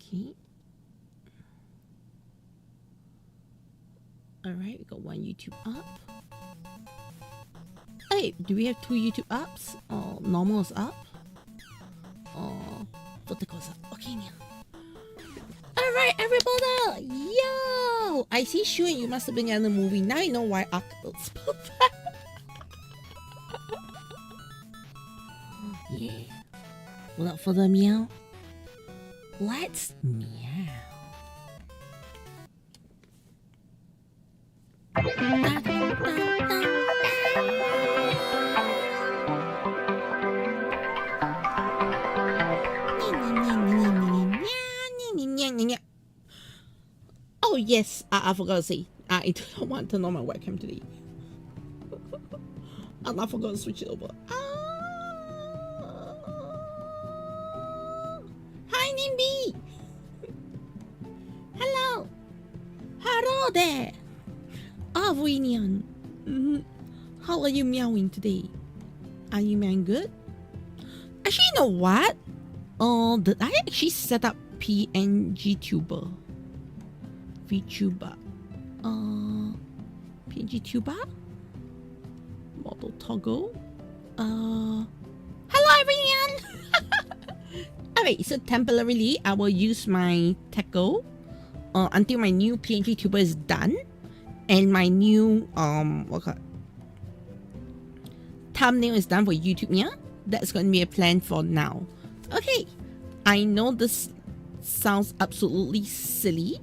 Okay. Alright, we got one YouTube up. Hey, do we have two YouTube ups? Oh, normal is up. Oh, vertical is up. Okay, now. Alright, everybody! Yo! I see Shu and you must have been in the movie. Now you know why Ark spelled that. Yeah. Without further meow, let's meow. Oh yes, I forgot to say, I don't want to turn on my webcam today. And I forgot to switch it over. Hi Nimby! Hello! Hello there! Avinian! How are you meowing today? Are you meowing good? Actually, you know what? Did I actually set up PNG Tuber? VTuber. PNG Tuber? Model toggle. Hello everyone! Alright, so temporarily I will use my Deco until my new PNG Tuber is done and my new thumbnail is done for YouTube. Yeah, that's going to be a plan for now. Okay, I know this sounds absolutely silly.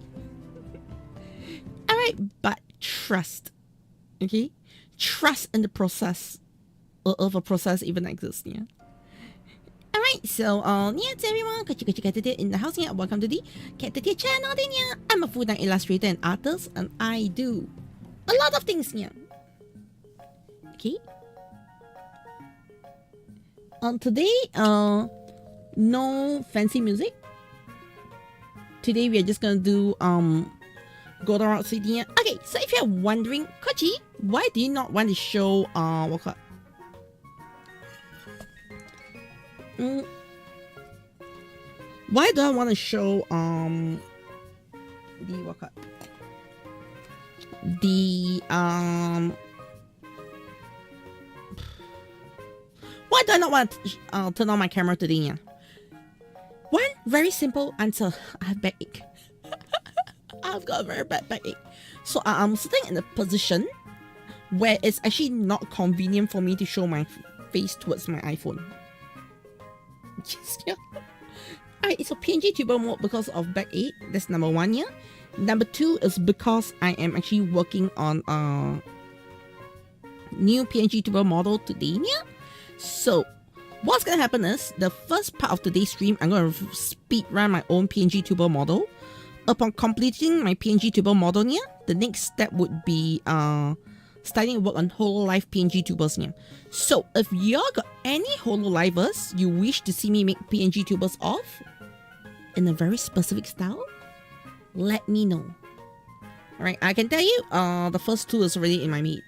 Alright, but trust. Okay, trust in the process of a process even exists. Yeah. Alright, so yeah, everyone, Caturteer in the house here. Welcome to the Caturteer-Channel. I'm a full-time illustrator and artist, and I do a lot of things here. Okay. Today, no fancy music. Today we are just gonna do go around city here. Okay, so if you're wondering, Kochi, why do you not want to show why do I want to show why do I not want to turn on my camera today? Yeah? One very simple answer. I have backache. I've got a very bad backache. So I'm sitting in a position where it's actually not convenient for me to show my face towards my iPhone. Yes, yeah. Alright, so PNG Tuber mode because of backache. That's number one, yeah. Number two is because I am actually working on a new PNG Tuber model today, yeah. So what's gonna happen is the first part of today's stream, I'm gonna speed run my own PNG Tuber model. Upon completing my PNG Tuber model, yeah, the next step would be starting work on Hololive PNG Tubers. Yeah. So if y'all got any Hololivers you wish to see me make PNG Tubers of in a very specific style, let me know. Alright, I can tell you the first two is already in my meat.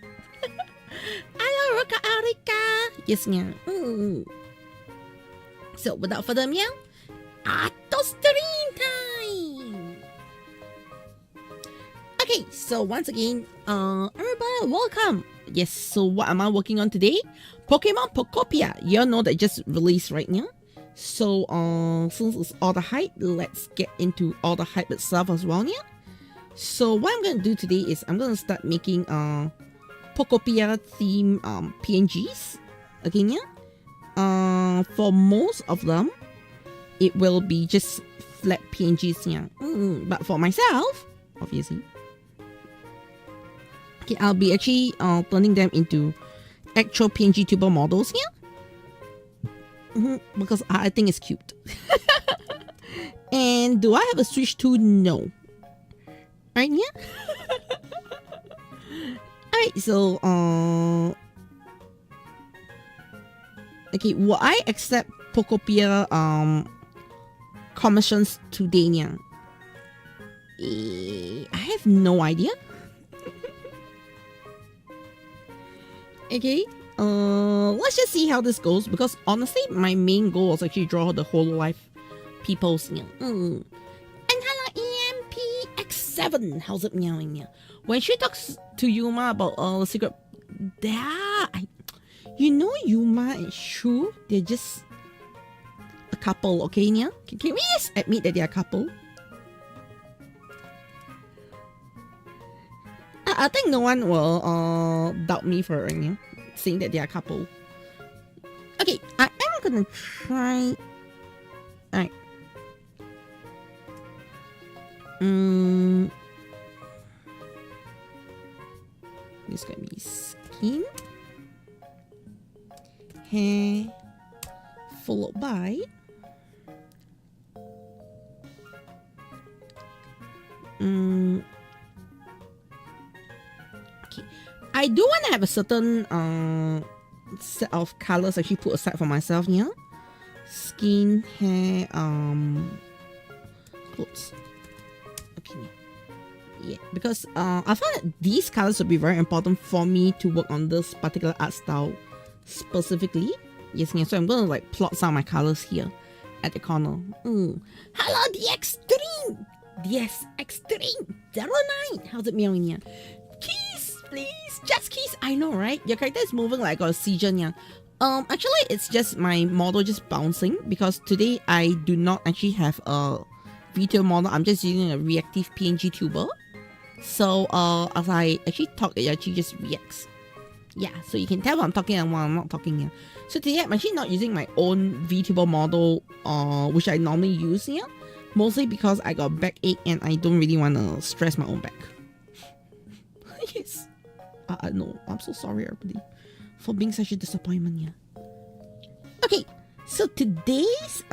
Hello Roka Arika! Yes, yeah. So without further ado, Auto stream time! Okay, so once again, everybody, welcome. Yes, so what am I working on today? Pokemon Pokopia. You know that just released right now. So since it's all the hype, let's get into all the hype itself as well. Yeah. So what I'm gonna do today is I'm gonna start making Pokopia theme PNGs again. Yeah. For most of them, it will be just flat PNGs. Yeah. But for myself, obviously. Okay, I'll be actually turning them into actual PNG Tuber models here. Because I think it's cute. And do I have a Switch 2? No. Right, yeah? Alright, so okay, will I accept Pokopia commissions today? Yeah? I have no idea. Okay, let's just see how this goes, because honestly my main goal was actually draw the Hololive people's 7. How's it meowing? Yeah. When she talks to Yuma about the secret, you know Yuma and Shu, they're just a couple, okay, yeah? Can we just admit that they're a couple? I think no one will doubt me for saying that they're a couple. Okay, I am gonna try. Alright. This gonna be skin, hair, followed by okay. I do want to have a certain set of colors actually put aside for myself here. Skin, hair, clothes. Okay. Yeah, because I found that these colors would be very important for me to work on this particular art style specifically. Yes, yeah, so I'm gonna like plot some of my colors here at the corner. Hello, the Extreme! Yes, Extreme 09! How's it meowing here? Kiss, please! Just kiss! I know, right? Your character is moving like a seizure, yeah. Actually, it's just my model just bouncing because today I do not actually have a video model. I'm just using a reactive PNG tuber. So, as I actually talk, it actually just reacts. Yeah, so you can tell when I'm talking and when I'm not talking here. So today I'm actually not using my own VTuber model, which I normally use here. Mostly because I got backache and I don't really want to stress my own back. Yes. No, I'm so sorry everybody for being such a disappointment here. Okay, so today's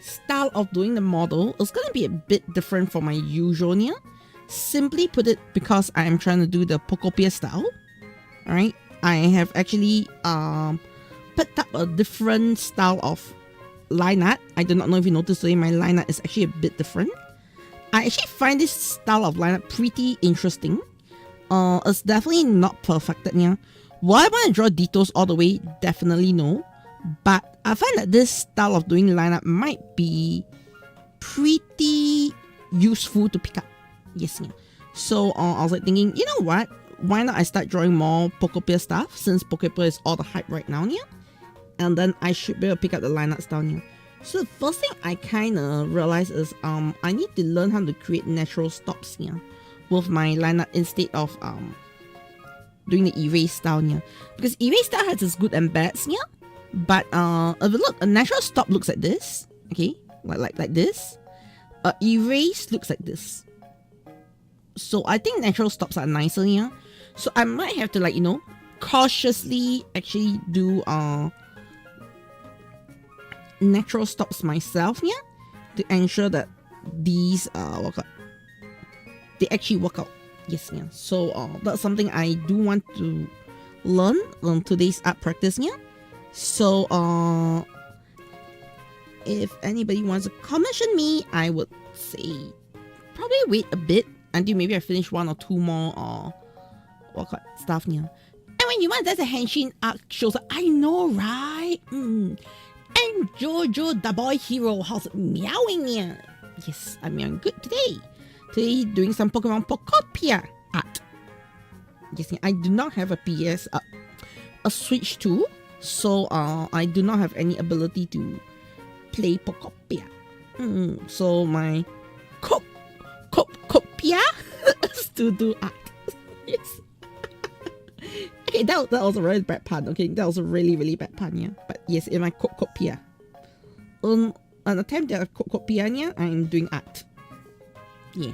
style of doing the model is going to be a bit different from my usual here. Simply put it because I am trying to do the Pokopia style. Alright, I have actually picked up a different style of line art. I do not know if you noticed today my line art is actually a bit different. I actually find this style of line art pretty interesting. It's definitely not perfected here. Will I want to draw Dittos all the way? Definitely no. But I find that this style of doing line art might be pretty useful to pick up. Yes, yeah. So I was like thinking, you know what? Why not I start drawing more Pokopia stuff since Pokopia is all the hype right now, yeah? And then I should be able to pick up the line art style here. So the first thing I kind of realized is I need to learn how to create natural stops here with my line art instead of doing the erase style here. Because erase style has its good and bads here. But if you look, a natural stop looks like this. Okay, like this. Erase looks like this. So I think natural stops are nicer here. So I might have to, like, you know, cautiously actually do natural stops myself here to ensure that these work out. They actually work out. Yes, yeah. So that's something I do want to learn on today's art practice here. So if anybody wants to commission me, I would say probably wait a bit until maybe I finish 1 or 2 more stuff here. And when you want that's a henshin arc shows, I know, right? And Jojo the boy hero, how's it meowing here? Yes, I'm meowing good today. Today doing some Pokemon Pokopia art. Yes, I do not have a PS, a Switch 2, so I do not have any ability to play Pokopia. So my Pokopia is to do art. Yes. Okay, that was a really bad pun. Okay, that was a really bad pun, yeah. But yes, in my Pokopia, an attempt at Pokopia, yeah, I'm doing art. Yeah.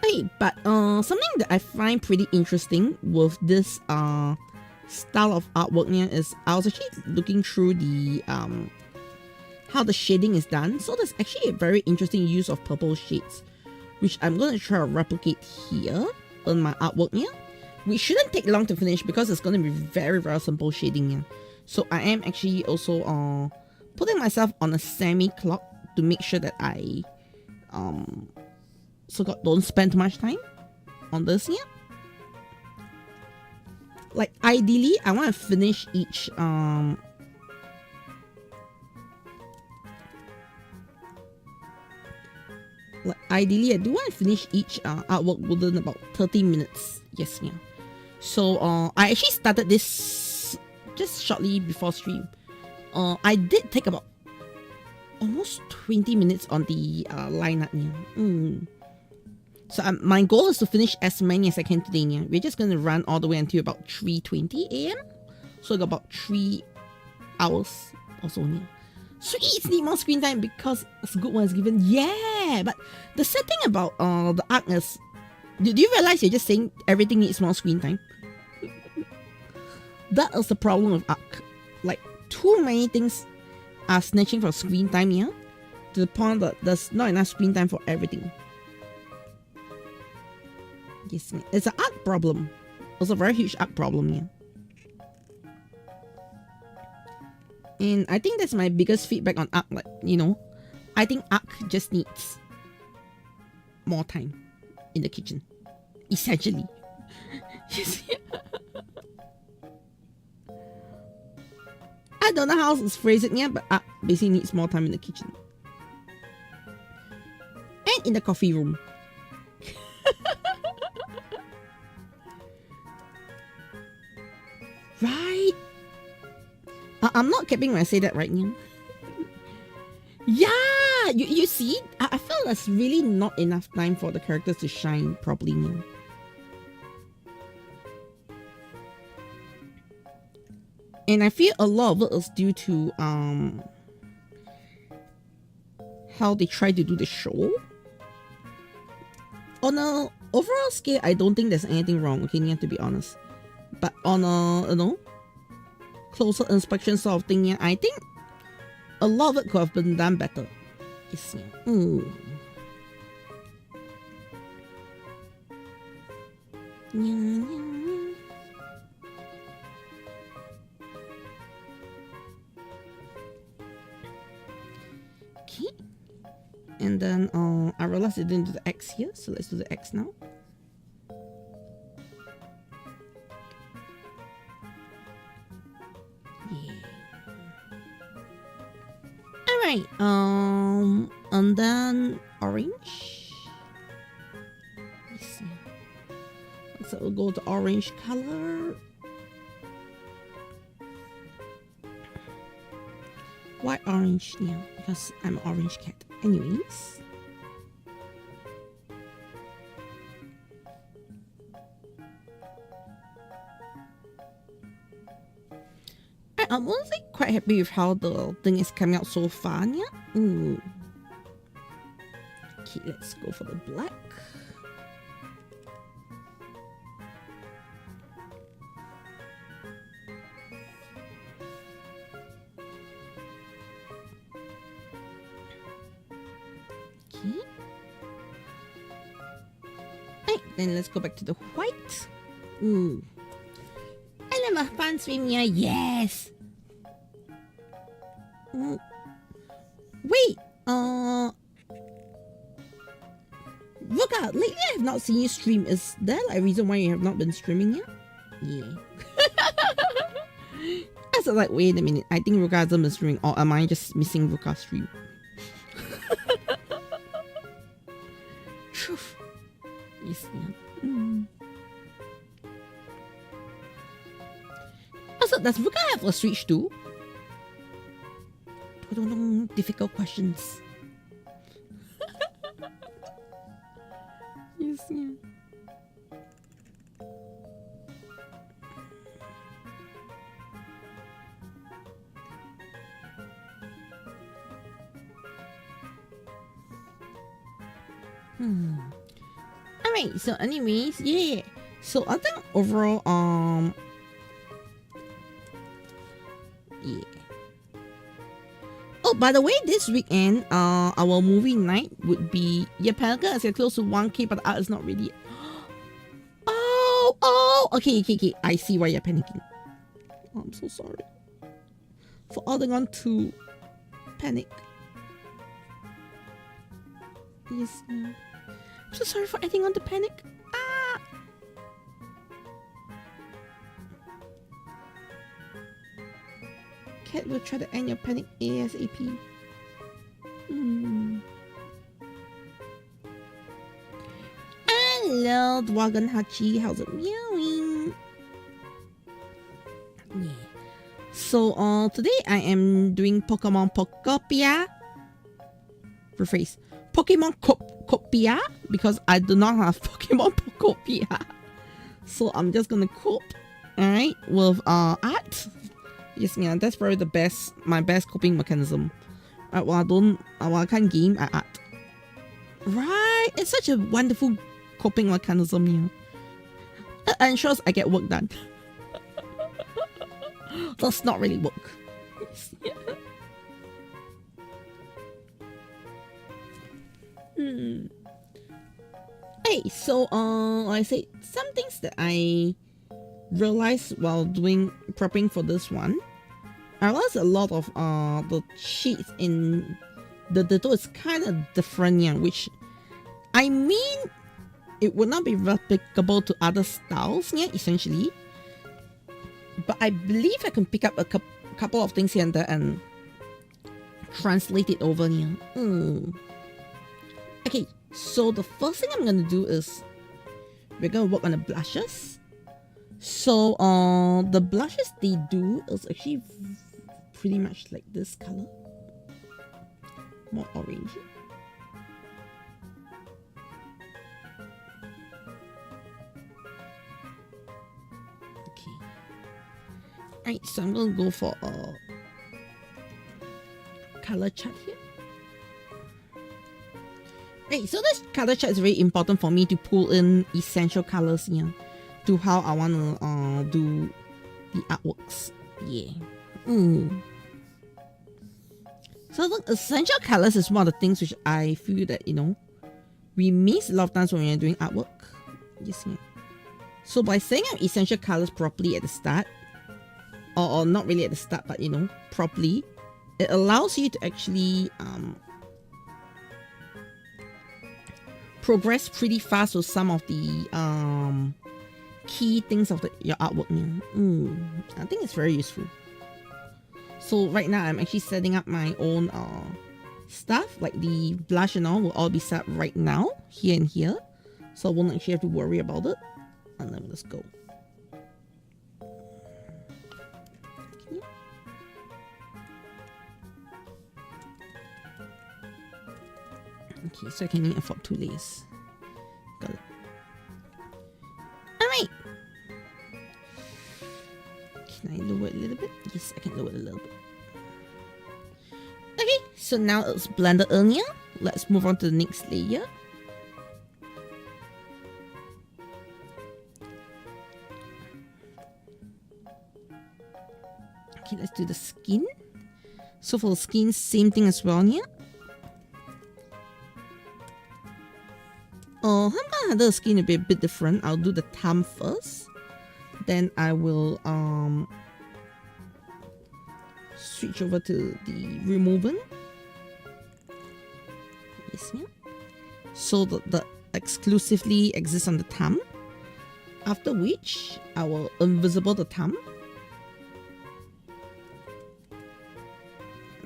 Okay, but something that I find pretty interesting with this style of artwork here is I was actually looking through the how the shading is done. So there's actually a very interesting use of purple shades, which I'm going to try to replicate here on my artwork here, which shouldn't take long to finish because it's going to be very simple shading here. So I am actually also putting myself on a semi-clock to make sure that I don't spend too much time on this here. Like ideally I want to finish each Like ideally, I do want to finish each artwork within about 30 minutes. Yes, yeah. So I actually started this just shortly before stream. I did take about almost 20 minutes on the lineup. Yeah. So my goal is to finish as many as I can today. Yeah. We're just gonna run all the way until about 3:20 a.m. So I got about 3 hours or so. Yeah. Sweet, need more screen time because it's a good one is given. Yeah, but the sad thing about the arc is, do you realize you're just saying everything needs more screen time? That is the problem with arc. Like, too many things are snatching for screen time, yeah? To the point that there's not enough screen time for everything. Yes, it's an arc problem. It's a very huge arc problem, yeah. And I think that's my biggest feedback on arc. Like, you know, I think arc just needs more time in the kitchen, essentially. I don't know how to phrase it yet, but arc basically needs more time in the kitchen and in the coffee room. Right? I'm not kidding when I say that, right now. Yeah, you see, I feel there's really not enough time for the characters to shine properly now. And I feel a lot of it is due to how they try to do the show. On a overall scale, I don't think there's anything wrong, okay, to be honest. But on a, you know, closer inspection sort of thing, yeah, I think a lot of it could have been done better. Yes, yeah. Okay. And then I realized I didn't do the X here, so let's do the X now. Alright, and then orange. Let's see. So we'll go to orange color. Why orange? Yeah, because I'm an orange cat. Anyways. I'm honestly quite happy with how the thing is coming out so far, yeah? Okay, let's go for the black. Okay. Right, then let's go back to the white. I love a fun swim here, yes! Wait, Ruka, lately I have not seen you stream. Is there like a reason why you have not been streaming yet? Yeah. I was like, wait a minute, I think Ruka hasn't been streaming, or am I just missing Ruka's stream? Truth. Yes, yeah. Also, does Ruka have a Switch too? I don't know, difficult questions. Yes, yeah. Alright, so anyways, yeah. So I think overall, yeah. Oh, by the way, this weekend, our movie night would be Yapelga as you're close to 1K, but the art is not ready. Oh, okay, I see why you're panicking. Oh, I'm so sorry for adding on to panic. Yes, I'm so sorry for adding on to panic. Cat will try to end your panic ASAP. Hello, Dragon Hachi. How's it meowing? Yeah. So today I am doing Pokemon Pokopia. Rephrase. Pokemon Copia because I do not have Pokemon Pokopia. So I'm just gonna cope, alright, with art. Yes, yeah, that's probably my best coping mechanism. While I can't game, I art. Right, it's such a wonderful coping mechanism, yeah. It ensures I get work done. Does not really work. Yeah. Hey, so like I said, some things that I realized while prepping for this one, I realized a lot of the sheets in the Ditto is kind of different, yeah, which I mean it would not be replicable to other styles, yeah, essentially. But I believe I can pick up a couple of things here and there and translate it over here. Okay, so the first thing I'm gonna do is we're gonna work on the blushes. So the blushes they do is actually pretty much like this color, more orangey. Alright, so I'm gonna go for a color chart here. Right, so this color chart is very important for me to pull in essential colors here to how I want to do the artworks. Yeah. So the essential colors is one of the things which I feel that, you know, we miss a lot of times when we're doing artwork. Yes, yeah. So by saying out essential colors properly at the start, or not really at the start, but you know, properly, it allows you to actually progress pretty fast with some of the key things of your artwork. I think it's very useful. So right now I'm actually setting up my own stuff, like the blush and all will all be set right now, here and here. So I won't actually have to worry about it. And then let's go. Okay, so I can only afford 2 layers. Got it. Alright. Can I lower it a little bit? Yes, I can lower it a little bit. Okay, so now it's blended earlier. Let's move on to the next layer. Okay, let's do the skin. So for the skin, same thing as well here. I'm gonna handle the skin a bit different. I'll do the thumb first. Then I will switch over to the removing. Yes, yeah. So the exclusively exists on the thumb. After which I will invisible the thumb.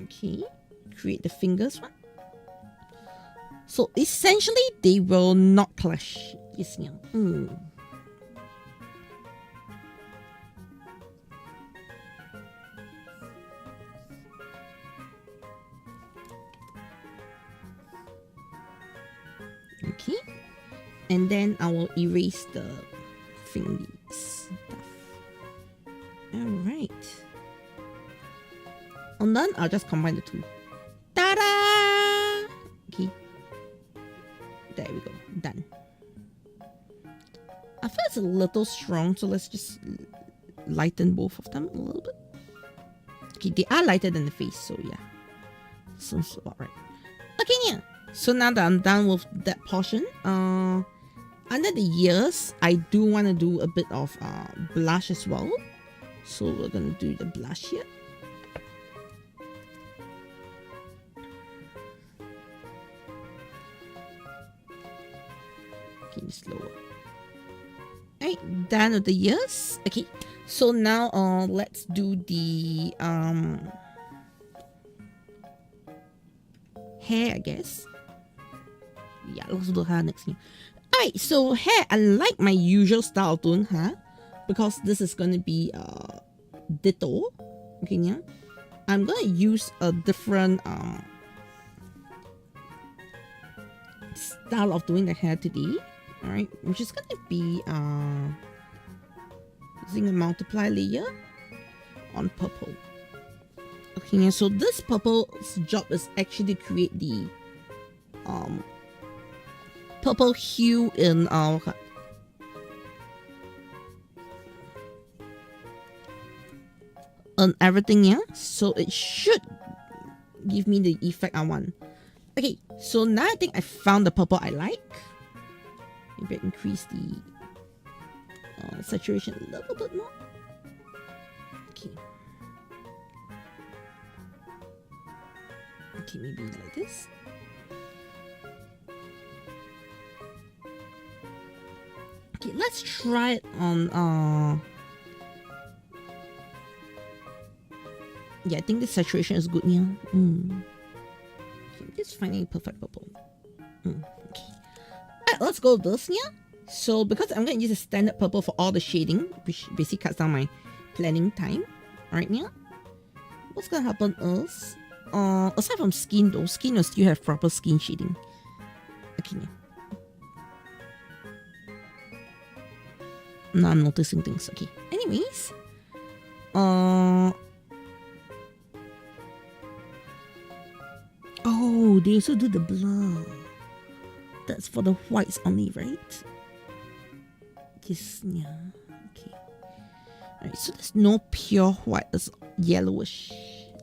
Okay, create the fingers one. So essentially, they will not clash. Yes, yeah. Okay, and then I will erase the thingy stuff. All right. And then I'll just combine the two. Ta-da! Okay. There we go. Done. I feel it's a little strong, so let's just lighten both of them a little bit. Okay, they are lighter than the face, so yeah. Sounds about right. Okay, yeah. So now that I'm done with that portion, under the ears, I do want to do a bit of blush as well. So we're going to do the blush here. Slower. Alright, done with the ears. Okay, so now let's do the hair, I guess. Yeah, let's do the hair next here. Alright, so here, I like my usual style of doing hair because this is going to be Ditto. Okay, yeah. I'm going to use a different style of doing the hair today. Alright, which is going to be using a multiply layer on purple. Okay, yeah, so this purple's job is actually to create the purple hue in our on everything, yeah. So it should give me the effect I want. Okay, so now I think I found the purple I like. Maybe I increase the saturation a little bit more. Okay. Okay, maybe like this. Okay, let's try it on yeah, I think the saturation is good here. Okay, just finding a perfect purple. Okay. Alright, let's go with this here. So because I'm going to use a standard purple for all the shading, which basically cuts down my planning time. Alright, yeah. What's going to happen is, aside from skin though, skin will still have proper skin shading. Okay, yeah. Now I'm noticing things. Okay. Anyways, oh, they also do the blur. That's for the whites only, right? Yes, yeah. Okay. Alright, so there's no pure white. It's yellowish.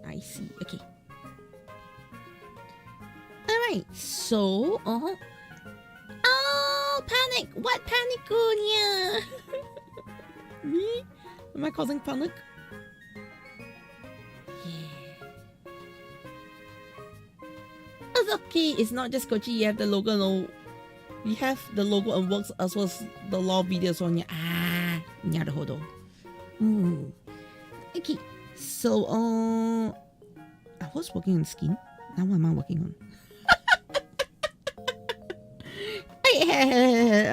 I see. Okay. Alright, so oh, panic! What panic on here? Me? Am I causing panic? Yeah. It's okay. It's not just Kochi. You have the logo. No, we have the logo and works as well as the law videos on your naruhodo. Okay. So I was working on skin. Now what am I working on?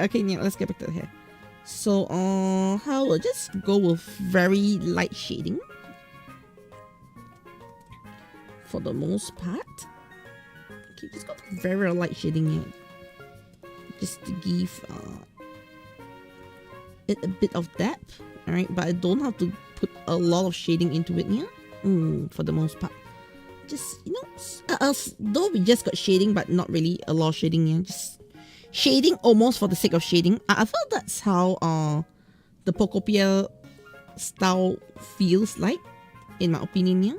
Okay, yeah, let's get back to the hair. So how we'll just go with very light shading for the most part. Okay, just got very light shading here, just to give it a bit of depth. All right, but I don't have to put a lot of shading into it here. For the most part, just though we just got shading, but not really a lot of shading here. Just shading almost for the sake of shading. I felt that's how the Pokopia style feels like, in my opinion. Yeah.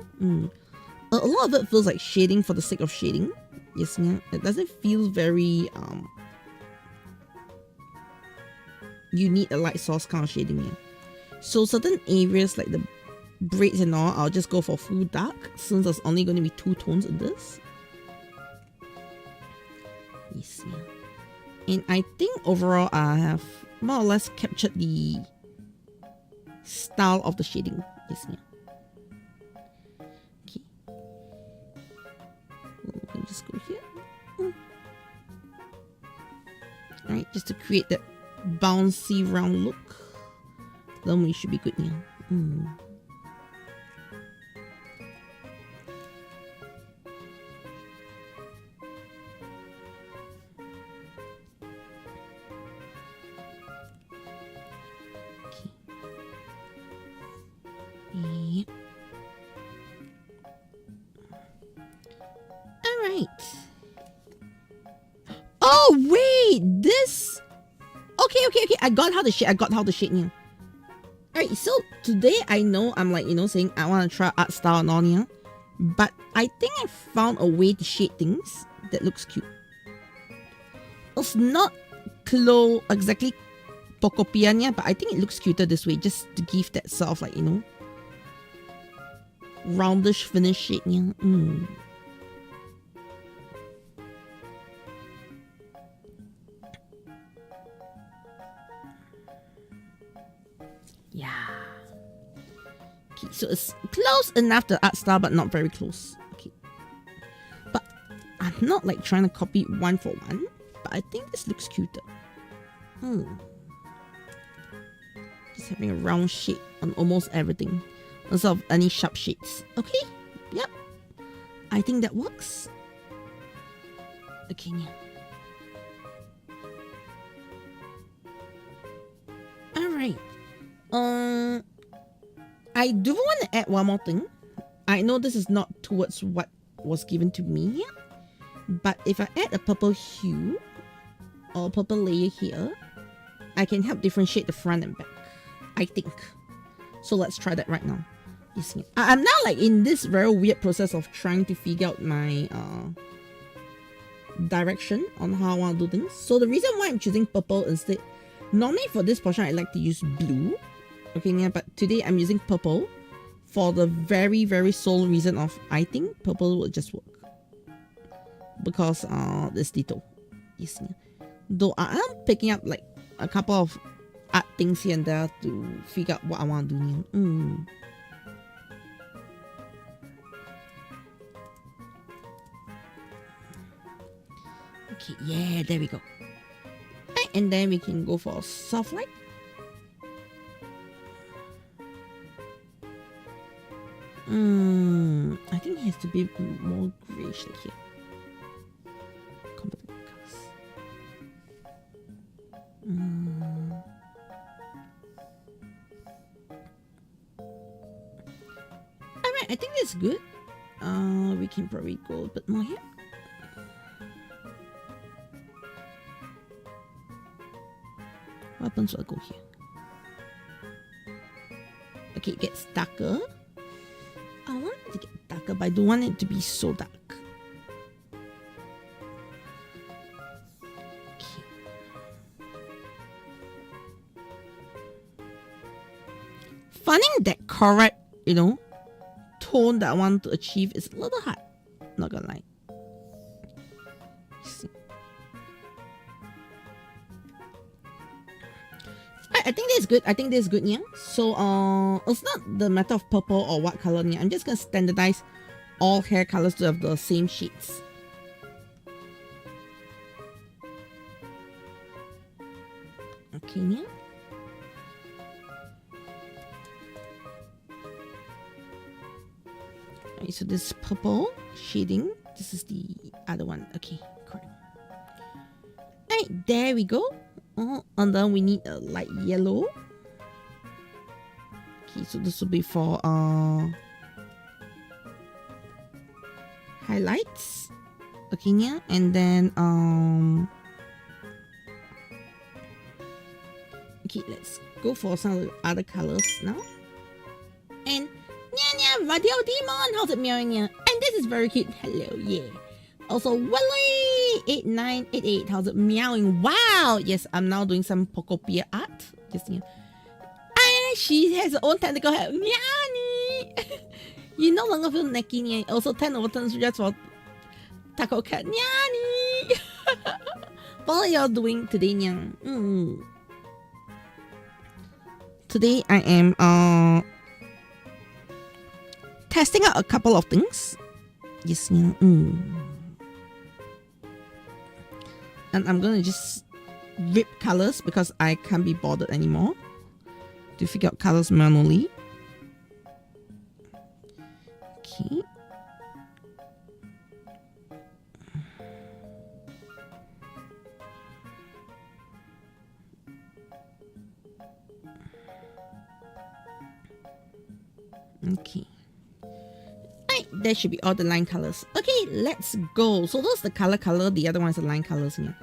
A lot of it feels like shading for the sake of shading. Yes, yeah. It doesn't feel very you need a light source kind of shading here. So certain areas like the braids and all, I'll just go for full dark since there's only going to be 2 tones in this. Yes, yeah. And I think overall I have more or less captured the style of the shading. Yes, yeah. Okay. We can just go here. Alright, just to create that bouncy round look. Then we should be good now. Oh wait, this. Okay. I got how to shade. Now. Alright, so today I know I'm like saying I want to try art style and all here, but I think I found a way to shade things that looks cute. It's not exactly Pokopia, but I think it looks cuter this way, just to give that sort of like roundish finish shade. Yeah. Yeah. Okay, so it's close enough to art style, but not very close. Okay. But I'm not like trying to copy one for one, but I think this looks cuter. Just having a round shape on almost everything instead of any sharp shades. Okay, yep. I think that works. Okay, yeah. Alright. I do want to add one more thing. I know this is not towards what was given to me here, but if I add a purple hue or purple layer here, I can help differentiate the front and back, I think. So let's try that right now. You see, I'm now like in this very weird process of trying to figure out my direction on how I want to do things. So the reason why I'm choosing purple instead, normally for this portion I like to use blue, okay, yeah, but today I'm using purple for the very, very sole reason of I think purple will just work because this Ditto. You see, though I am picking up like a couple of art things here and there to figure out what I want to do here. Okay, yeah, there we go. Right, and then we can go for soft light. I think it has to be more grayish like here. Completely colors. Alright, I think that's good. We can probably go a bit more here. What happens when I go here? Okay, it gets darker. I want it to get darker, but I don't want it to be so dark. Okay. Finding that correct, tone that I want to achieve is a little hard. Not gonna lie. See. I think this is good. I think this is good, yeah. So it's not the matter of purple or what color, yeah. I'm just gonna standardize all hair colors to have the same shades. Okay, yeah. Alright, so this purple shading. This is the other one. Okay, correct. Alright, there we go. And then we need a light yellow. Okay, so this will be for highlights. Okay, yeah, and then okay, let's go for some of the other colors now. And Radio Demon, how's it meowing? And this is very cute. Hello, yeah. Also, Willy8988, how's it meowing? Wow! Yes, I'm now doing some Pokopia art. Just and she has her own tentacle head. Meowny! You no longer feel necky. Also, 10 over 10 just for Taco Cat. Meowny! What are y'all doing today, Nyang? Today I am testing out a couple of things. Yes, and I'm gonna just rip colors because I can't be bothered anymore to figure out colors manually. Okay. Okay. Right, there should be all the line colors. Okay, let's go. So those the color, the other one's the line colors here.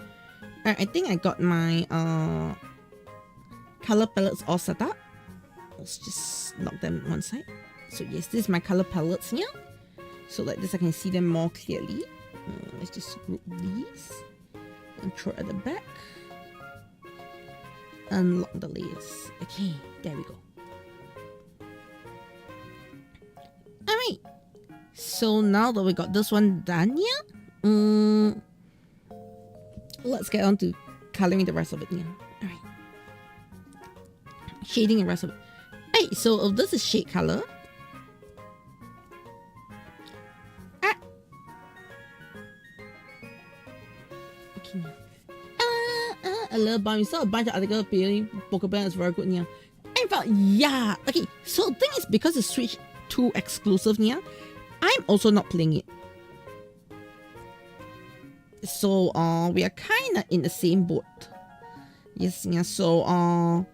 I think I got my color palettes all set up. Let's just lock them one side. So yes, this is my color palettes here. So like this I can see them more clearly. Let's just group these and throw at the back. Unlock the layers. Okay, there we go. Alright. So now that we got this one done here, let's get on to coloring the rest of it here. Alright. Shading the rest of it. Alright, so if this is shade color. Okay. a little bump. You saw a bunch of articles appearing Pokopia is very good here. In fact, yeah. Okay, so the thing is, because it's Switch 2 exclusive here, I'm also not playing it. So we are kinda in the same boat. Yes, yeah. So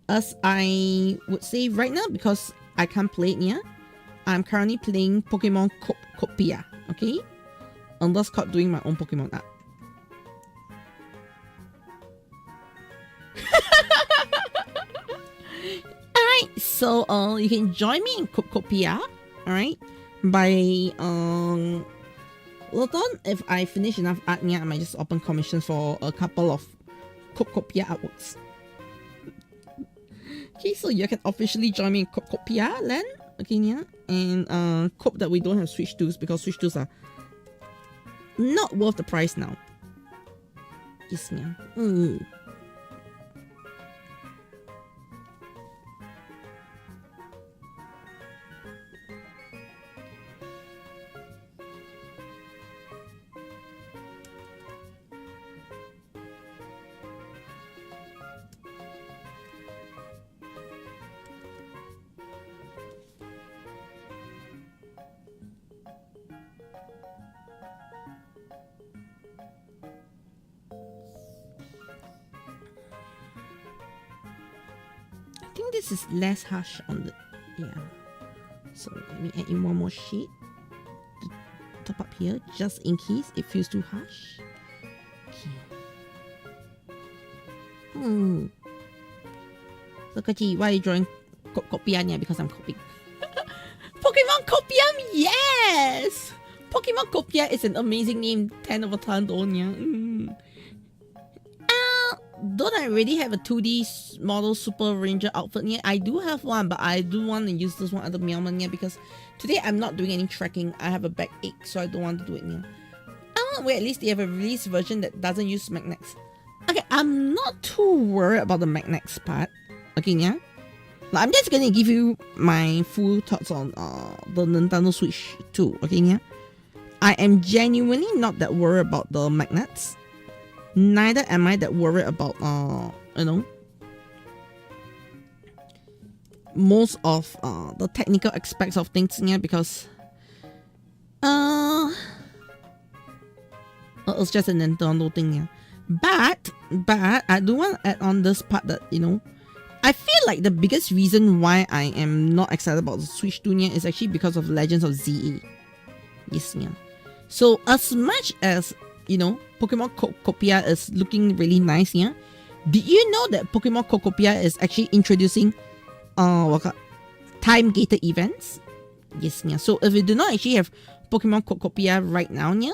as I would say right now, because I can't play it here, I'm currently playing Pokemon Pokopia, okay? Unless caught doing my own Pokemon art. Alright, so you can join me in Pokopia, alright? By later on, if I finish enough art here, I might just open commissions for a couple of Pokopia artworks. Okay, so you can officially join me in Pokopia then. Okay, yeah. And hope that we don't have Switch 2s, because Switch 2s are not worth the price now. Yes, yeah. I think this is less harsh on the, yeah. So let me add in one more sheet to top up here, just in case it feels too harsh. Okay. So Kachi, why are you drawing Kopianya? Because I'm copying. Pokemon Kopiam, yes! Pokemon Kopia is an amazing name. 10 over 10, don't ya? Don't I already have a 2D model Super Ranger outfit yet? I do have one, but I do want to use this one at the Meowman yet, because today I'm not doing any tracking. I have a backache, so I don't want to do it yet. I want to wait, at least they have a release version that doesn't use magnets. Okay, I'm not too worried about the magnets part. Okay, yeah? Like, I'm just gonna give you my full thoughts on the Nintendo Switch 2. Okay, yeah? I am genuinely not that worried about the magnets. Neither am I that worried about you know, most of the technical aspects of things here, because it's just a Nintendo thing here. But I do want to add on this part that, you know, I feel like the biggest reason why I am not excited about the Switch 2 here is actually because of Legends of ZA. Yes, yeah. So as much as, you know, Pokemon Pokopia is looking really nice here, did you know that Pokemon Pokopia is actually introducing time-gated events? Yes, yeah. So if you do not actually have Pokemon Pokopia right now, yeah,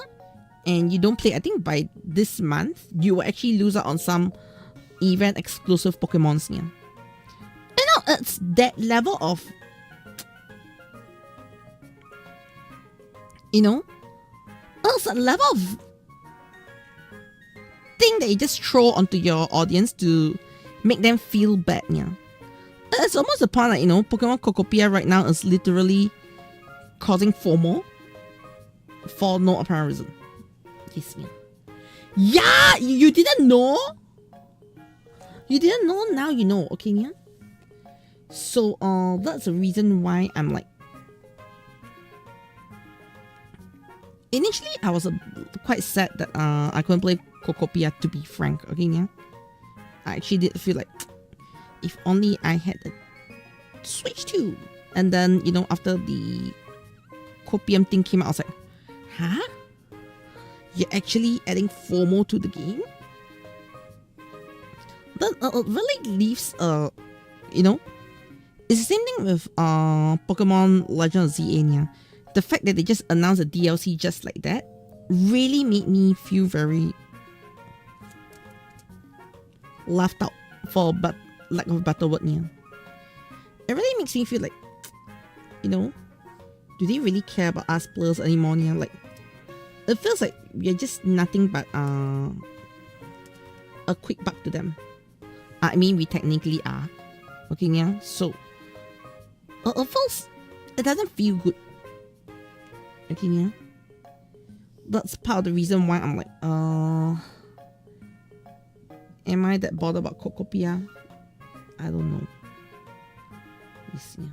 and you don't play, I think by this month, you will actually lose out on some event-exclusive Pokemons here. You know, it's that level of, you know, it's a level of thing that you just throw onto your audience to make them feel bad, yeah. It's almost the point, like, you know, Pokemon Pokopia right now is literally causing FOMO for no apparent reason. Yes, yeah. Yeah, you didn't know? You didn't know, now you know, okay, yeah? So, that's the reason why I'm like, initially, I was quite sad that I couldn't play Pokopia, to be frank, okay, yeah? I actually did feel like, if only I had a Switch 2. And then, you know, after the Copium thing came out, I was like, huh? You're actually adding FOMO to the game? Then it really leaves, you know, it's the same thing with Pokemon Legend of ZA. The fact that they just announced a DLC just like that really made me feel very laughed out, for but lack of a better word. Yeah, it really makes me feel like, you know, do they really care about us players anymore? Yeah, like it feels like we're just nothing but a quick buck to them. I mean, we technically are. Okay, yeah. So it doesn't feel good. Okay, yeah. That's part of the reason why I'm like, Am I that bothered about Pokopia? I don't know. Yes, yeah.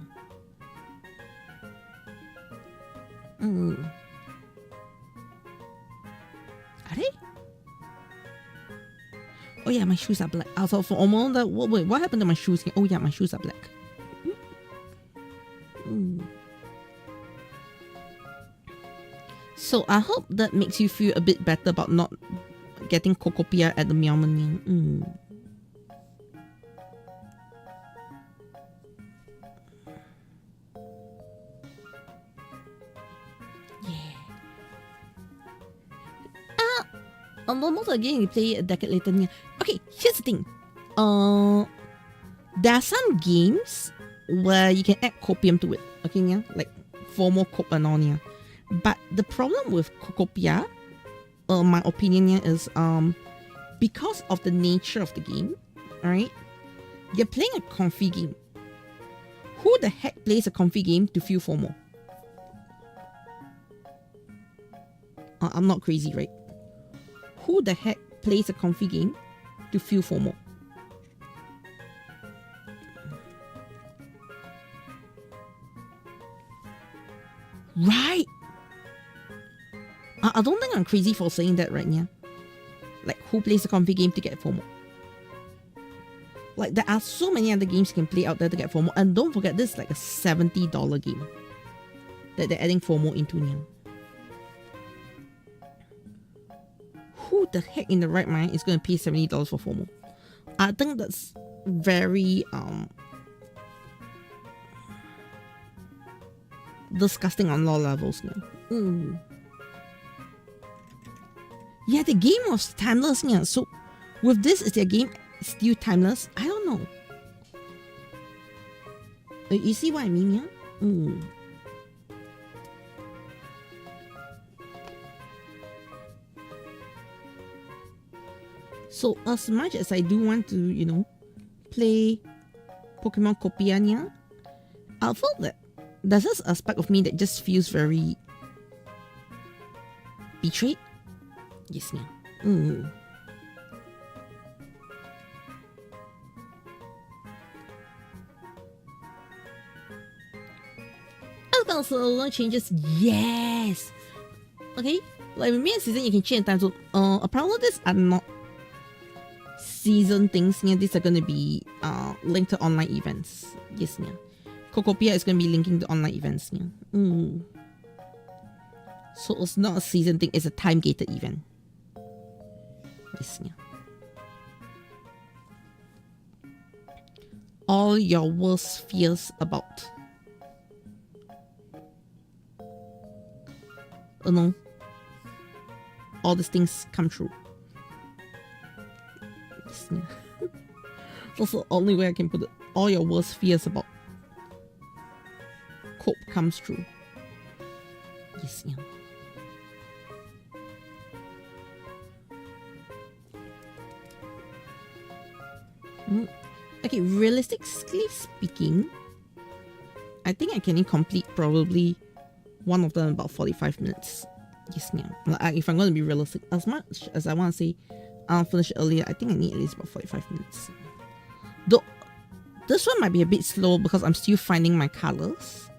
Are they? Oh yeah, my shoes are black. Also for a moment, wait, what happened to my shoes? Oh yeah, my shoes are black. So I hope that makes you feel a bit better about not getting Pokopia at the moment. Almost again, you play a decade later. Okay, here's the thing. There are some games where you can add copium to it. Okay, yeah, like FOMO cop and all. Yeah. But the problem with Pokopia, my opinion here is because of the nature of the game, alright, you're playing a comfy game. Who the heck plays a comfy game to feel FOMO? I'm not crazy, right? Who the heck plays a comfy game to feel FOMO? Right? I don't think I'm crazy for saying that right now. Like, who plays a comfy game to get FOMO? Like, there are so many other games you can play out there to get FOMO. And don't forget, this is like a $70 game that they're adding FOMO into now. Who the heck in the right mind is going to pay $70 for FOMO? I think that's very disgusting on a lot of levels now. Yeah, the game was timeless. Yeah. So with this, is their game still timeless? I don't know. You see what I mean, yeah? So as much as I do want to, you know, play Pokemon Kopia, I felt that there's this aspect of me that just feels very betrayed. Yes, yeah. Also changes. Yes. Okay. Like with main season, you can change time. So apparently these are not season things. Yeah, these are gonna be linked to online events. Yes, yeah. Pokopia is gonna be linking to online events. Yeah. So it's not a season thing. It's a time gated event. Yes, yeah. All your worst fears about. No, all these things come true. Yes, yeah. That's the only way I can put it. All your worst fears about Cope comes true. Yes, yeah. Okay, realistically speaking, I think I can complete probably one of them about 45 minutes. Yes, ma'am. Like, if I'm going to be realistic, as much as I want to say I'll finish earlier, I think I need at least about 45 minutes. Though, this one might be a bit slow because I'm still finding my colors.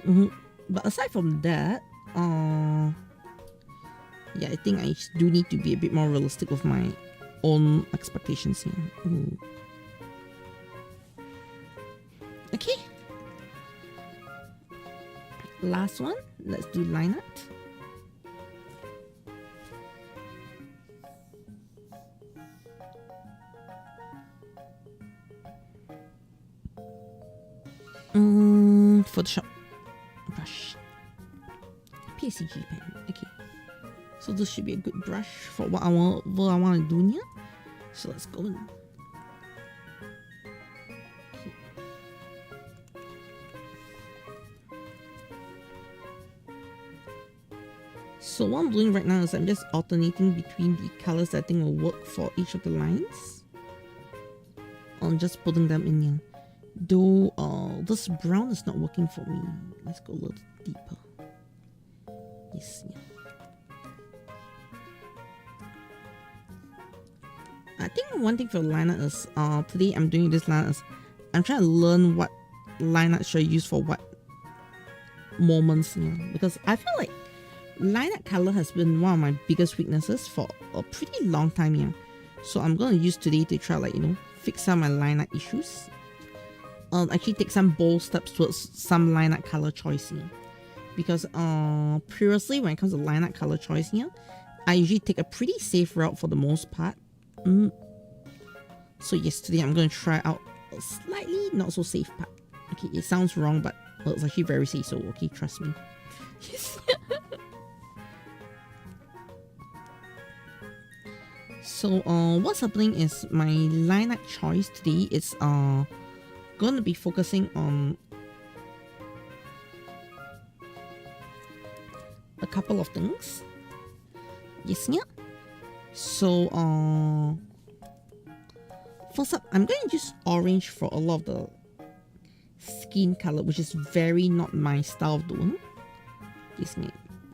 But aside from that, yeah, I think I do need to be a bit more realistic with my own expectations here. Okay. Last one, let's do line art. Photoshop brush, PCG pen. Okay, so this should be a good brush for what I want to do here. So let's go in. So what I'm doing right now is I'm just alternating between the colors that I think will work for each of the lines. I'm just putting them in here. Though this brown is not working for me. Let's go a little deeper. Yes, yeah. think one thing for line art is today I'm doing this line art is I'm trying to learn what line art should I use for what moments, you know, because I feel like line art color has been one of my biggest weaknesses for a pretty long time, yeah. So I'm gonna use today to try, like, you know, fix some of my line art issues. Actually take some bold steps towards some line art color choice here. Because previously when it comes to line art color choice here, I usually take a pretty safe route for the most part. So yes, today I'm gonna try out a slightly not so safe part. Okay, it sounds wrong, but it's actually very safe, so okay, trust me. Yes. So what's happening is my line art choice today is going to be focusing on a couple of things. Yes, yeah. So first up, I'm going to use orange for a lot of the skin color, which is very not my style of doing. Yes, yeah.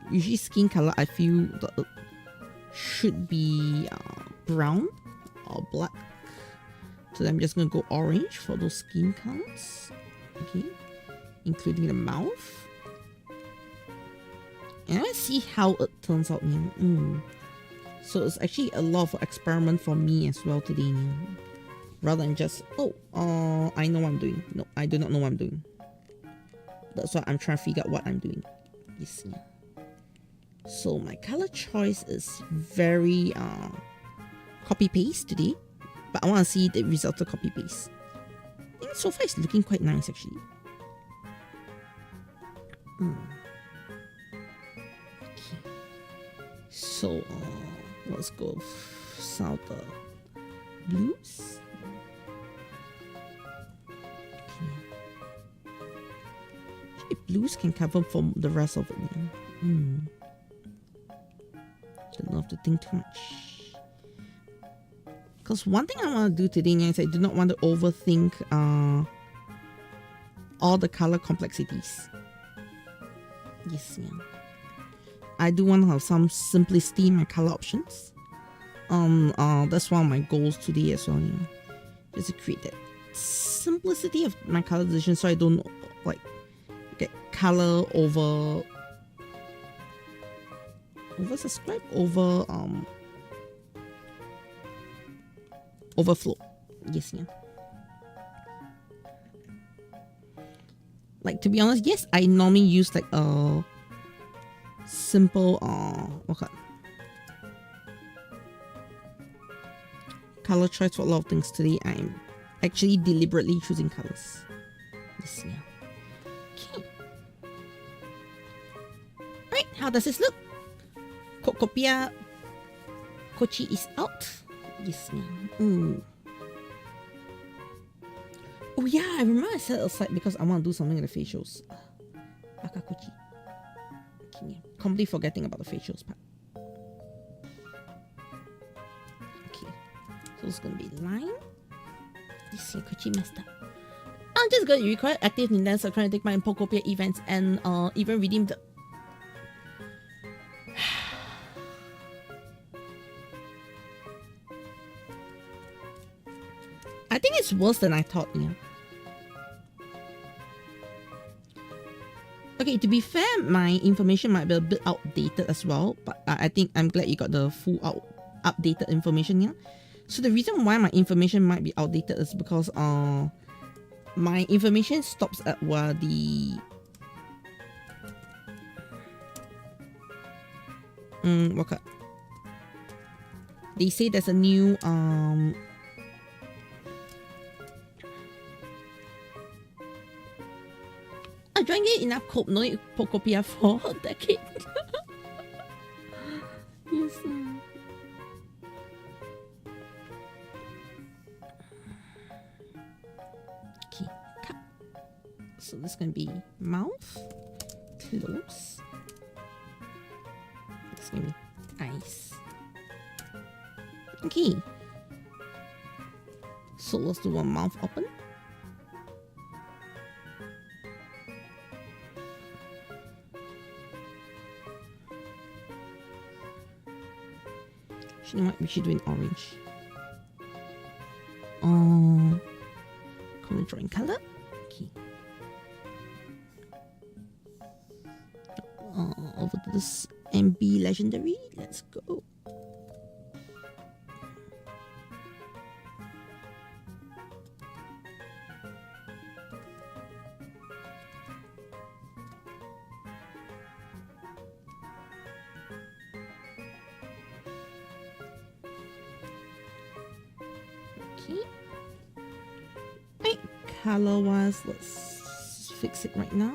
Usually skin color I feel that should be brown or black. So I'm just gonna go orange for those skin colors. Okay, including the mouth. And let's see how it turns out. So it's actually a lot of experiment for me as well today. Rather than just, I know what I'm doing. No, I do not know what I'm doing. That's why I'm trying to figure out what I'm doing. You see. So my color choice is very copy paste today, but I want to see the result of copy paste. I think so far it's looking quite nice actually. Okay. So let's go south blues. Okay. Blues can cover for the rest of it. Don't have to think too much. Because one thing I want to do today is I do not want to overthink all the color complexities. Yes, yeah. I do want to have some simplicity in my color options. That's one of my goals today as well. Yeah. Just to create that simplicity of my color decision, so I don't like get color oversubscribe, overflow. Yes, yeah. Like, to be honest, yes, I normally use like a simple color choice for a lot of things. Today I'm actually deliberately choosing colors. Yes, yeah. Okay. Right, how does this look? Pokopia Kochi is out. Yes, yeah. Oh yeah, I remember I set aside because I want to do something in the facials. Akakochi. Okay, completely forgetting about the facials part. Okay, so it's gonna be line. This year Kochi messed up. I'm just gonna require active Nintendo subscribe to take my Pokopia events and even redeem the. I think it's worse than I thought, yeah. Okay, to be fair, my information might be a bit outdated as well, but I think I'm glad you got the full updated information, yeah. So the reason why my information might be outdated is because my information stops at where the they say there's a new I drank it enough coke, no Pokopia for a decade. Yes. Okay, cut. So this is gonna be mouth, close. It's gonna be eyes. Okay. So let's do one mouth open. You know what? We should do an orange. color drawing color. Okay. Over to this MB legendary. Let's go. Okay. Right, color wise, let's fix it right now.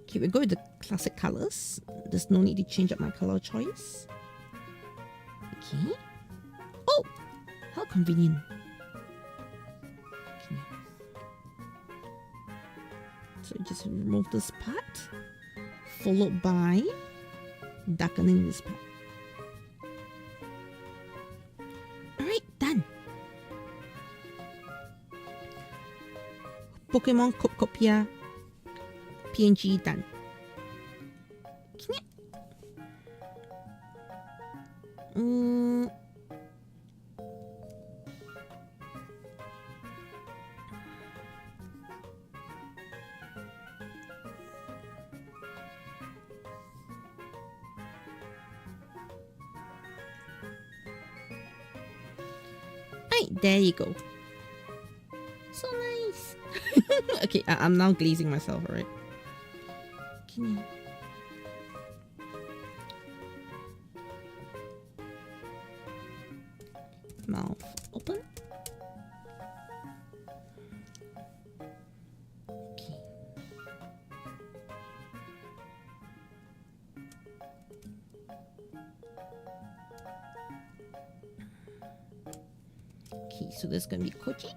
Okay, we go with the classic colors. There's no need to change up my color choice. Okay. Oh, how convenient. Okay. So just remove this part, followed by darkening this part. Alright, done. Pokemon Pokopia PNG done. Right, there you go. So nice. Okay, I'm now glazing myself, alright? Mouth open. Okay. Okay, so there's gonna be Koji.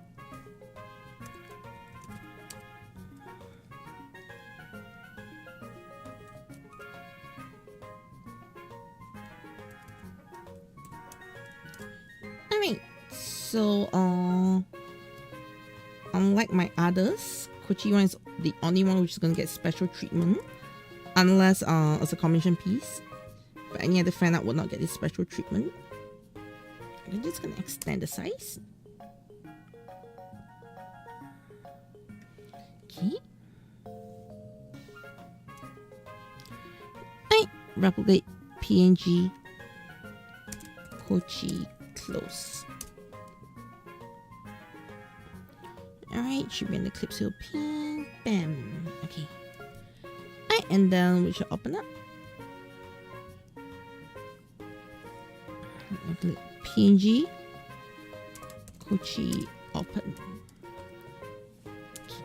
So, unlike my others, Kochi one is the only one which is going to get special treatment, unless it's a commission piece. But any other fan art will not get this special treatment. I'm just going to extend the size. Okay. Right, replicate PNG Kochi close. Alright, should be in the clip seal pin. Bam. Okay. Alright, and then we should open up. PNG Kochi open. Okay.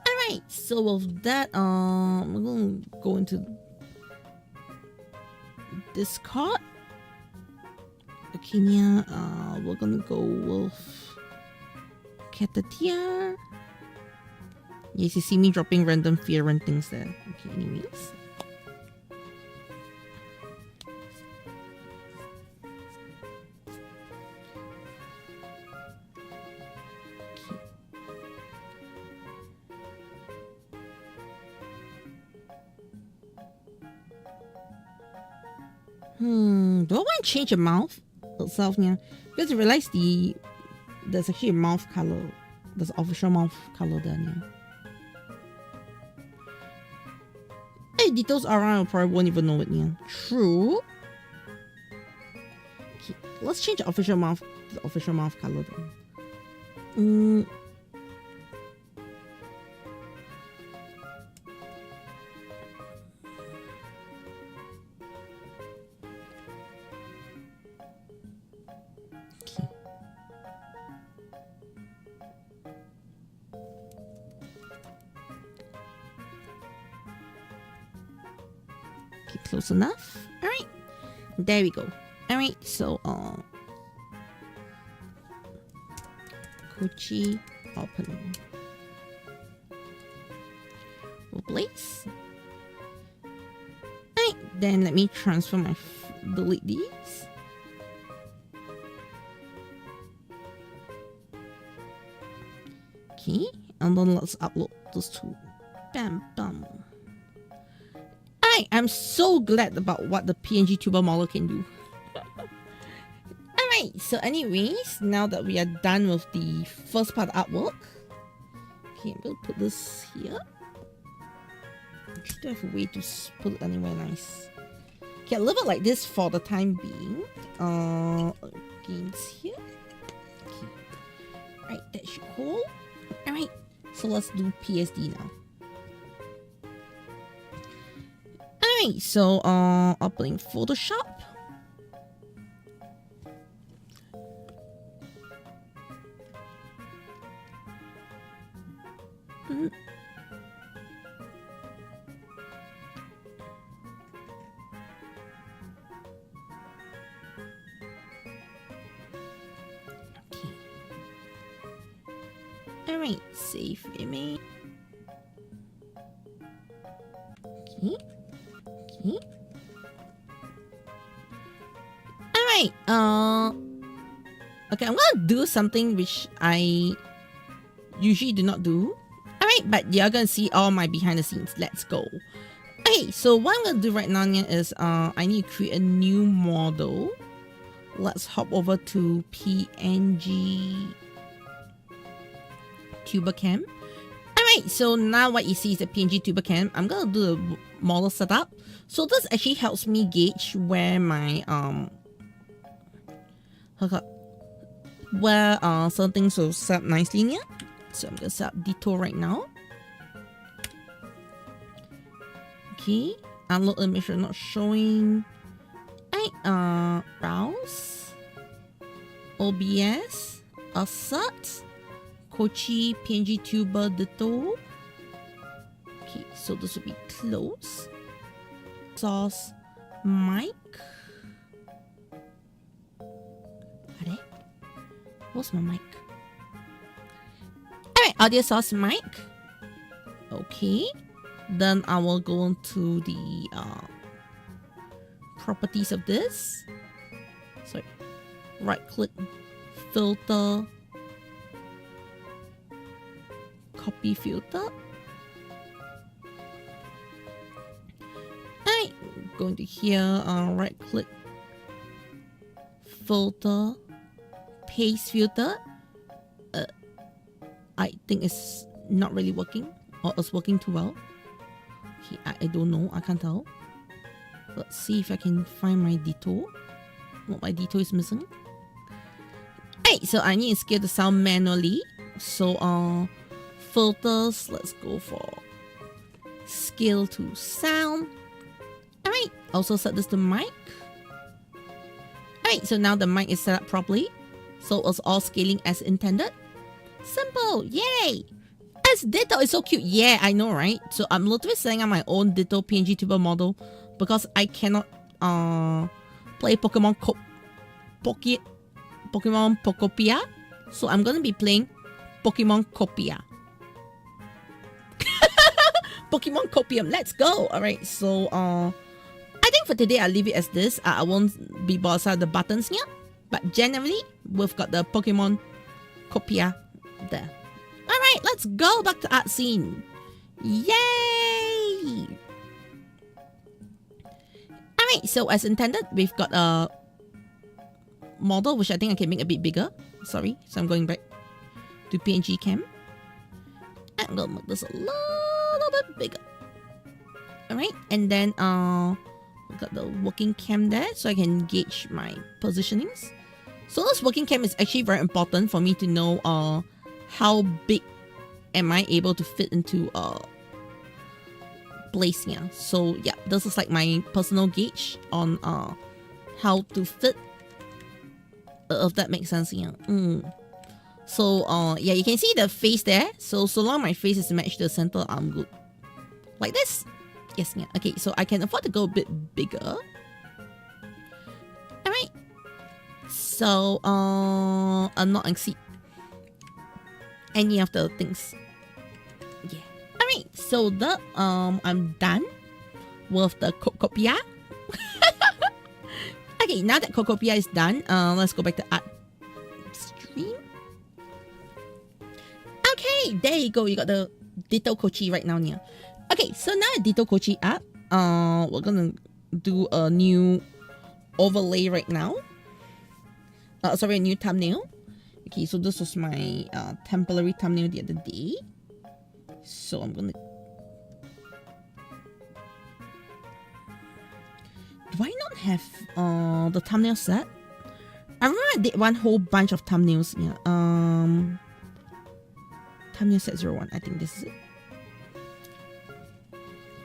Alright, so with that, we're gonna go into Discord. Okay, we're gonna go with Caturteer. Yes, you see me dropping random fear and things there. Okay, anyways. Do I want to change the mouth itself now? Because I realized there's actually a mouth color. There's official mouth color there now. Hey, Ditto's around, I probably won't even know it now. True. Okay, let's change the official mouth color then. Close enough. Alright. There we go. Alright, so Kochi open. Replace. Alright, then let me transfer my delete these. Okay, and then let's upload those two. Bam, bam. I'm so glad about what the PNG tuber model can do. Alright, so anyways, now that we are done with the first part of artwork, okay, I'm going to put this here. I should have a way to put it anywhere nice. Okay, I'll leave it like this for the time being. Against here. Okay. Alright, that should hold. Alright, so let's do PSD now. Alright, so I'll play in Photoshop. Alright, save image. Okay. Okay. Alright, okay, I'm gonna do something which I usually do not do. Alright, but you're gonna see all my behind the scenes. Let's go. Okay, so what I'm gonna do right now is I need to create a new model. Let's hop over to PNG tuber cam. Alright, so now what you see is the PNG tuber cam. I'm gonna do the model setup. So this actually helps me gauge where my certain things will set up nicely in here. So I'm gonna set up Ditto right now. Okay, unload image are not showing. Alright, browse, OBS, assert, Kochi, PNG tuber, Ditto. Okay, so this will be close. Source, mic. What's my mic? Alright, audio source mic. Okay. Then I will go into the properties of this. Sorry. Right click, filter, copy filter. Alright, going to here, right click, filter, paste filter. I think it's not really working, or it's working too well. Okay, I don't know, I can't tell. Let's see if I can find my Ditto. What my Ditto is missing. Alright, so I need to scale the sound manually. So filters, let's go for scale to sound. Alright, also set this to mic. Alright, so now the mic is set up properly. So it's all scaling as intended. Simple, yay! As Ditto is so cute, yeah, I know, right? So I'm literally setting up my own Ditto PNG tuber model because I cannot play Pokemon Pokopia. So I'm gonna be playing Pokemon Copia. Pokemon Copium, let's go! Alright, so I think for today I'll leave it as this. I won't be bothered with the buttons here. But generally, we've got the Pokemon Copia there. Alright, let's go back to art scene. Yay! Alright, so as intended, we've got a model which I think I can make a bit bigger. Sorry, so I'm going back to PNG cam. I'm gonna make this a little bit bigger. Alright, and then we've got the working cam there so I can gauge my positionings. So this working cam is actually very important for me to know how big am I able to fit into place here. So yeah, this is like my personal gauge on how to fit, if that makes sense here. So yeah, you can see the face there. So long my face is matched to the center, I'm good. Like this. Yes, yeah. Okay, so I can afford to go a bit bigger. Alright. So I'll not exceed any of the things. Yeah. Alright, so the I'm done with the Pokopia. Okay, now that Pokopia is done, let's go back to art stream. Okay, there you go. You got the Ditto Kochi right now. Yeah. Okay, so now Ditto Kochi up. We're gonna do a new overlay right now. Sorry, a new thumbnail. Okay, so this was my temporary thumbnail the other day. So I'm gonna. Do I not have the thumbnail set? I remember I did one whole bunch of thumbnails. Yeah. Thumbnail set 01. I think this is it.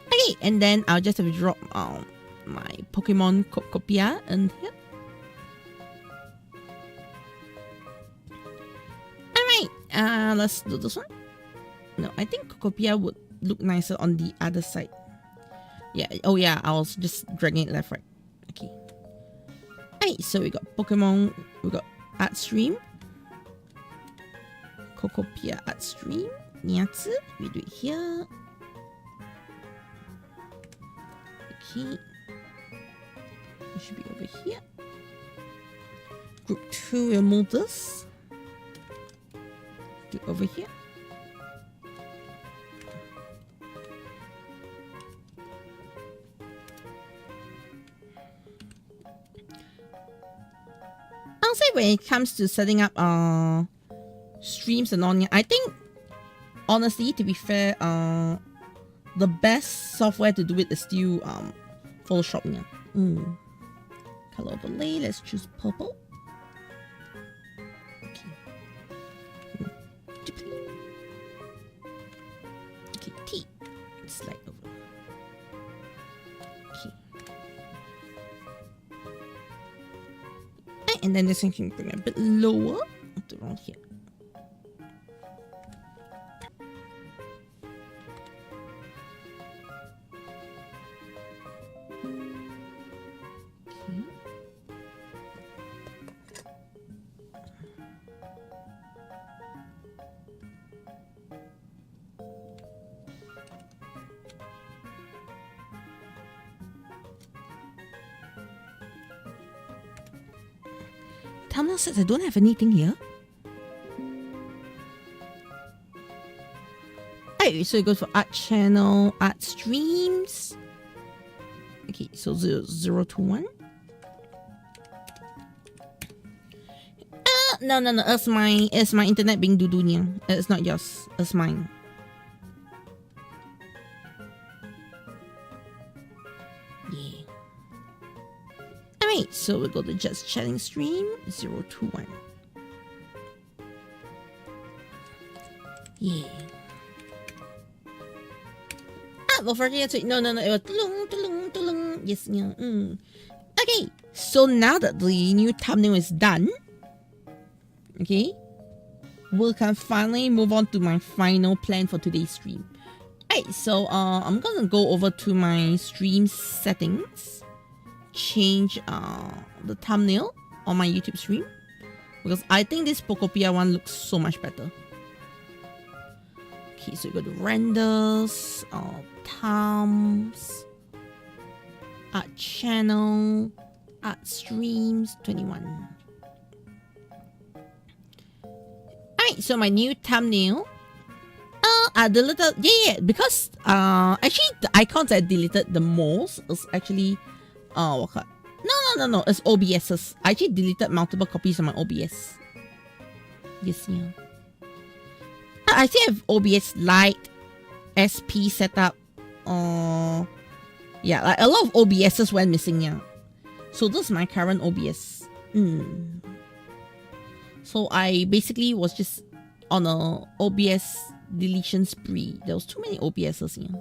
Okay, and then I'll just have to drop my Pokemon Pokopia in here. Alright, let's do this one. No, I think Pokopia would look nicer on the other side. Yeah, oh yeah, I was just dragging it left, right. Okay. Alright, so we got Pokemon, we got art stream. Pokopia art stream. Nyatsu, we do it here. Okay. It should be over here. Group 2, we'll move this. Do it over here. I'll say when it comes to setting up streams and on, I think honestly, to be fair, the best software to do it is still Photoshop. Yeah. Color overlay, let's choose purple. Okay. Okay, T. Slide over. Okay. And then this one can bring it a bit lower. Around here. Thumbnail says I don't have anything here. Okay, so it goes for art channel, art streams. Okay, so 021. No. It's my internet being doo-doo. It's not yours. It's mine. Yeah. Alright, so we'll go to just chatting stream 021. Yeah. Don't forget to no. It was tulung. Yes, yeah. Okay, so now that the new thumbnail is done, okay, we can finally move on to my final plan for today's stream. Alright, so I'm gonna go over to my stream settings, change the thumbnail on my YouTube stream because I think this Pokopia one looks so much better. Okay, so you go to renders, thumbs, art channel, art streams 21. Alright, so my new thumbnail. I deleted because actually the icons I deleted the most is actually no, it's OBS's. I actually deleted multiple copies of my OBS. Yes, yeah. I still have OBS Lite, SP setup. Yeah, like a lot of OBS's went missing. Yeah, so this is my current OBS. So I basically was just on a OBS deletion spree. There was too many OBS's. Yeah.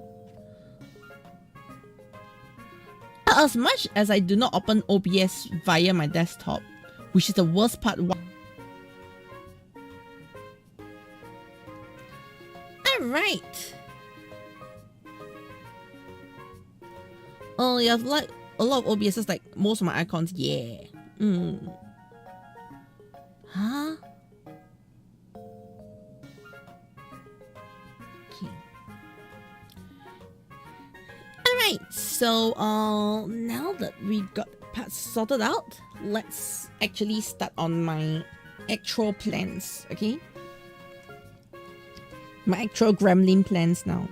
As much as I do not open OBS via my desktop, which is the worst part. Alright. Oh yeah, like a lot of OBS's, like most of my icons, yeah. Huh? Okay. Alright, so now that we got parts sorted out, let's actually start on my actual plans, okay? My actual gremlin plans now.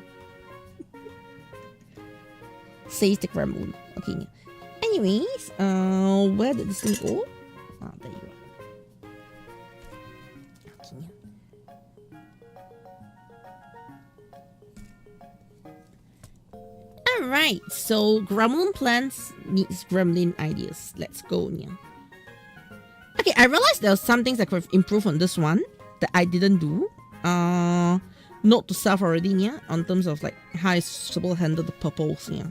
Says the gremlin. Okay. Yeah. Anyways, where did this thing go? Ah, there you are. Okay. Yeah. Alright, so gremlin plans needs gremlin ideas. Let's go, yeah. Okay, I realized there are some things I could improve on this one that I didn't do. Note to self already, yeah, on terms of like how it's supposed to handle the purples, yeah.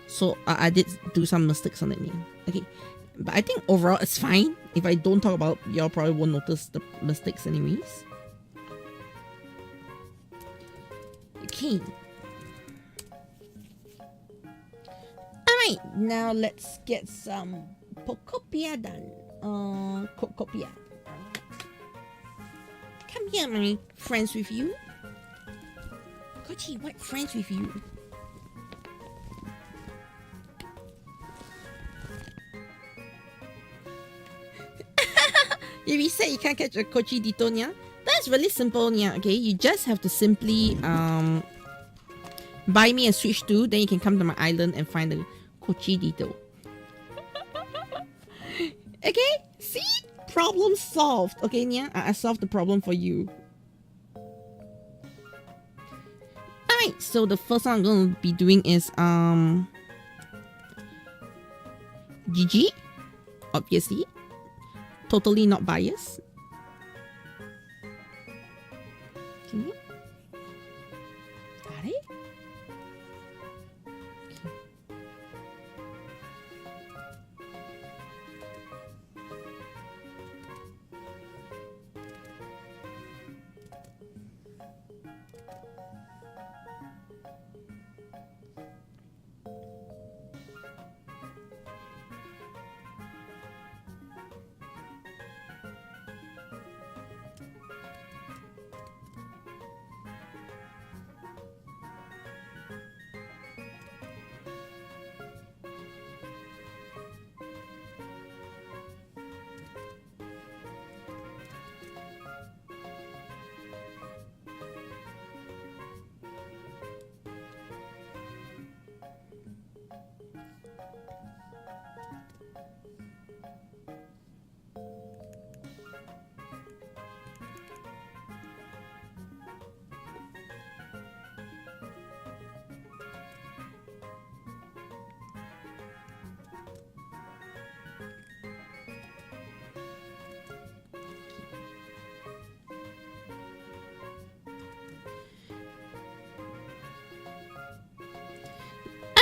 So I did do some mistakes on it, yeah. Okay, but I think overall it's fine. If I don't talk about, y'all probably won't notice the mistakes anyways. Okay. Alright, now let's get some Pokopia done. Pokopia. Come here, my friends with you. Kochi, what friends with you? If you say you can't catch a Kochi Ditto, yeah, that's really simple, yeah. Okay, you just have to simply buy me a Switch 2, then you can come to my island and find the Kochi Ditto. Okay, see? Problem solved. Okay, yeah, I solved the problem for you. Alright, so the first one I'm gonna be doing is GG, obviously. Totally not biased. Okay. Got it?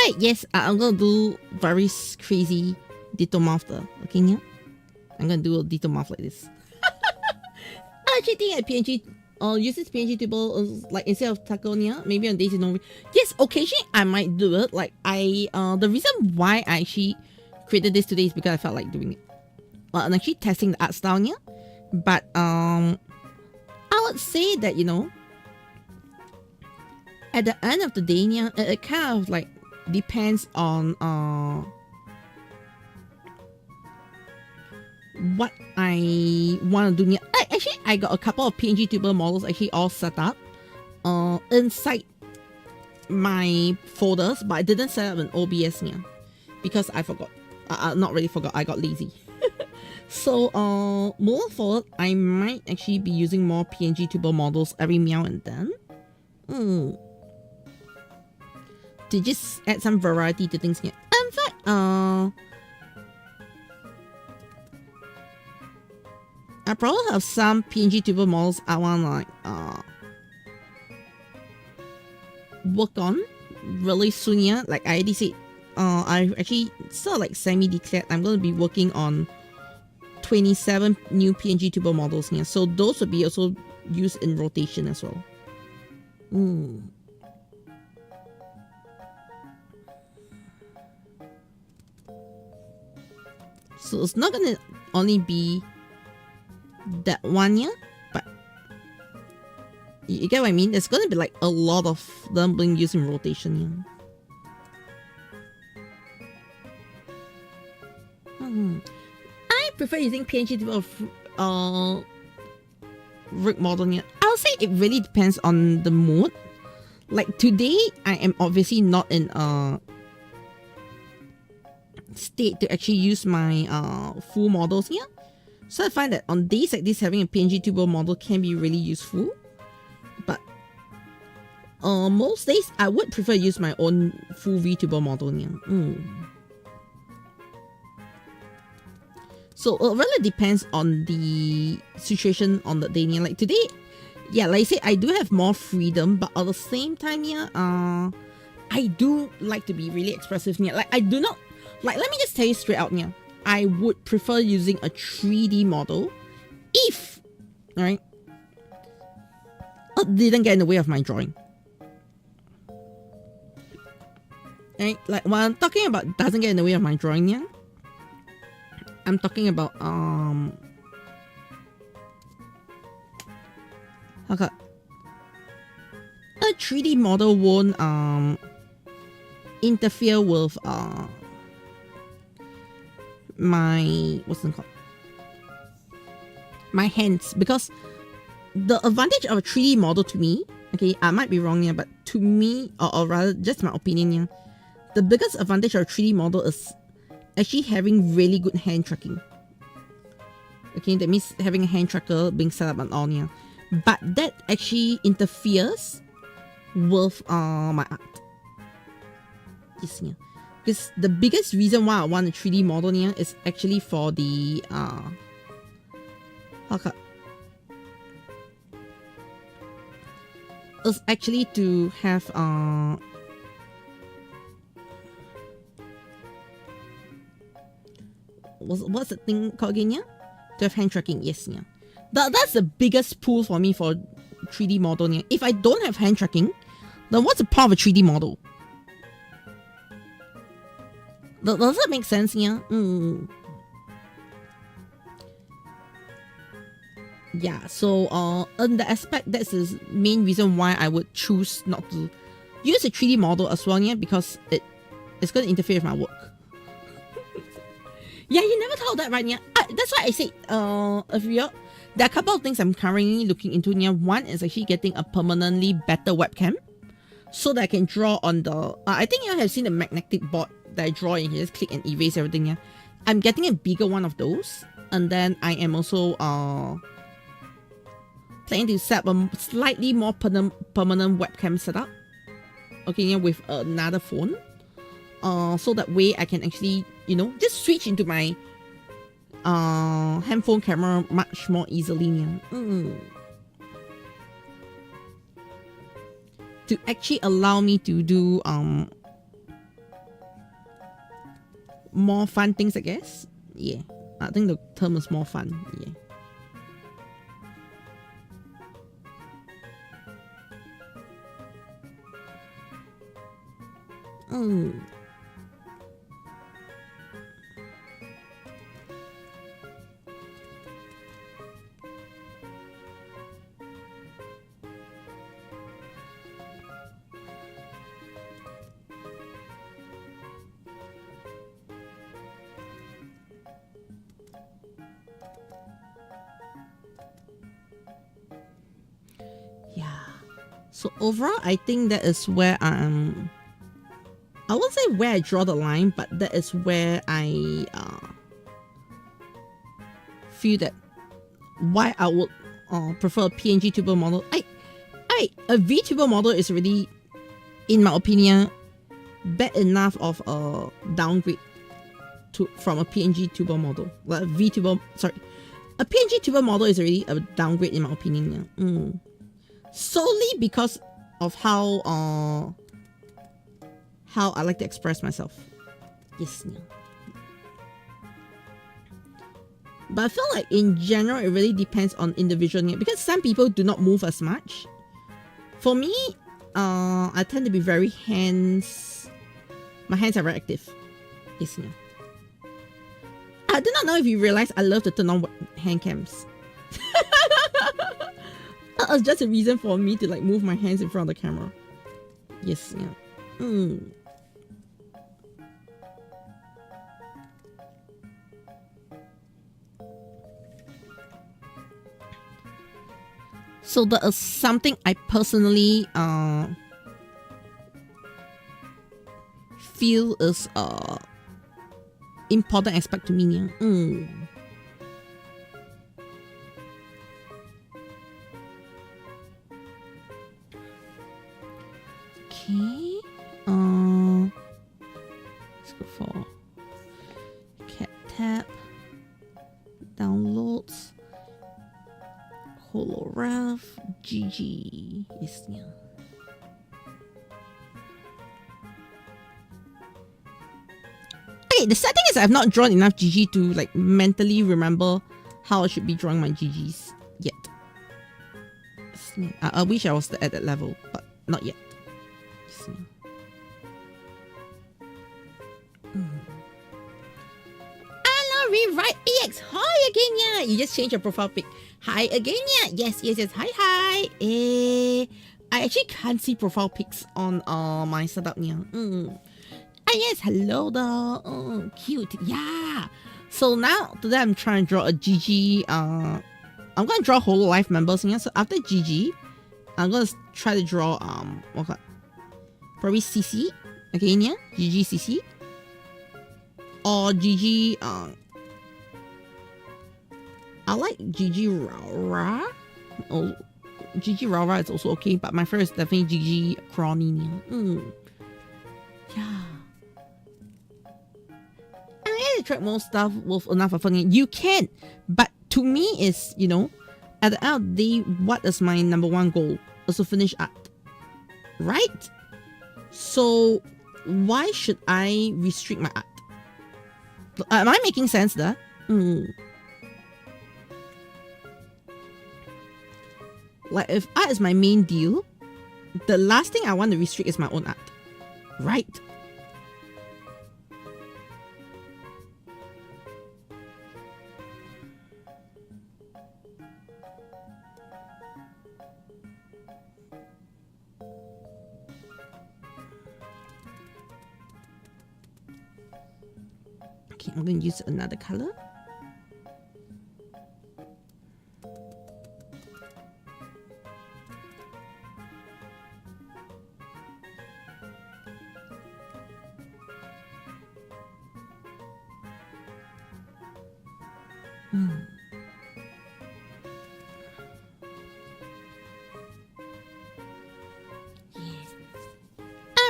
Alright, yes, I'm gonna do very crazy Ditto mouth there. Okay, yeah? I'm gonna do a Ditto mouth like this. I actually think a PNG uses PNG table like instead of Taconia, maybe on days you know. Yes, occasionally I might do it. Like the reason why I actually created this today is because I felt like doing it. I'm actually testing the art style, yeah. But I would say that, you know, at the end of the day, yeah, it kind of like depends on what I want to do. Actually, I got a couple of PNG tuber models actually all set up inside my folders, but I didn't set up an OBS because I forgot. Not really forgot, I got lazy. So moving forward, I might actually be using more PNG tuber models every meow and then. To just add some variety to things here. In fact, I probably have some PNG tuber models I want to like work on really soon, yeah. Like I already said, I actually sort of like semi-declared I'm going to be working on 27 new PNG tuber models here. So those will be also used in rotation as well. So it's not gonna only be that one, yeah, but you get what I mean? There's gonna be like a lot of them being used in rotation, yeah. I prefer using PNG to rig model, yeah. I I'll say it really depends on the mood. Like today, I am obviously not in a state to actually use my full models here. So I find that on days like this, having a PNG tuber model can be really useful. But most days, I would prefer use my own full VTuber model here. So it really depends on the situation on the day. Like today, yeah, like I said, I do have more freedom, but at the same time, yeah, I do like to be really expressive here. Like I do not, like, let me just tell you straight out here, I would prefer using a 3D model if, right, it didn't get in the way of my drawing. Right, like when I'm talking about doesn't get in the way of my drawing, yeah, I'm talking about okay, a 3D model won't interfere with my what's it called, my hands, because the advantage of a 3D model to me, okay, I might be wrong here, but to me, or rather just my opinion here, the biggest advantage of a 3D model is actually having really good hand tracking. Okay, that means having a hand tracker being set up and all here. But that actually interferes with my art. Yes, yeah. Because the biggest reason why I want a 3D model here is actually for the is actually to have what's the thing called again, yeah? To have hand tracking, yes, yeah. That's the biggest pull for me for 3D model, yeah. If I don't have hand tracking, then what's the point of a 3D model? Does that make sense, yeah? Yeah, so in the aspect, that's the main reason why I would choose not to use a 3D model as well, yeah, because it's going to interfere with my work. Yeah, you never thought that, right? Yeah, that's why I said, if you're, there are a couple of things I'm currently looking into. Yeah, one is actually getting a permanently better webcam, so that I can draw on the. I think you have seen the magnetic board that I draw in here. Just click and erase everything. Yeah, I'm getting a bigger one of those, and then I am also planning to set up a slightly more permanent webcam setup. Okay, yeah, with another phone. So that way I can actually, you know, just switch into my handphone camera much more easily, yeah. To actually allow me to do more fun things, I guess. Yeah, I think the term is more fun. Yeah. So overall, I think that is where I won't say where I draw the line, but that is where I feel that why I would prefer a PNG tuber model. A VTuber model is really, in my opinion, bad enough of a downgrade from a PNG tuber model. Like a PNG tuber model is already a downgrade in my opinion. Yeah. Solely because of how I like to express myself. Yes. Yeah. But I feel like in general it really depends on individual, because some people do not move as much. For me, I tend to be very my hands are very active. Yes. Yeah. I do not know if you realize I love to turn on hand cams. It's just a reason for me to like move my hands in front of the camera. Yes, yeah. So there is something I personally feel is important aspect to me. Okay. Let's go for cat tab, downloads, Hololive, GG. Yes, yeah. Okay, the sad thing is I've not drawn enough GG to like mentally remember how I should be drawing my GGs yet. I wish I was at that level, but not yet. Hello, Rewrite EX. Hi again, yeah. You just changed your profile pic. Hi again, yeah. Yes. Hi. I actually can't see profile pics on my setup here. Yes, hello there. Oh, cute. Yeah. So now today I'm trying to draw a GG. I'm gonna draw Hololive members here. So after GG, I'm gonna try to draw okay, probably CC again, yeah. GG CC or GG. I like GG Raura. Oh, GG Raura is also okay, but my first is definitely GG Crony. Yeah. I had to track more stuff with enough of fun. You can, but to me is, you know, at the end of the day, what is my number one goal? Is to finish art, right? So why should I restrict my art? Am I making sense there? Like if art is my main deal, the last thing I want to restrict is my own art, right? Okay, I'm going to use another color.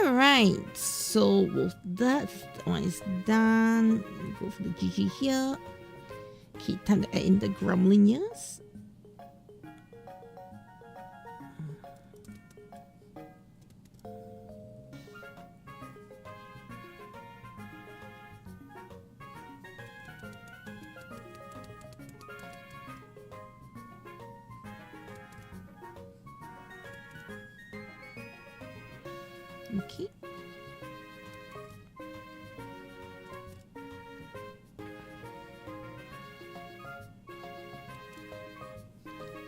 Alright, so with that one is done. Go for the GG here. Okay, time to add in the gremlins. Okay.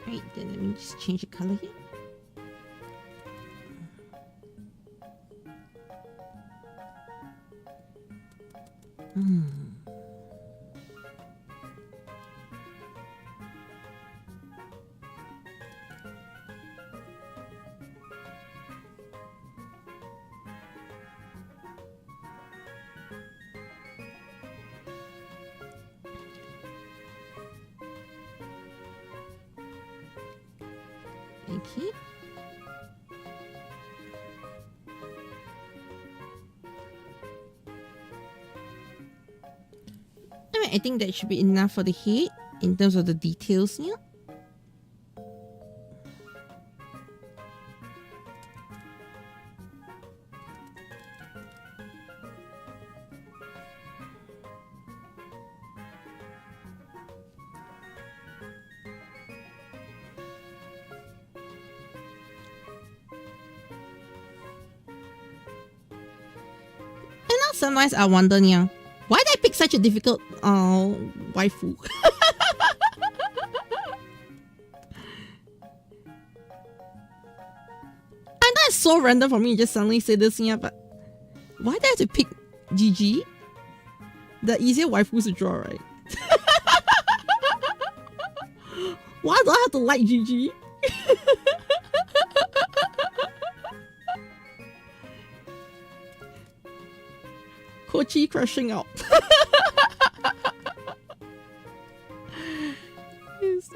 Right, then let me just change the color here. Okay. Alright, I think that should be enough for the head in terms of the details here. Sometimes I wonder, yeah, why did I pick such a difficult waifu? And that's so random for me to just suddenly say this, yeah, but why did I have to pick GG? The easier waifus to draw, right? Why do I have to like GG? Kochi crashing out. Yes.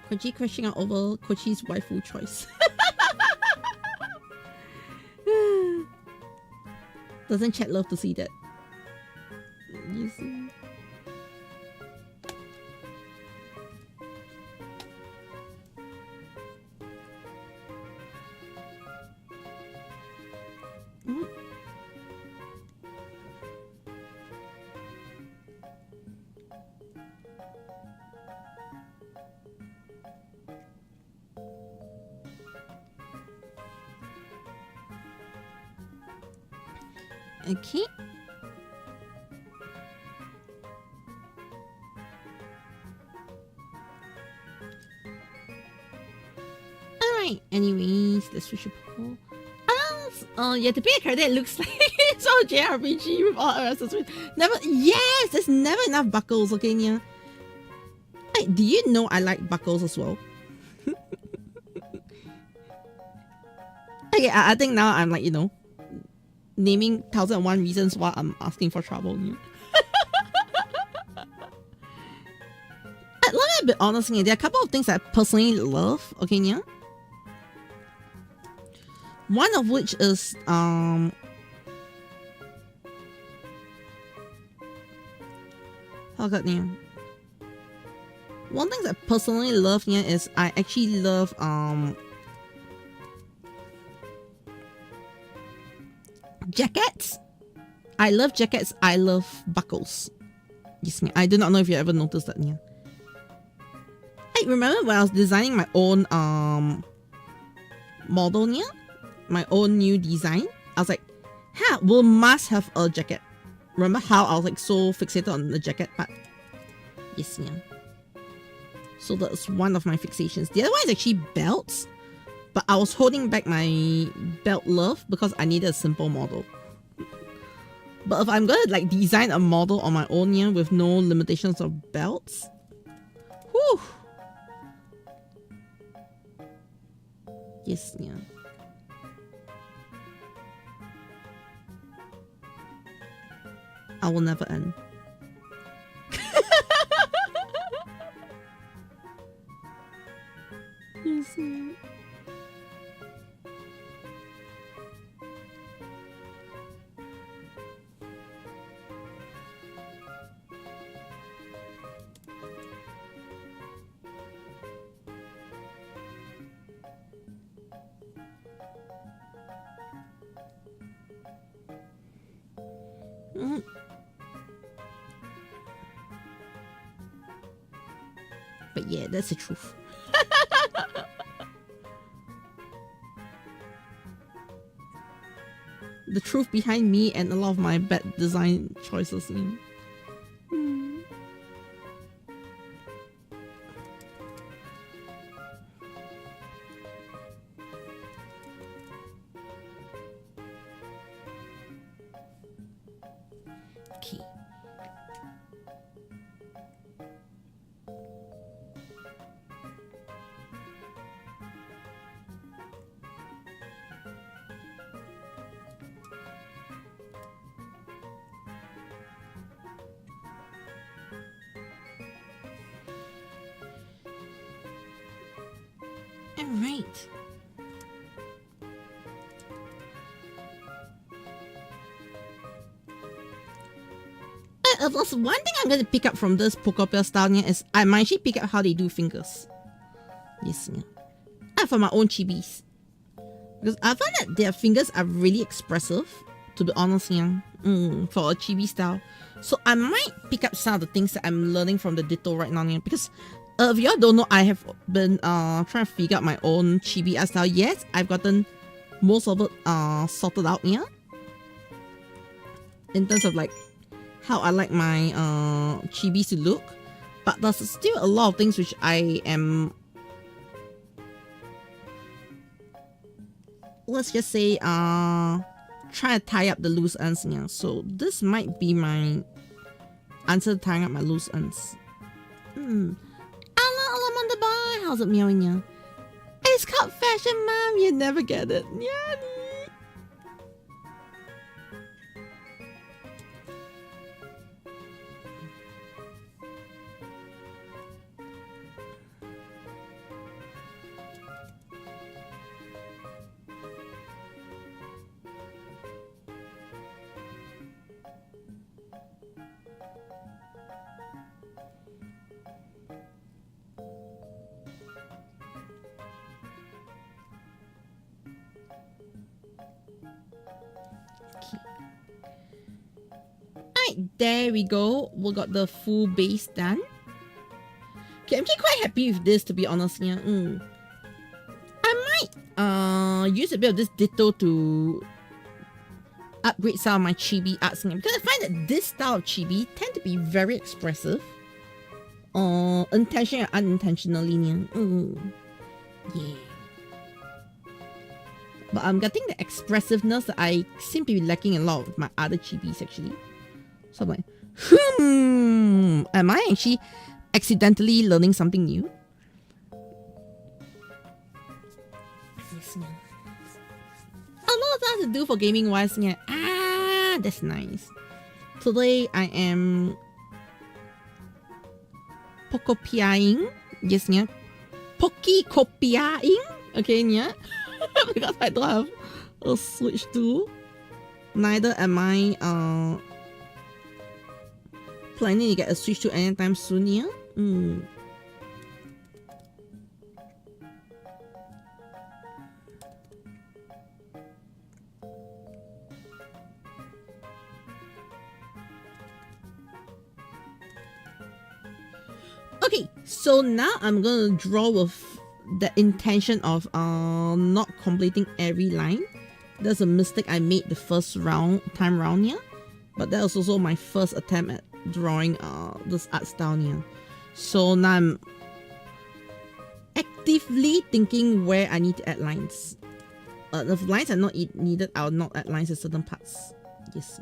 Kochi crashing out over Kochi's waifu choice. Doesn't chat love to see that? You see. Okay. Alright, anyways, let's switch to Poco. Yeah, to pick a character that looks like it's all JRPG with all accessories. Never, yes, there's never enough buckles, okay, Nia? Hey, do you know I like buckles as well? Okay, I think now I'm like, you know, naming 1001 reasons why I'm asking for trouble. Yeah. Let me be honest here. There are a couple of things I personally love. Okay, yeah. One of which is how got yeah. One thing I personally love here is I actually love jackets. I love jackets. I love buckles. Yes, I do not know if you ever noticed that. Yeah. I remember when I was designing my own model, yeah, my own new design. I was like, "Ha, we must have a jacket." Remember how I was like so fixated on the jacket part? Yes, yeah. So that's one of my fixations. The other one is actually belts. But I was holding back my belt love because I needed a simple model. But if I'm gonna like design a model on my own here with no limitations of belts, whew. Yes, yeah. I will never end. Yes, yeah. But yeah, that's the truth. The truth behind me and a lot of my bad design choices. Alright. If there's one thing I'm going to pick up from this Pokopia style here is I might actually pick up how they do fingers. Yes, yeah. And for my own chibis. Because I find that their fingers are really expressive, to be honest, yeah, for a chibi style. So I might pick up some of the things that I'm learning from the Ditto right now, yeah, because if y'all don't know, I have been trying to figure out my own chibi art style. Yes, I've gotten most of it sorted out, yeah, in terms of like how I like my chibis to look, but there's still a lot of things which I am, let's just say, try to tie up the loose ends, yeah. So this might be my answer to tying up my loose ends. Alamanda bye. How's it meowing, yeah? It's called fashion, mom. You never get it. Yeah. There we go. We got the full base done. Okay, I'm actually quite happy with this, to be honest. Yeah. I might use a bit of this Ditto to upgrade some of my chibi arts, because I find that this style of chibi tend to be very expressive, intentionally or unintentionally. Yeah. But I'm getting the expressiveness that I seem to be lacking in a lot of my other chibis actually. So I'm like, am I actually accidentally learning something new? Yes, yeah. A lot of things to do for gaming wise, yeah. That's nice. Today I am Pokopiaing. Yes, yeah. Pokopiaing. Okay, yeah. Because I don't have a Switch 2. Neither am I planning to get a Switch 2 anytime soon, yeah. Okay, so now I'm gonna draw with the intention of not completing every line. That's a mistake I made the first time round, yeah. But that was also my first attempt at drawing this art style here. So now I'm actively thinking where I need to add lines. If lines are not needed, I'll not add lines in certain parts. Yes.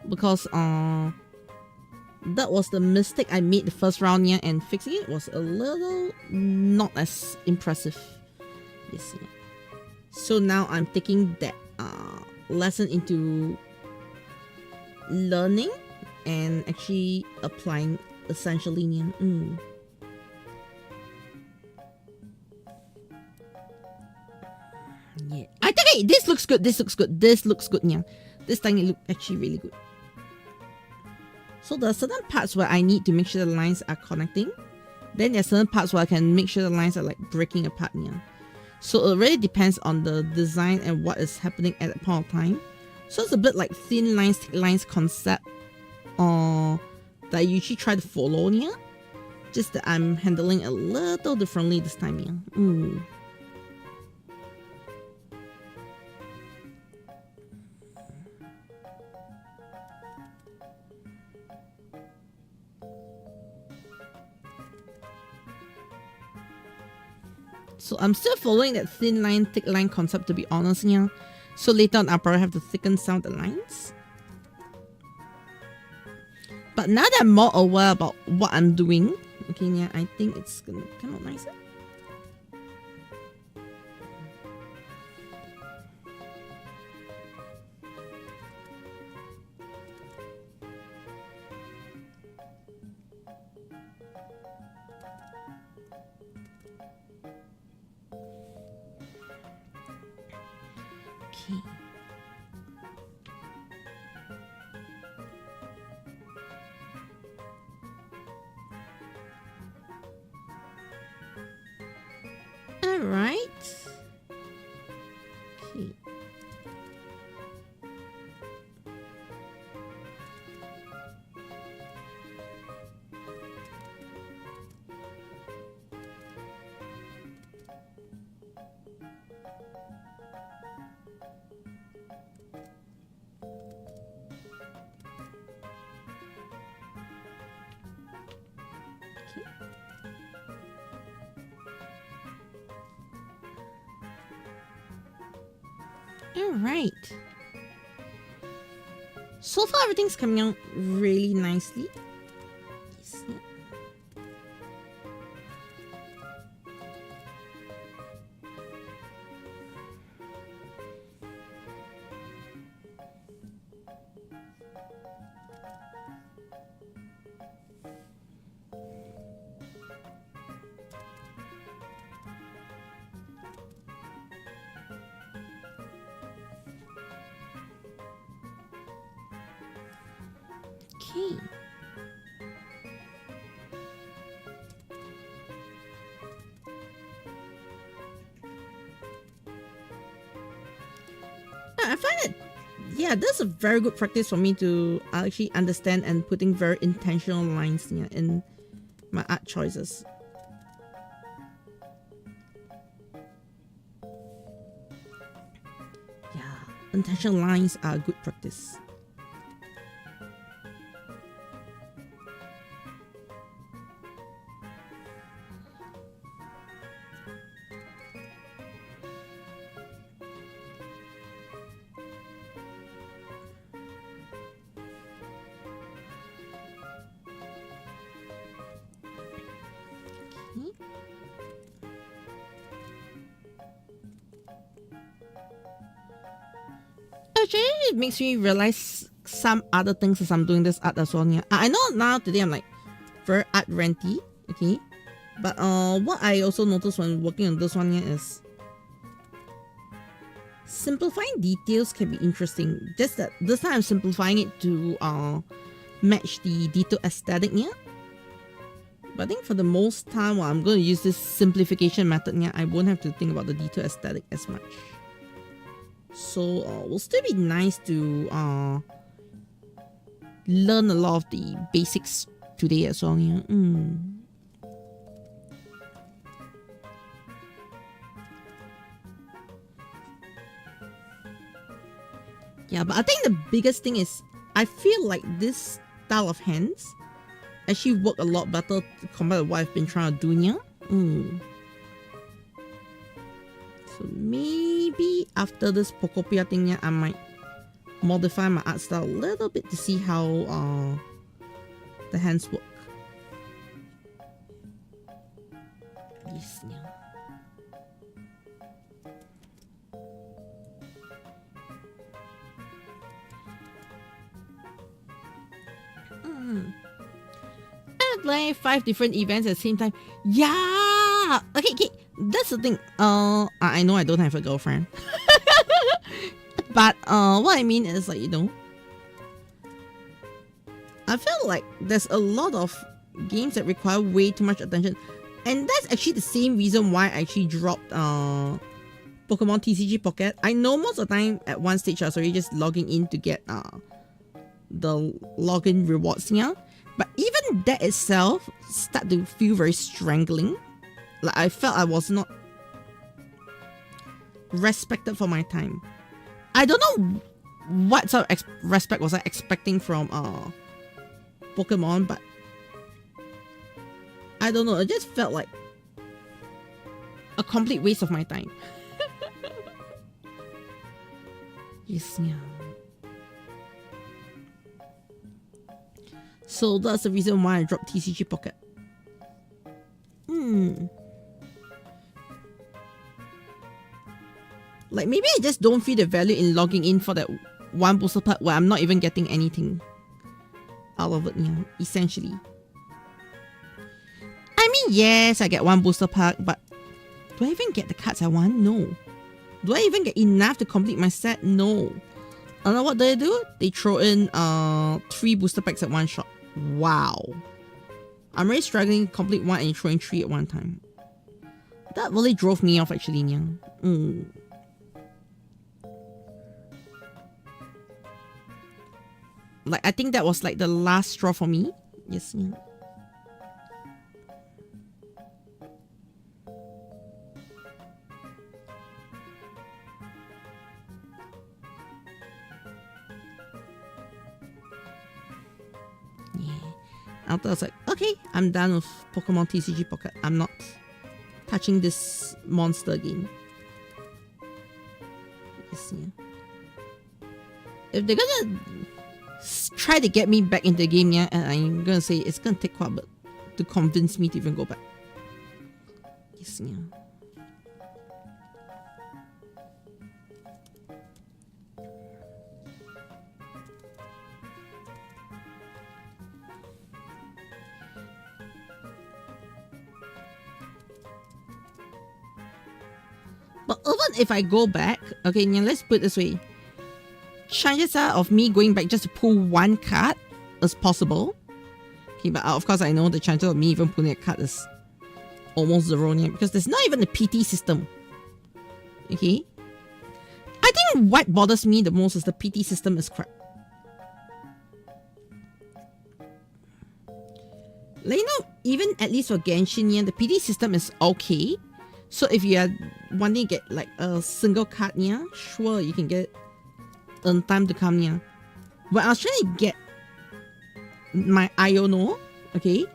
Because that was the mistake I made the first round here, and fixing it was a little not as impressive. Yes. So now I'm taking that lesson into learning and actually applying essentially. Yeah. I think, hey, this looks good. This looks good. This looks good. Yeah. This time it looks actually really good. So there are certain parts where I need to make sure the lines are connecting. Then there are certain parts where I can make sure the lines are like breaking apart. Yeah. So it really depends on the design and what is happening at that point of time. So it's a bit like thin lines, thick lines concept that I usually try to follow here. Just that I'm handling a little differently this time here. So I'm still following that thin line, thick line concept, to be honest here. So later on, I'll probably have to thicken some of the lines. But now that I'm more aware about what I'm doing, okay, yeah, I think it's gonna come out nicer. Alright. Okay. Alright. So far everything's coming out really nicely. Yes, yeah. Okay. I find it, yeah, this is a very good practice for me to actually understand and putting very intentional lines in my art choices. Yeah, intentional lines are a good practice. Actually, it makes me realize some other things as I'm doing this art as well. Yeah. I know now today I'm like very art renty, okay? But what I also noticed when working on this one here is simplifying details can be interesting. Just that this time I'm simplifying it to match the Ditto aesthetic here. But I think for the most time, while I'm going to use this simplification method here, I won't have to think about the Ditto aesthetic as much. So will still be nice to learn a lot of the basics today as well. Yeah. Yeah, but I think the biggest thing is I feel like this style of hands actually work a lot better compared to what I've been trying to do here. So maybe after this Pokopia thing, yeah, I might modify my art style a little bit to see how the hands work. Yes, yeah. I play 5 different events at the same time. Yeah. Okay. That's the thing. I know I don't have a girlfriend. But what I mean is, like, you know, I feel like there's a lot of games that require way too much attention. And that's actually the same reason why I actually dropped Pokemon TCG Pocket. I know most of the time at one stage I was already just logging in to get the login rewards here. But even that itself started to feel very strangling. Like I felt I was not respected for my time. I don't know what sort of respect was I expecting from Pokemon, but I don't know. It just felt like a complete waste of my time. Yes, yeah. So that's the reason why I dropped TCG Pocket. Like maybe I just don't feel the value in logging in for that one booster pack where I'm not even getting anything out of it, you know, essentially. I mean, yes, I get one booster pack, but do I even get the cards I want? No. Do I even get enough to complete my set? No. And then what do? They throw in 3 booster packs at one shot. Wow. I'm really struggling to complete one and throw in 3 at one time. That really drove me off actually, yeah. Like, I think that was like the last straw for me. Yes, yeah. After I was like, okay, I'm done with Pokemon TCG Pocket. I'm not touching this monster again. Yes, yeah. If they're gonna try to get me back into the game, yeah, and I'm gonna say it's gonna take quite a bit to convince me to even go back. Yes, yeah. But even if I go back, okay, now let's put it this way. Chances are of me going back just to pull one card is possible. Okay, but of course I know the chances of me even pulling a card is almost zero here because there's not even a PT system. Okay? I think what bothers me the most is the PT system is crap. Like, you know, even at least for Genshin, yeah, the PT system is okay. So if you are wanting to get like a single card, yeah, sure, you can get it in time to come, yeah. But I was trying to get my Iono, okay.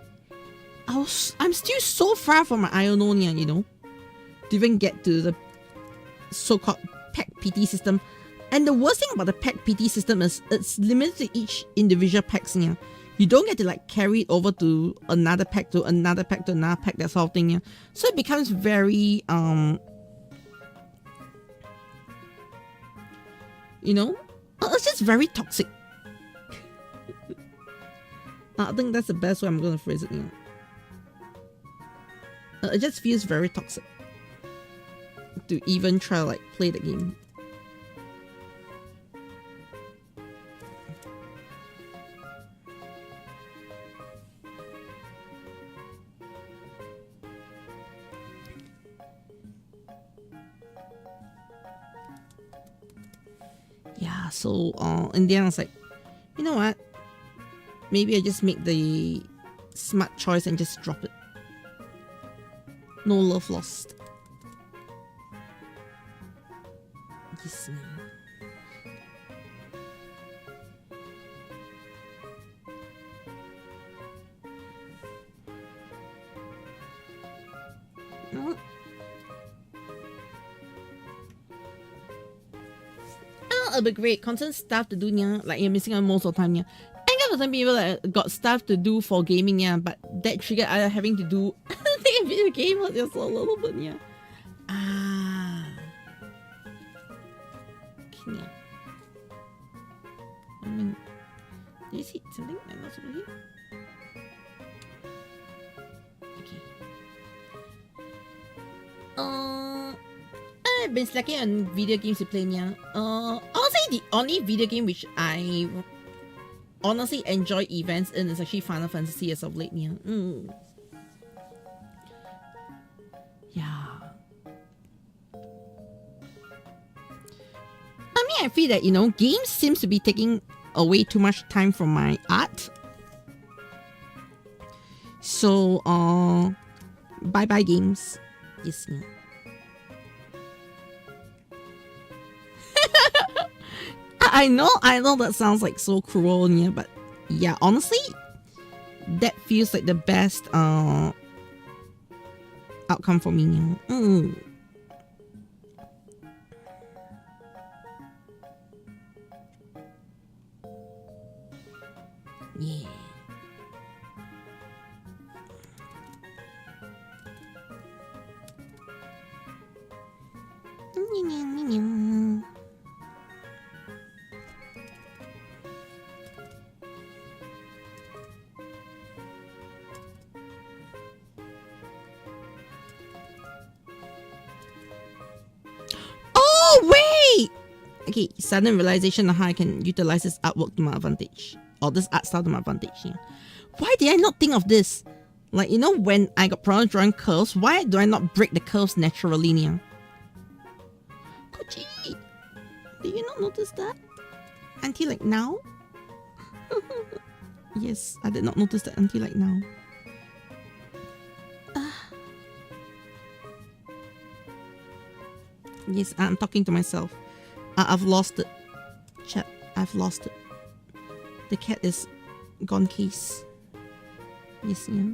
I'm still so far from my Iono, yeah, you know, to even get to the so-called pack PT system. And the worst thing about the pack PT system is it's limited to each individual packs, yeah. You don't get to like carry it over to another pack, to another pack, to another pack, that sort of thing, yeah. So it becomes very, you know, it's just very toxic. I think that's the best way I'm going to phrase it, yeah. It just feels very toxic to even try to like play the game. Yeah, so in the end I was like, you know what? Maybe I just make the smart choice and just drop it. No love lost. Yes, no. It'll be great. Constant stuff to do, yeah. Like you're missing out most of the time, yeah. And got some people that got stuff to do for gaming, yeah. But that triggered either having to do take a video game or just a little bit, yeah. Okay, yeah. I mean, did you see something I'm not over here? Okay. I've been slacking on video games to play, yeah. Honestly, the only video game which I honestly enjoy events in is actually Final Fantasy as of late, yeah. Yeah. I mean, I feel that, you know, games seems to be taking away too much time from my art. So, bye-bye games. Yes, yeah. I know that sounds like so cruel, yeah, but yeah, honestly, that feels like the best outcome for me, yeah. Yeah. Okay, sudden realization of how I can utilize this artwork to my advantage. Or this art style to my advantage, yeah. Why did I not think of this? Like, you know, when I got problems drawing curves, why do I not break the curves naturally, Nia? Kochi, did you not notice that? Until like now? Yes, I did not notice that until like now. Yes, I'm talking to myself. I've lost it. Chat, I've lost it. The cat is gone case. Yes, yeah.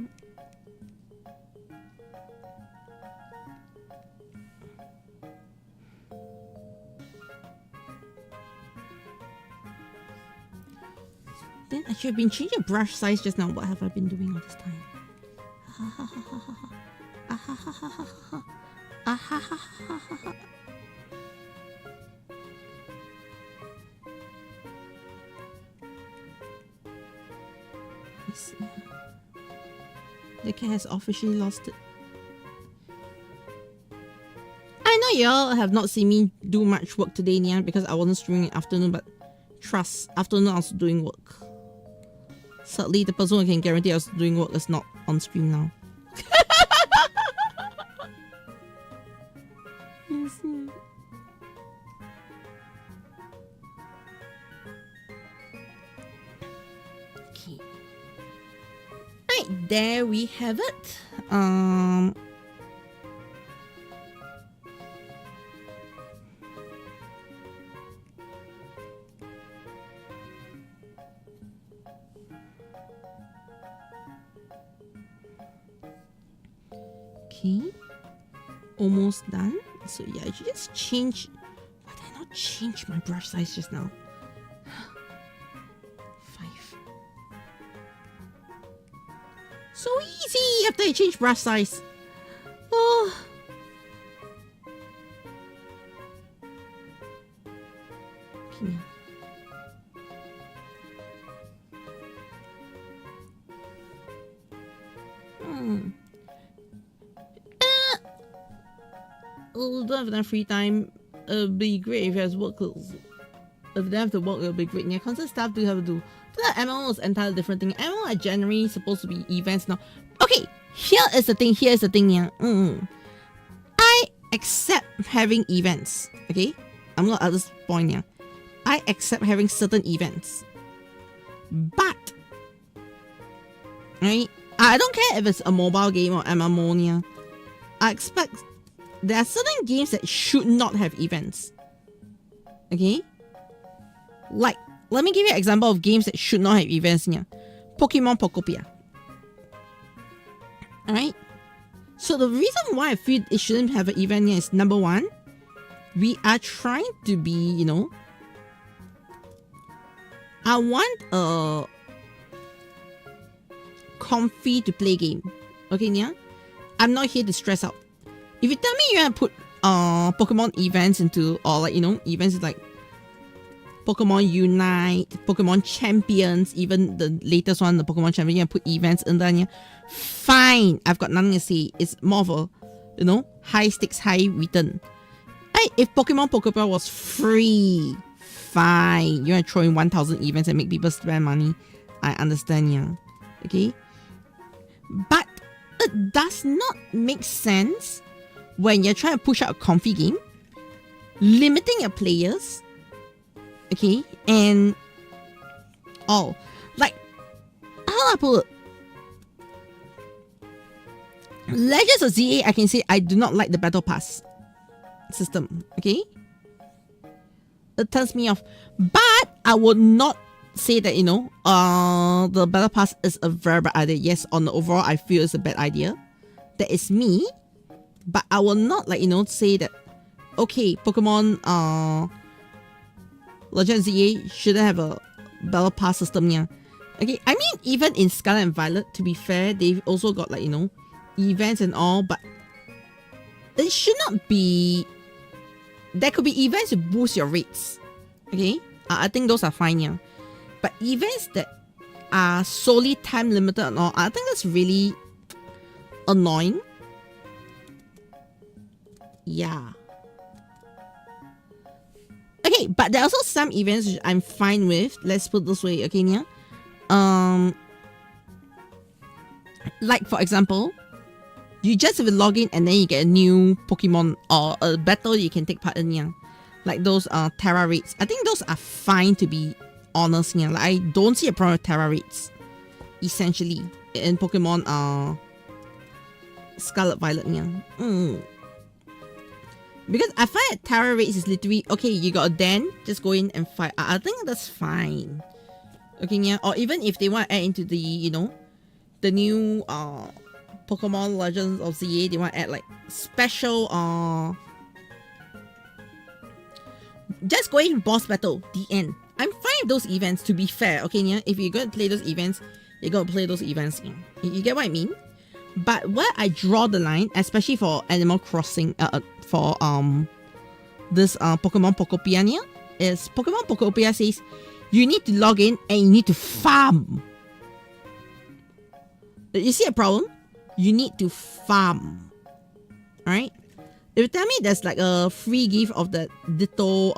Then I should have been changing brush size just now. What have I been doing all this time? The cat has officially lost it. I know y'all have not seen me do much work today, Nia, because I wasn't streaming in afternoon, but trust, afternoon I was doing work. Sadly, the person who can guarantee I was doing work is not on stream now. Yes, yeah. Okay. Right, there we have it. Okay, almost done. So yeah, I should just change. Why did I not change my brush size just now? 5. So easy after I change brush size. Oh. Okay. Don't have enough free time. It'll be great if you have work. If they have to work, it'll be great. Yeah, concert stuff do have to do. But MMO is entirely different thing. MMO are generally supposed to be events now. Okay, here is the thing. Yeah. I accept having events. Okay, I'm not at this point. Yeah, I accept having certain events, but right, I don't care if it's a mobile game or MMO. Yeah, I expect. There are certain games that should not have events. Okay? Like, let me give you an example of games that should not have events here. Pokemon Pokopia. Alright? So the reason why I feel it shouldn't have an event here is, number one, we are trying to be, you know, I want a comfy to play game. Okay, yeah? I'm not here to stress out. If you tell me you want to put Pokemon events into, or like, you know, events like Pokemon Unite, Pokemon Champions, even the latest one, the Pokemon Champion, you put events in there, yeah, fine. I've got nothing to say. It's more of a, you know, high stakes, high return. Right? If Pokemon Pokopia was free, fine. You want to throw in 1,000 events and make people spend money. I understand, yeah. Okay? But it does not make sense when you're trying to push out a comfy game, limiting your players, okay, and all. Like, how do I put it? Legends of ZA, I can say I do not like the Battle Pass system, okay? It turns me off. But I would not say that, you know, the Battle Pass is a very bad idea. Yes, on the overall, I feel it's a bad idea. That is me. But I will not, like, you know, say that, okay, Pokemon Legend ZA shouldn't have a Battle Pass system, yeah. Okay, I mean, even in Scarlet and Violet, to be fair, they've also got, like, you know, events and all, but it should not be. There could be events to boost your rates, okay? I think those are fine, yeah. But events that are solely time limited and all, I think that's really annoying. Yeah. Okay, but there are also some events which I'm fine with. Let's put it this way, okay, yeah? Like for example, you just have to log in and then you get a new Pokemon or a battle you can take part in. Yeah. Like those Terra raids. I think those are fine, to be honest. Yeah. Like I don't see a problem with Terra raids. Essentially in Pokemon Scarlet Violet. Yeah. Because I find that Terra raids is literally okay, you got a den, just go in and fight. I think that's fine. Okay, yeah. Or even if they want to add into the, you know, the new Pokemon Legends of ZA, they want to add like special just go in boss battle, the end. I'm fine with those events, to be fair. Okay, yeah. If you're going to play those events, you're going to play those events. Yeah. You get what I mean? But where I draw the line, especially for Animal Crossing, for this Pokemon Pokopia, yeah, is Pokemon Pokopia says you need to log in and you need to farm. You see a problem? You need to farm. Alright? If you tell me there's like a free gift of the Ditto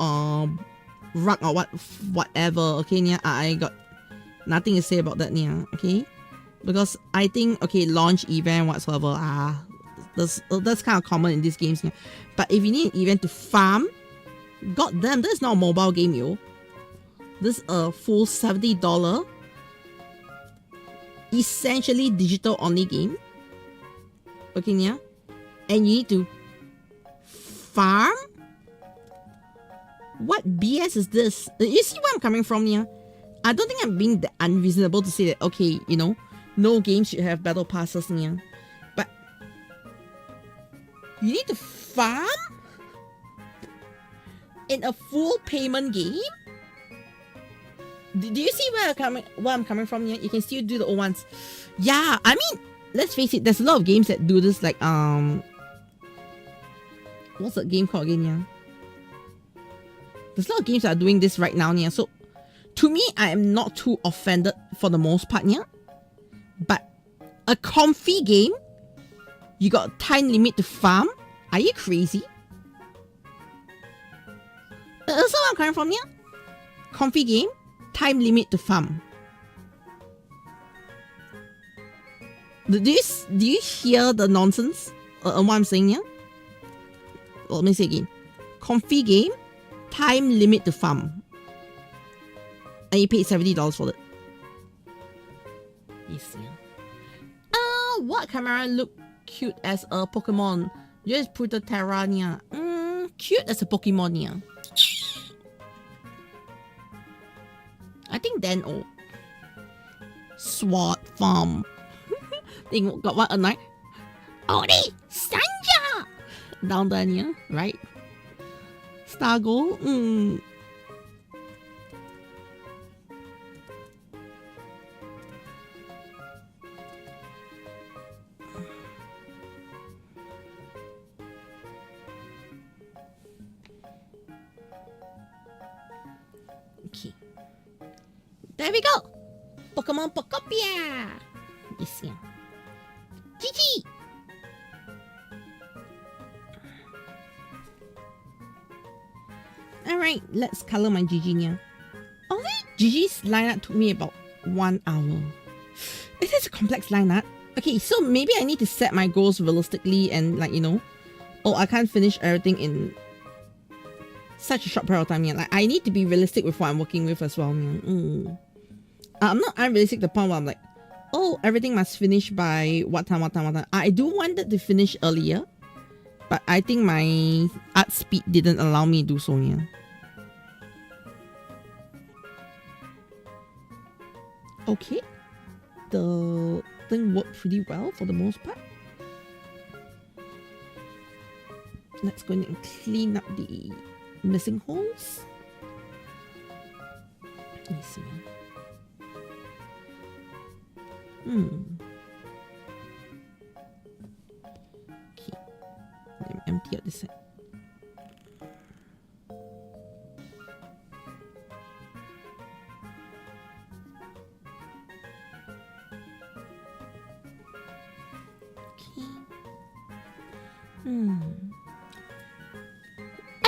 rug or whatever, okay, yeah, I got nothing to say about that, yeah, okay? Because I think, okay, launch event whatsoever, that's kind of common in these games, yeah. But if you need an event to farm, god damn, this is not a mobile game, yo. This is a full $70 essentially digital only game. Okay, yeah. And you need to farm? What BS is this? You see where I'm coming from, yeah? I don't think I'm being that unreasonable to say that, okay, you know, no game should have battle passes, yeah. But you need to farm in a full payment game? Do you see where I'm coming from? Yeah, you can still do the old ones. Yeah, I mean, let's face it. There's a lot of games that do this. Like what's that game called again? Yeah, there's a lot of games that are doing this right now. Yeah, so to me, I am not too offended for the most part. Yeah, but a comfy game, you got a time limit to farm. Are you crazy? That's where I'm coming from. Yeah, comfy game. Time limit to farm. Do you hear the nonsense? What I'm saying, yeah? Let me say again. Comfy game, time limit to farm. And you paid $70 for it. Yes, yeah. What camera look cute as a Pokemon? Just put the Terra, yeah. Cute as a Pokemon, yeah. I think then Sword Farm. They got what a night. Odi Sanja down there, yeah, right? Stargo. Okay. There we go! Pokemon Pokopia! Yes, yeah. GG! Alright, let's color my GG now. Only GG's lineup took me about 1 hour. It is a complex lineup. Okay, so maybe I need to set my goals realistically and like, you know, I can't finish everything in such a short period of time. Yeah. Like, I need to be realistic with what I'm working with as well. Yeah. I'm not unrealistic to the point where I'm like, everything must finish by what time. I do want it to finish earlier, but I think my art speed didn't allow me to do so. Yeah. Okay. The thing worked pretty well for the most part. Let's go and clean up the missing holes. Let me see. Okay. Let me empty out this side.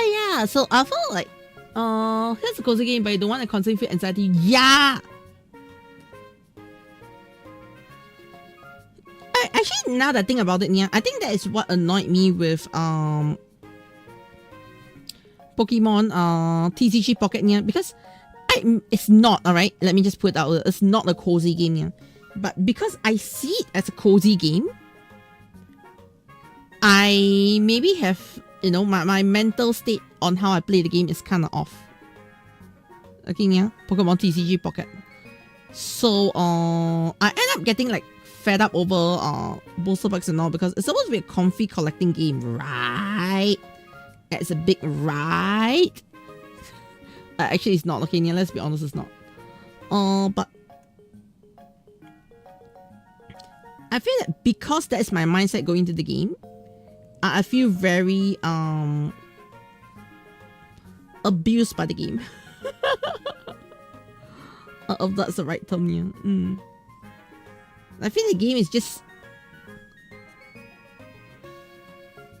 Yeah, so I felt like, here's a cozy game, but you don't want to constantly feel anxiety. Yeah! now that I think about it, yeah, I think that is what annoyed me with Pokemon TCG Pocket, yeah, because it's not, alright, let me just put it out, it's not a cozy game, yeah. But because I see it as a cozy game, I maybe have, you know, my mental state on how I play the game is kind of off. Okay, yeah, Pokemon TCG Pocket. So, I end up getting like fed up over booster packs and all, because it's supposed to be a comfy collecting game, right? It's a big right. Actually, it's not. Okay, yeah, let's be honest, it's not. But I feel that because that is my mindset going into the game, I feel very abused by the game. If that's the right term, yeah. I feel the game is just,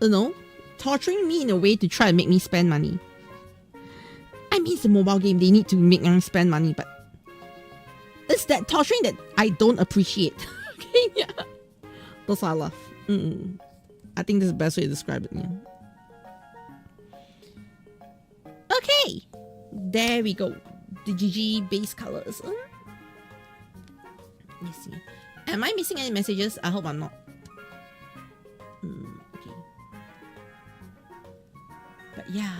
you know, torturing me in a way to try to make me spend money. I mean, it's a mobile game, they need to make me spend money, but it's that torturing that I don't appreciate. Okay, yeah. That's what I love. I think that's the best way to describe it, yeah. Okay, there we go. The GG base colors. Let's see. Am I missing any messages? I hope I'm not. Okay. But yeah.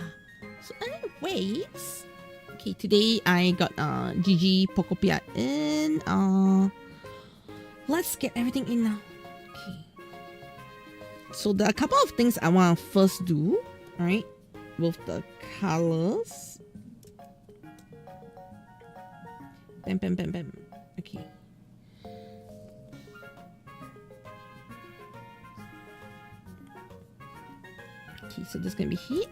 So anyways, okay, today I got GG Pokopia in. Let's get everything in now. Okay. So there are a couple of things I want to first do, alright, with the colors. Bam, bam, bam, bam. Okay. Okay, so this is gonna be heat.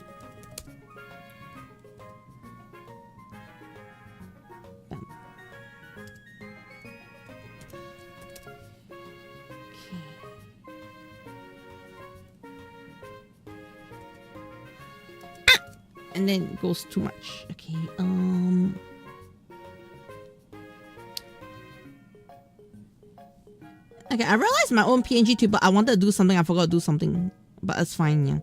Bam. Okay. Ah! And then it goes too much. Okay, okay, I realized my own PNG too, but I wanted to do something. I forgot to do something, but it's fine, yeah.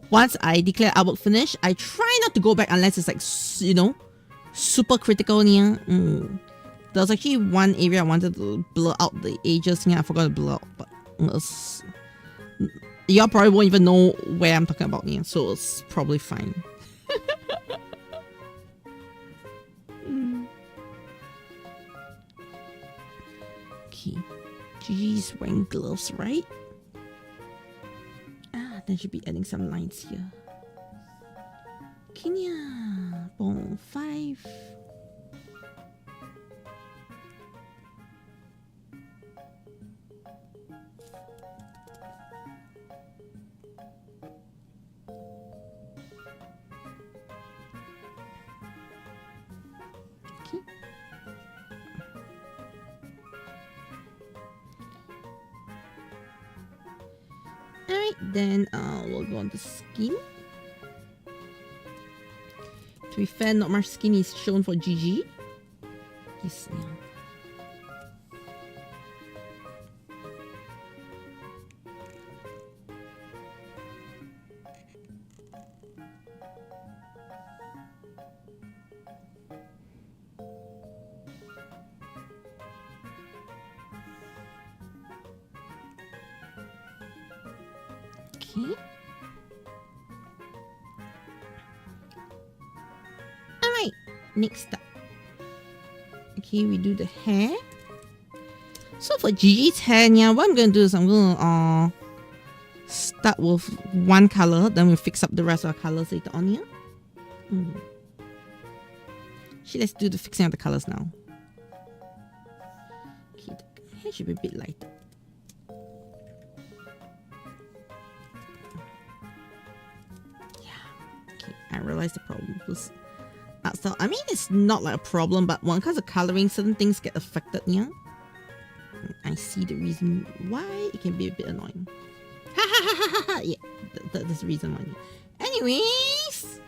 Once I declare artwork finished, I try not to go back unless it's like, you know, super critical, yeah. There was actually one area I wanted to blur out the edges, yeah. I forgot to blur out, but y'all probably won't even know where I'm talking about, yeah. So it's probably fine. Okay. She's wearing gloves, right? Then should be adding some lines here. Kenya, bon 5. Okay. Alright, then we'll go on to skin. To be fair, not much skin is shown for GG. Yes, yeah. Okay. Alright, next up. Okay, we do the hair. So for Gigi's hair, yeah, what I'm gonna do is I'm gonna start with one color, then we'll fix up the rest of our colors later on here. Actually, let's do the fixing of the colors now. Okay, the hair should be a bit lighter. I realized the problem was art style. I mean, it's not like a problem, but when it comes to coloring, certain things get affected, yeah? I see the reason why it can be a bit annoying. Ha ha ha ha ha! Yeah, that's the reason why. Anyways!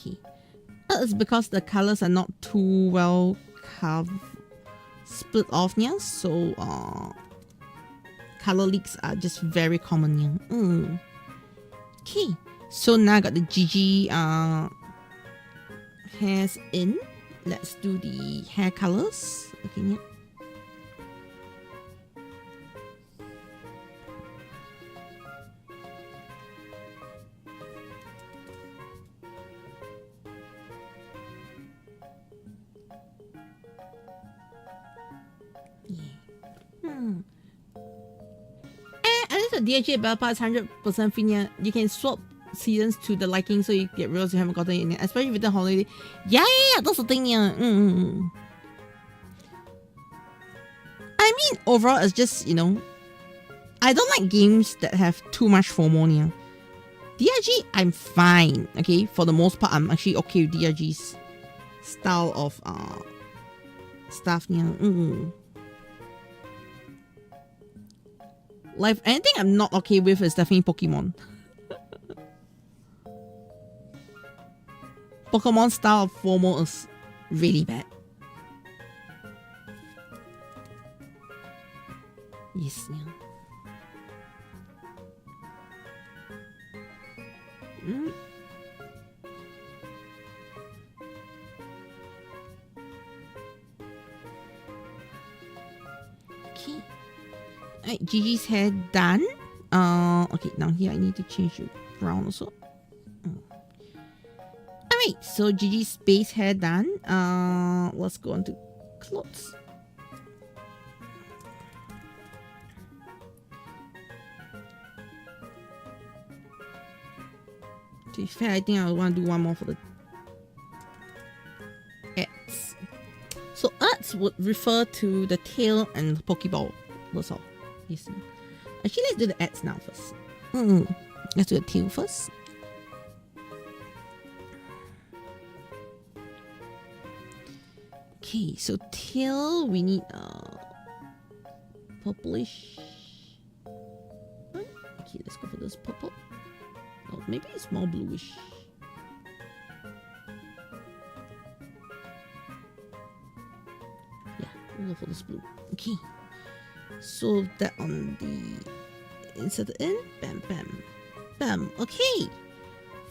Okay. It's because the colors are not too well split off here, so color leaks are just very common here. Okay, so now I got the Gigi hairs in. Let's do the hair colors. Okay, yeah. The DHA Bell Pass 100% free. You can swap seasons to the liking, so you get reels you haven't gotten in it, especially with the holiday. Yeah, that's the thing. I mean, overall, it's just, I don't like games that have too much FOMO. DRG, I'm fine. Okay, for the most part, I'm actually okay with DRG's style of stuff. Like, anything I'm not okay with is definitely Pokemon. Pokemon style of FOMO is really bad. Yes, yeah. Okay. Alright, Gigi's hair done. Okay, now here I need to change to brown also. Alright, so Gigi's base hair done. Let's go on to clothes. To be fair, I think I want to do one more for the X. So X would refer to the tail and the Pokeball. That's all. Yes. Actually, let's do the X now first. Let's do the tail first. Okay, so tail, we need purplish. Okay, let's go for this purple. Oh, maybe it's more bluish. Yeah, we'll go for this blue. Okay. So that on the insert it in. Bam, bam, bam. Okay.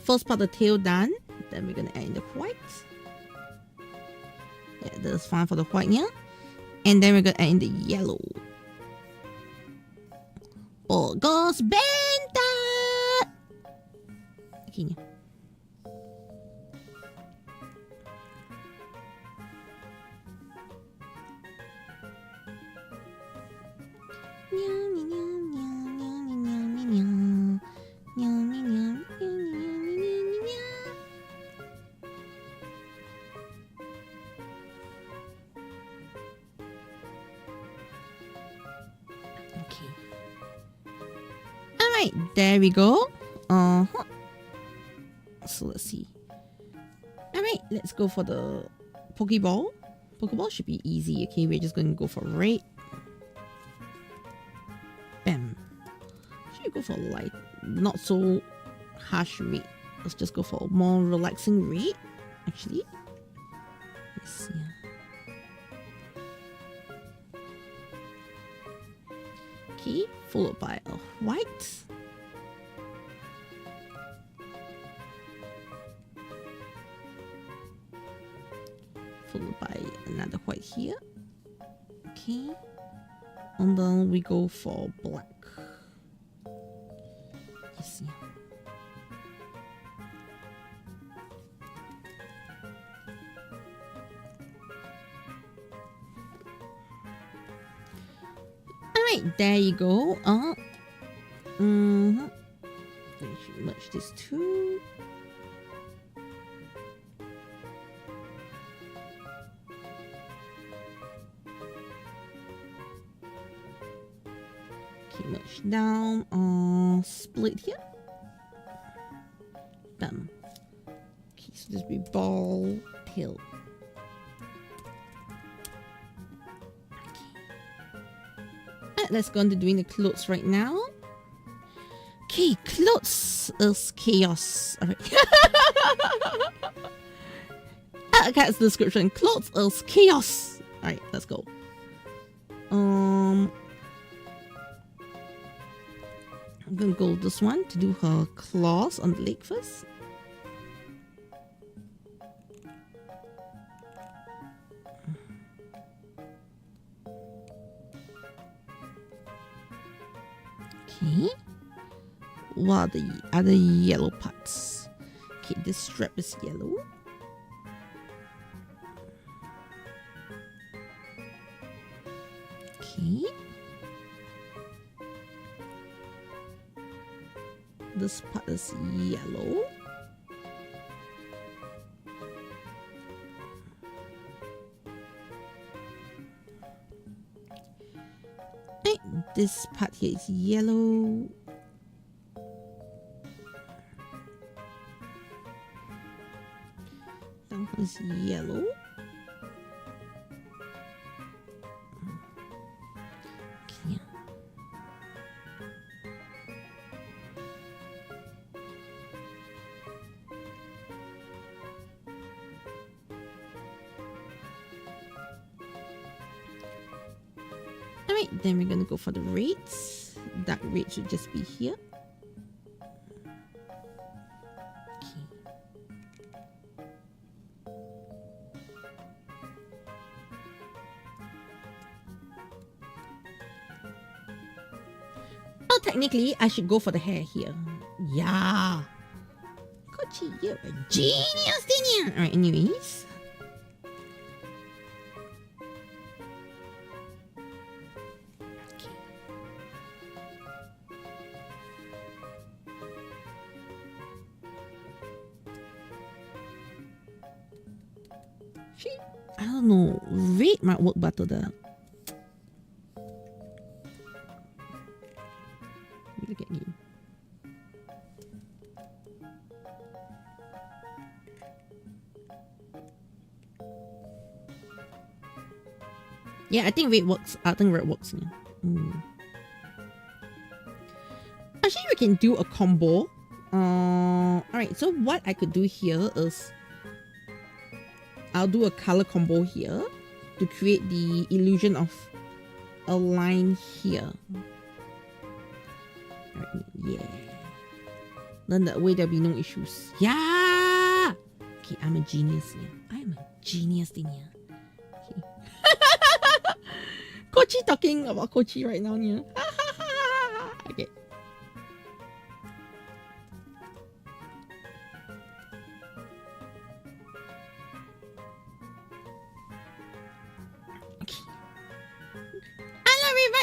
First part of the tail done. Then we're gonna add in the white. Yeah, that's fine for the white here. And then we're gonna add in the yellow. Burgos Benta! Okay. There we go. So let's see. Alright, let's go for the Pokeball. Pokeball should be easy. Okay, we're just going to go for red. Bam. Should we go for light? Not so harsh red. Let's just go for a more relaxing red. Actually. Let's see. Okay, followed by a white. Followed by another white here. Okay. And then we go for black. Yes, yeah. Alright, there you go. Then you should merge these two. Okay, merge down. Split here. Bam. Okay, so this will be ball, tail. Let's go on to doing the clothes right now. Okay, clothes is chaos. Alright. Cat's description. Clothes is chaos. Alright, let's go. I'm gonna go this one to do her claws on the leg first. Okay. What are the other yellow parts? Okay, this strap is yellow. Okay. This part is yellow. Right, this part here is yellow. That one is yellow. Okay. Alright, then we're gonna go for the reds. Dark red should just be here. Oh, technically, I should go for the hair here. Yeah. Kochi, you're a genius, didn't you? Alright, anyways. I don't know. Red might work better there. Look at you. Yeah, I think red works. I think red works. Yeah. Actually, we can do a combo. Alright, so what I could do here is I'll do a color combo here to create the illusion of a line here. Right, yeah. Then that way there'll be no issues. Yeah! Okay, I'm a genius here. I'm a genius in here. Okay. Kochi talking about Kochi right now here. Okay.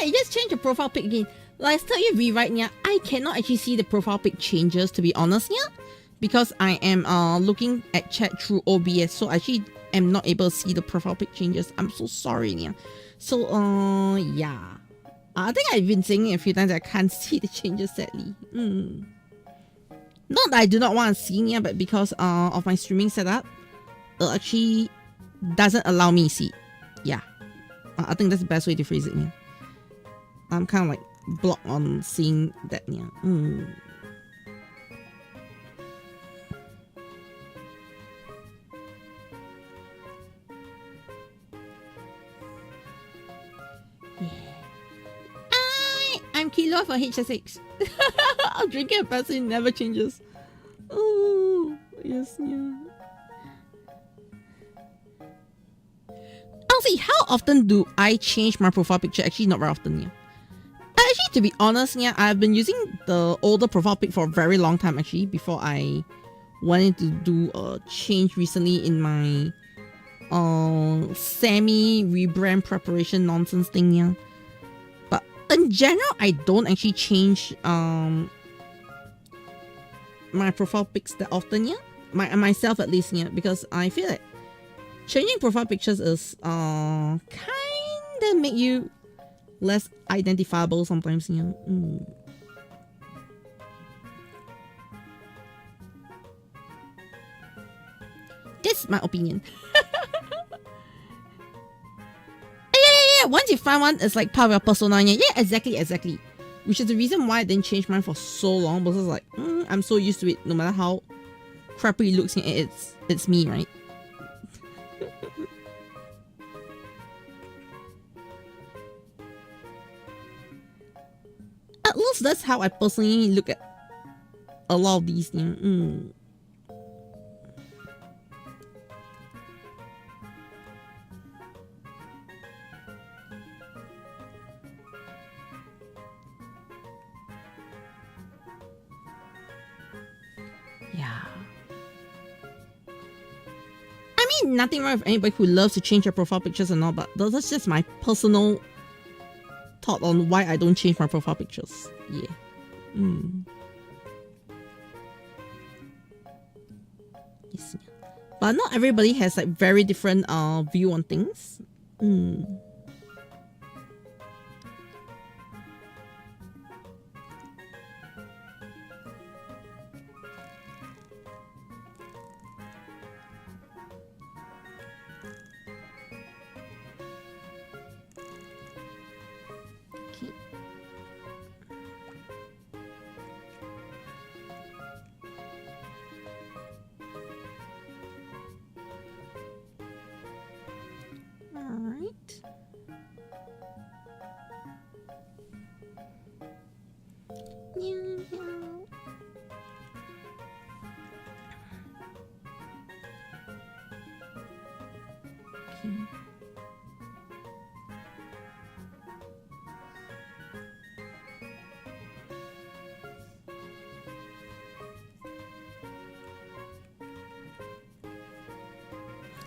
You just change the profile pic again. Like I tell you, rewrite yeah, I cannot actually see the profile pic changes, to be honest, yeah, because I am looking at chat through OBS, so I actually am not able to see the profile pic changes. I'm so sorry, yeah. So yeah, I think I've been saying it a few times. I can't see the changes, sadly. Not that I do not want to see, yeah, but because of my streaming setup, it actually doesn't allow me to see. Yeah, I think that's the best way to phrase it, yeah. I'm kind of like blocked on seeing that, yeah. Yeah. I'm Kilo for HSX. I'll drink it, but it never changes. Oh, yes, yeah. I'll see, how often do I change my profile picture? Actually, not very often, yeah. Actually, to be honest, yeah, I've been using the older profile pic for a very long time, actually, before I wanted to do a change recently in my semi-rebrand preparation nonsense thing, yeah. But in general, I don't actually change my profile pics that often, yeah. Myself at least, yeah, because I feel like changing profile pictures is kinda make you less identifiable sometimes, you know. This is my opinion. Yeah. Once you find one, it's like part of your persona. Yeah, exactly. which is the reason why I didn't change mine for so long, because like I'm so used to it. No matter how crappy it looks, it's me, right? At least that's how I personally look at a lot of these things. Yeah. I mean, nothing wrong with anybody who loves to change their profile pictures and all, but that's just my personal thought on why I don't change my profile pictures. Yeah. Yes. But not everybody has like very different view on things.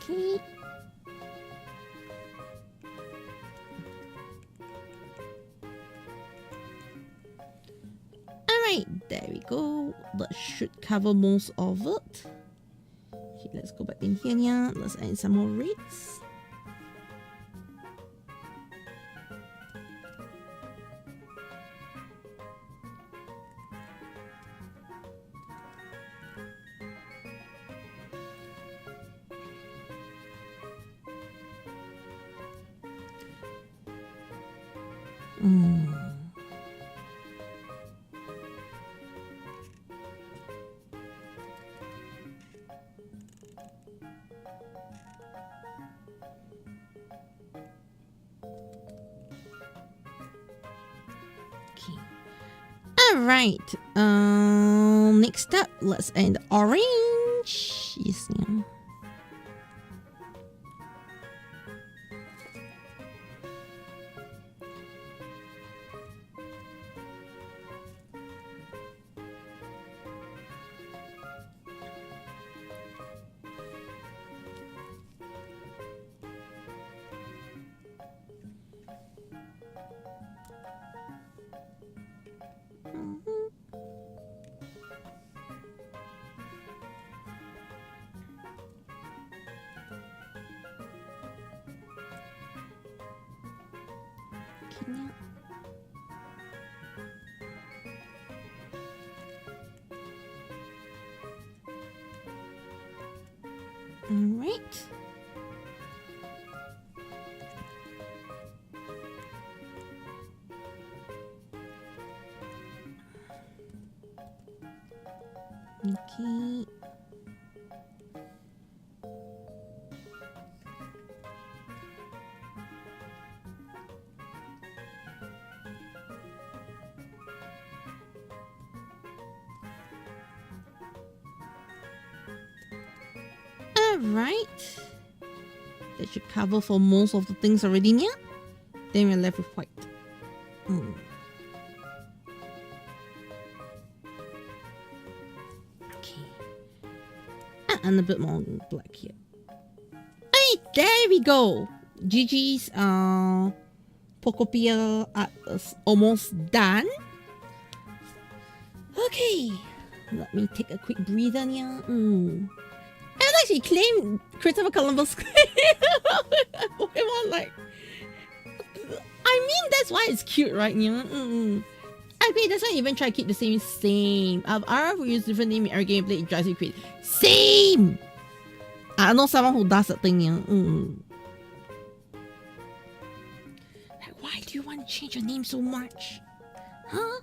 Okay. Alright, there we go. That should cover most of it. Okay, let's go back in here now. Let's add some more reds. Alright, next up, let's add orange. Yes, yeah. Alright. Okay. Alright. That should cover for most of the things already near. Then we're left with white. Okay. And a bit more black here. Hey, there we go. Gigi's Pokopia art is almost done. Okay. Let me take a quick breather here. I actually claimed Christopher Columbus Pokemon, like, I mean, that's why it's cute, right? Okay, that's why I even try to keep the same. I've used different name in every gameplay, it drives me crazy. Same! I know someone who does that thing, Like, why do you want to change your name so much? Huh?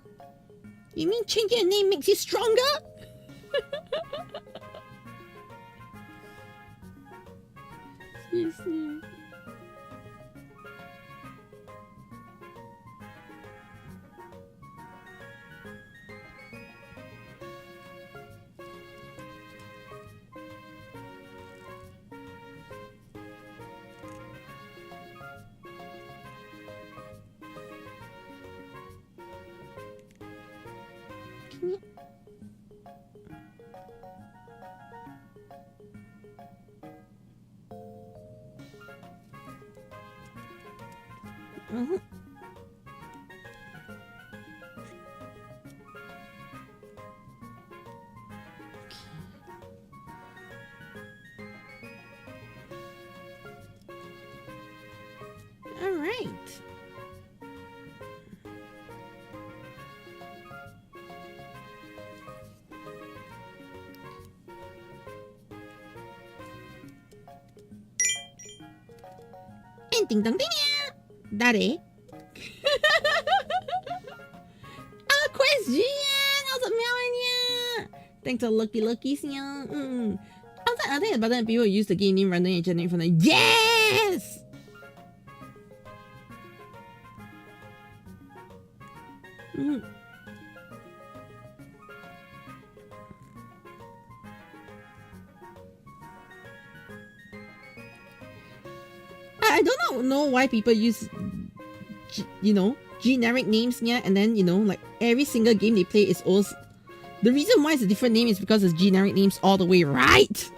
You mean changing your name makes you stronger? Yes, yeah. Mm-hmm. All right. And ding dong ding ya. Daddy. Question. How's it meowing ya? Thanks to Lucky Lucky's ya. I think it's better than people use the game name randomly and generate from the yes. I do not know why people use, generic names, yeah, and then, like every single game they play is also, the reason why it's a different name is because it's generic names all the way, right?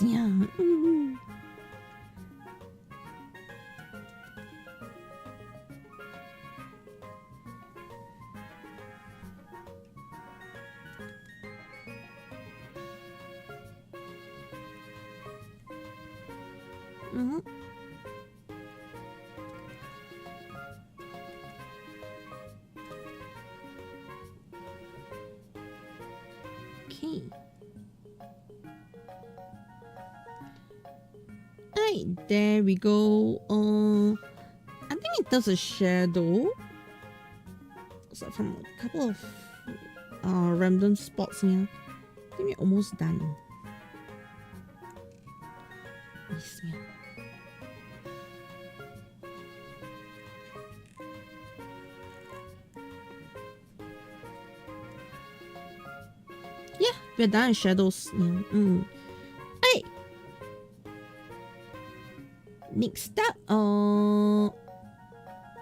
Yeah. Okay. Alright, there we go. I think it does a shadow. So from a couple of random spots here. I think we're almost done. Yes, yeah. Yeah, we're done with shadows. Yeah. Hey! Next up,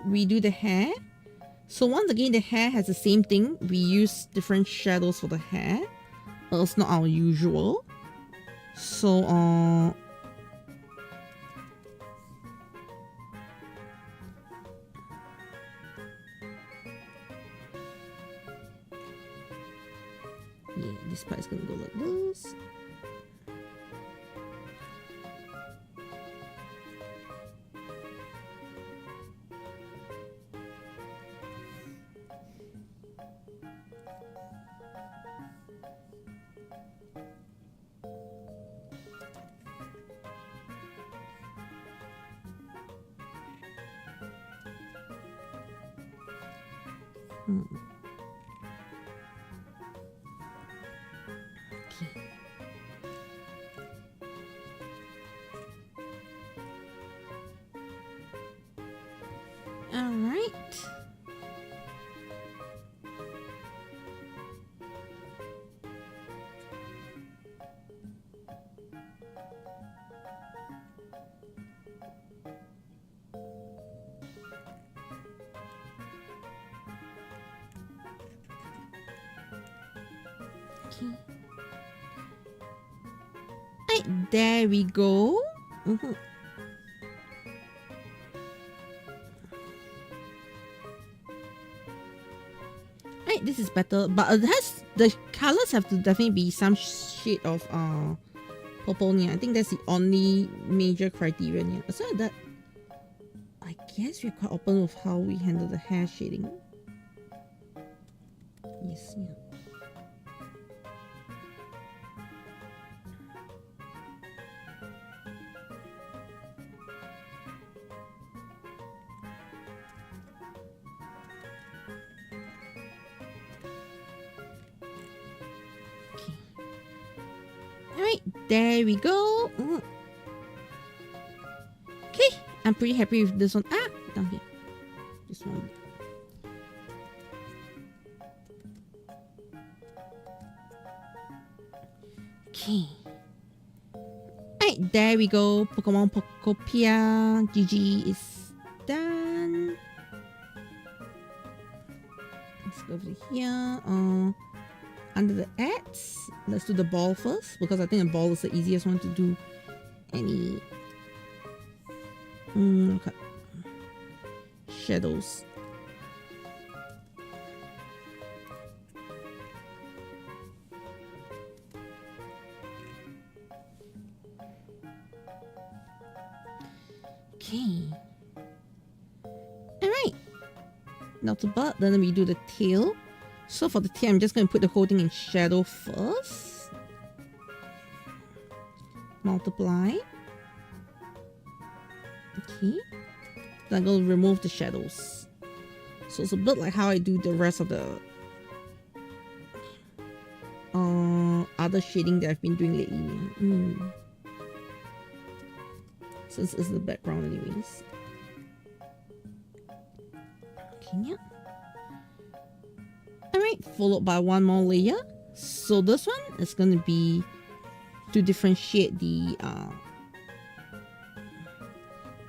we do the hair. So once again, the hair has the same thing. We use different shadows for the hair. It's not our usual. So, yeah, this part is gonna go like this. Right, there we go. Right, this is better, but it has the colors have to definitely be some shade of purple. I think that's the only major criterion. Aside that, I guess we're quite open with how we handle the hair shading. Yes, yeah. Alright, there we go. Okay, I'm pretty happy with this one. Ah, down here. This one. Okay. Alright, there we go. Pokemon Pokopia GG is done. Let's go over here. Under the ads, let's do the ball first because I think the ball is the easiest one to do. Any okay. Shadows. Okay. Alright. Now the butt, then we do the tail. So for the tail, I'm just going to put the whole thing in shadow first. Multiply. Okay. Then I'm going to remove the shadows. So it's a bit like how I do the rest of the other shading that I've been doing lately. Since it's the background anyways. Okay, yeah. Alright, followed by one more layer. So this one is going to be to differentiate the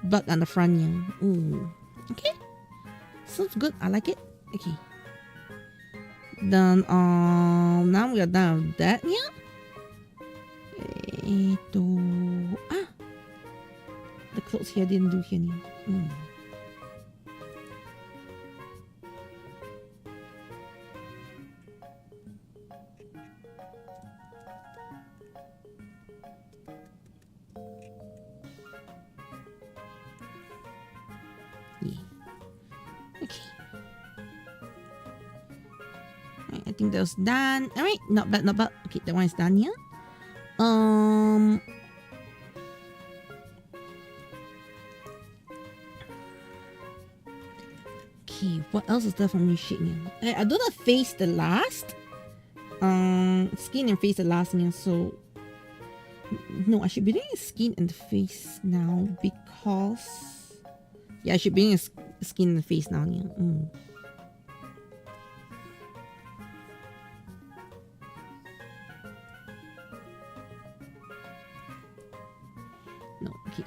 bug on the front here. Okay, sounds good. I like it. Okay. Then now we are done with that here. The clothes here didn't do here. I think that was done. Alright, not bad, not bad. Okay, that one is done here. Okay, what else is there for me shading? I do the face the last. Skin and face the last here, so no, I should be doing skin and face now because yeah, I should be doing skin and face now here. No, okay.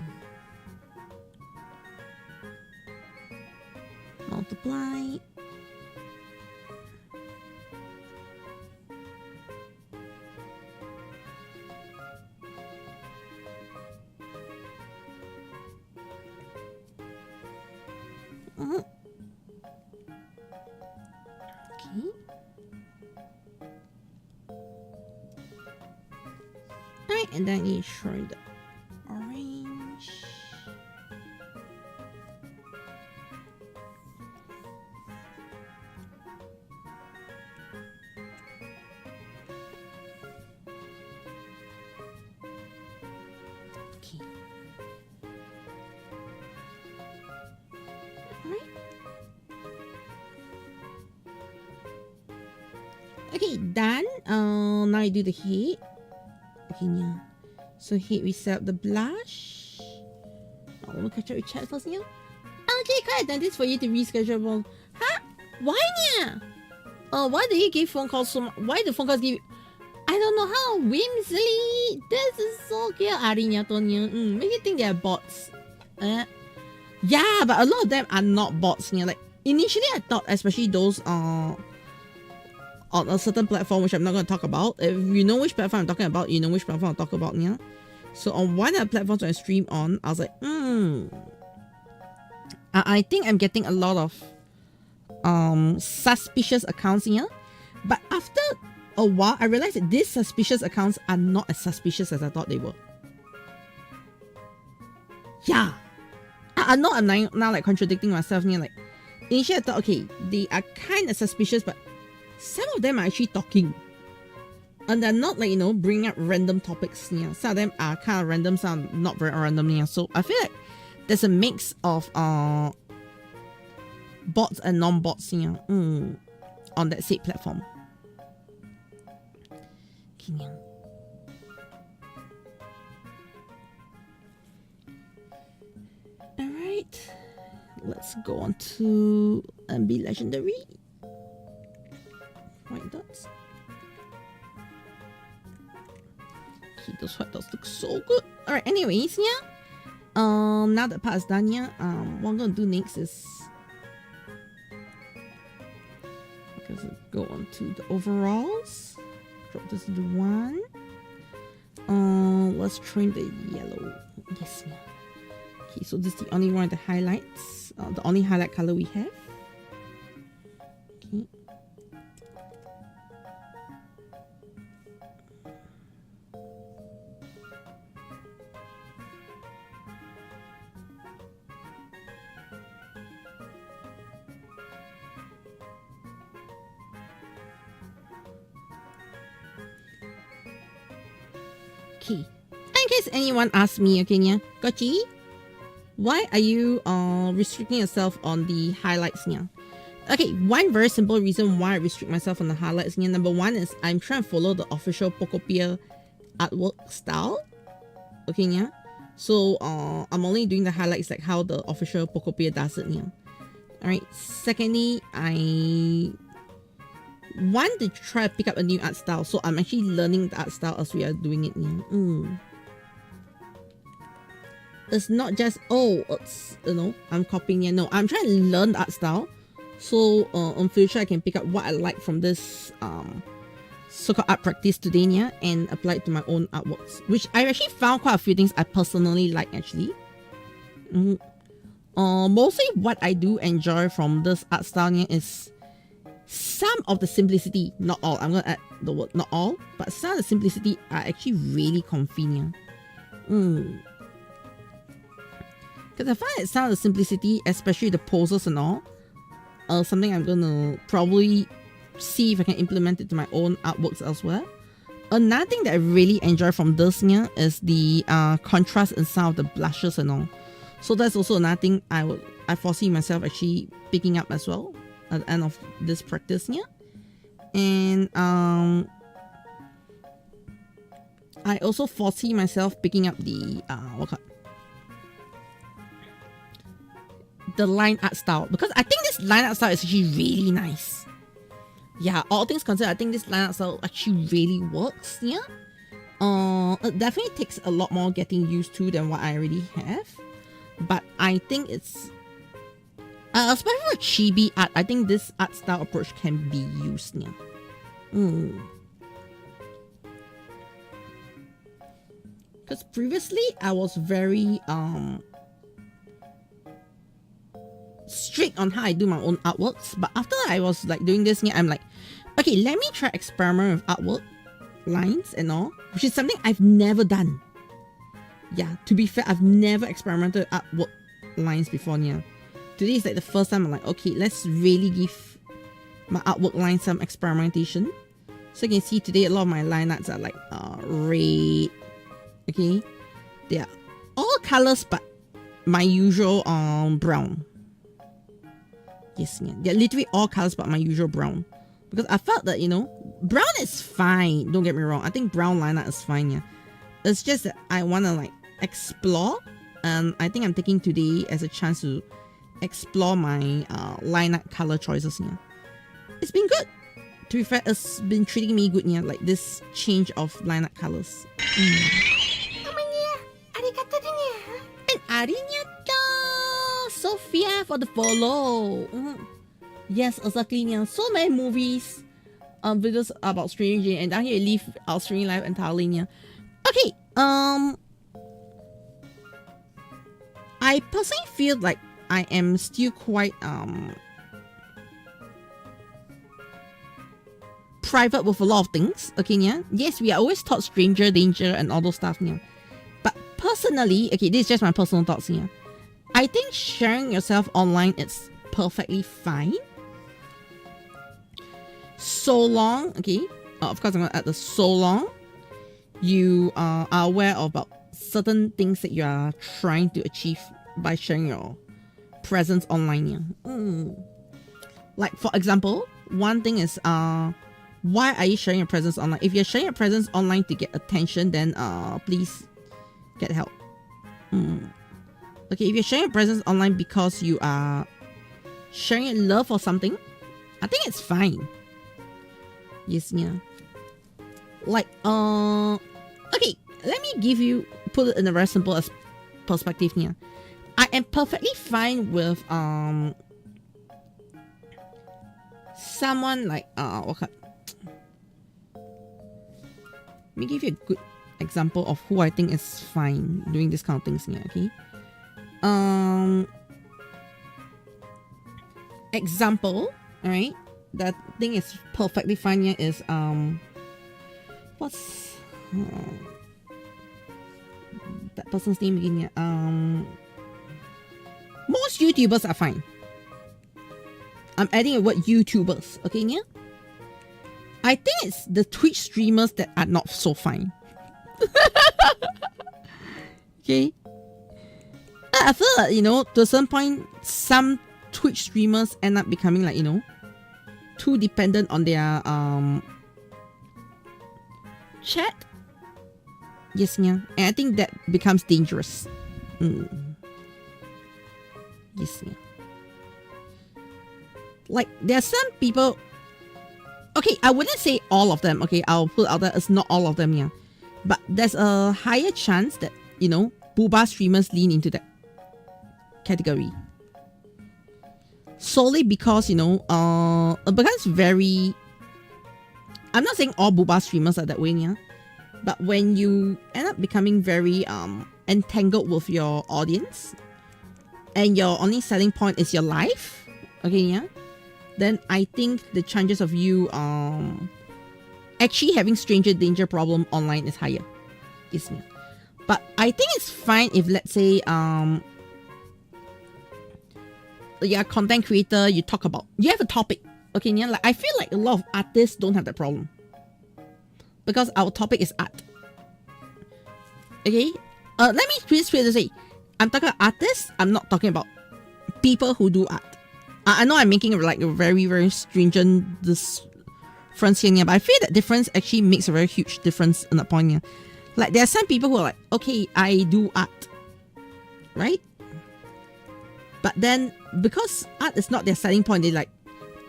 Multiply. Okay. Alright, and then you try the orange. Okay. Alright. Okay, done. Now I do the head. Okay, yeah. So here we set up the blush. We'll catch up with chat first, yeah. Okay, quite done this for you to reschedule. Huh? Why, yeah? Why do you give phone calls so much? Why the phone calls give? I don't know how whimsily. This is so cute. Arinya Tonya. Make you think they are bots. Yeah, but a lot of them are not bots. Yeah, like initially I thought, especially those on a certain platform, which I'm not going to talk about. If you know which platform I'm talking about, you know which platform I'll talk about, yeah. So on one of the platforms I stream on, I was like, I think I'm getting a lot of suspicious accounts here. But after a while, I realized that these suspicious accounts are not as suspicious as I thought they were. Yeah. I know I'm now like contradicting myself here. Like, initially I thought, okay, they are kind of suspicious, but some of them are actually talking. And they're not like, bringing up random topics. Yeah. Some of them are kind of random, some are not very random. Yeah. So I feel like there's a mix of bots and non-bots here on that said platform. Okay, yeah. let's go on to be legendary. White dots. Okay, those white dots look so good. Alright, anyways, yeah. Now that part is done, yeah. What I'm gonna do next is go on to the overalls. Drop this into one. Let's trim the yellow. Yes, yeah. Okay, so this is the only one of the highlights. The only highlight color we have. Okay. Okay. In case anyone asks me, okay, yeah, Gochi, why are you restricting yourself on the highlights, yeah? Okay, one very simple reason why I restrict myself on the highlights, yeah. Number one is I'm trying to follow the official Pokopia artwork style. Okay, yeah. So I'm only doing the highlights like how the official Pokopia does it, yeah. Alright. Secondly, I want to try to pick up a new art style, so I'm actually learning the art style as we are doing it. Yeah. It's not just it's, you know, I'm copying. Yeah, no, I'm trying to learn the art style, so in future I can pick up what I like from this so-called art practice today, yeah, and apply it to my own artworks, which I actually found quite a few things I personally like actually. Mostly what I do enjoy from this art style, yeah, is some of the simplicity, not all. I'm gonna add the word not all, but some of the simplicity are actually really convenient. Because I find that some of the simplicity, especially the poses and all, something I'm gonna probably see if I can implement it to my own artworks elsewhere. Another thing that I really enjoy from this here is the contrast in some of the blushes and all. So that's also another thing I foresee myself actually picking up as well at the end of this practice here. And I also foresee myself picking up the the line art style, because I think this line art style is actually really nice. Yeah, all things considered, I think this line art style actually really works. Yeah, it definitely takes a lot more getting used to than what I already have, but I think it's especially for chibi art, I think this art style approach can be used. Yeah. Because previously I was very strict on how I do my own artworks, but after I was like doing this, I'm like, okay, let me try experiment with artwork lines and all, which is something I've never done. Yeah, to be fair, I've never experimented with artwork lines before. Yeah, today is like the first time I'm like, okay, let's really give my artwork line some experimentation. So you can see today a lot of my line arts are like red. Okay, they are all colors but my usual brown. Yes, man, they're literally all colors but my usual brown, because I felt that, you know, brown is fine, don't get me wrong, I think brown line art is fine. Yeah, it's just that I want to like explore, and I think I'm taking today as a chance to explore my line art color choices. Yeah, it's been good. To be fair, it's been treating me good. Yeah, like this change of line art colors. And arigato, Sophia, for the follow. Yes, exactly. Yeah, so many movies, videos about Stranger, and down here I leave our streaming live entirely. Yeah. Okay. I personally feel like I am still quite private with a lot of things. Okay, yeah. Yes, we are always taught stranger danger and all those stuff. Yeah. But personally, okay, this is just my personal thoughts here. I think sharing yourself online is perfectly fine, so long, okay, of course I'm gonna add the so long you are aware about certain things that you are trying to achieve by sharing your presence online. Yeah. Like for example, one thing is why are you sharing your presence online? If you're sharing your presence online to get attention, then please get help. Okay, if you're sharing your presence online because you are sharing your love or something, I think it's fine. Yes, yeah. Like, okay, let me put it in a very simple perspective here. I am perfectly fine with, someone like, okay. Let me give you a good example of who I think is fine doing this kind of things here, okay? Example, alright? That thing is perfectly fine here is, what's that person's name again here? Most YouTubers are fine. I'm adding a word YouTubers, okay, yeah? I think it's the Twitch streamers that are not so fine. Okay? I feel like, you know, to a certain point, some Twitch streamers end up becoming like, you know, too dependent on their chat. Yes, yeah. And I think that becomes dangerous. Yes, yeah. Like, there are some people. Okay, I wouldn't say all of them. Okay, I'll put out that it's not all of them, yeah. But there's a higher chance that, you know, booba streamers lean into that category. Solely because, you know, because very. I'm not saying all booba streamers are that way, yeah. But when you end up becoming very entangled with your audience, and your only selling point is your life, okay, yeah, then I think the chances of you actually having stranger danger problem online is higher. Yes, yeah. But I think it's fine if, let's say, you're a content creator, you have a topic, okay, yeah, like I feel like a lot of artists don't have that problem because our topic is art. Okay, let me please say, I'm talking about artists. I'm not talking about people who do art. I know I'm making like a very, very stringent difference here, but I feel that difference actually makes a very huge difference in that point here. Like, there are some people who are like, okay, I do art, right? But then because art is not their selling point, they're like,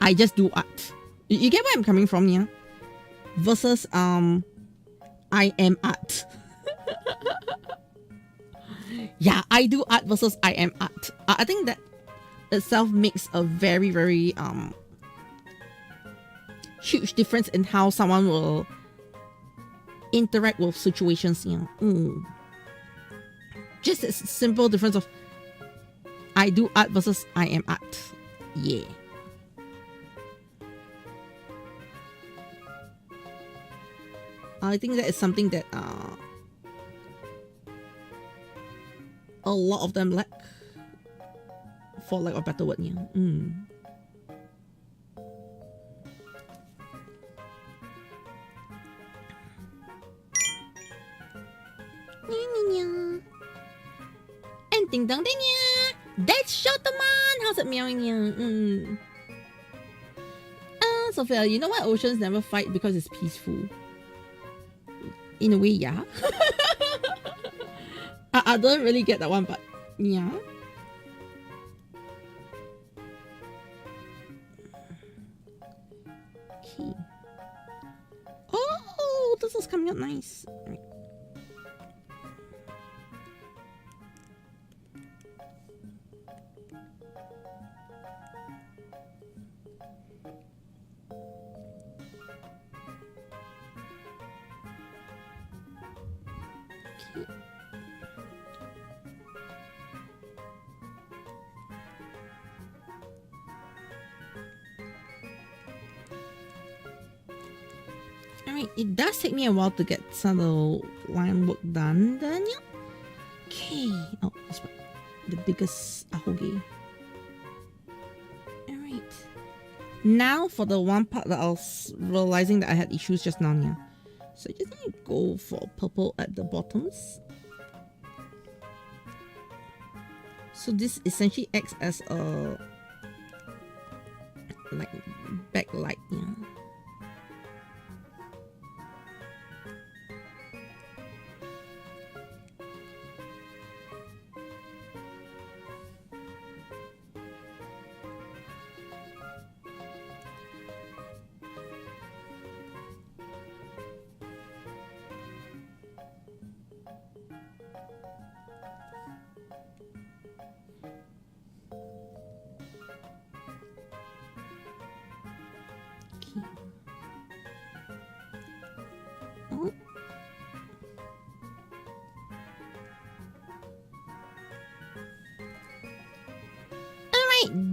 I just do art. You get where I'm coming from here? Versus I am art. Yeah, I do art versus I am art. I think that itself makes a very, very huge difference in how someone will interact with situations. You know, just a simple difference of I do art versus I am art. Yeah. I think that is something that a lot of them lack, for lack of a better word. Yeah. And ding dong ding yeah. That's Shotaman. How's it meowing here? Sophia, you know why oceans never fight? Because it's peaceful. In a way, yeah. I don't really get that one, but yeah. Okay. Oh, this is coming out nice. Right. Alright, it does take me a while to get some of the line work done then, yeah. Okay. Oh, this one. The biggest ahoge. Alright. Now for the one part that I was realizing that I had issues just now, yeah. So I just need to go for purple at the bottoms. So this essentially acts as a like backlight, yeah.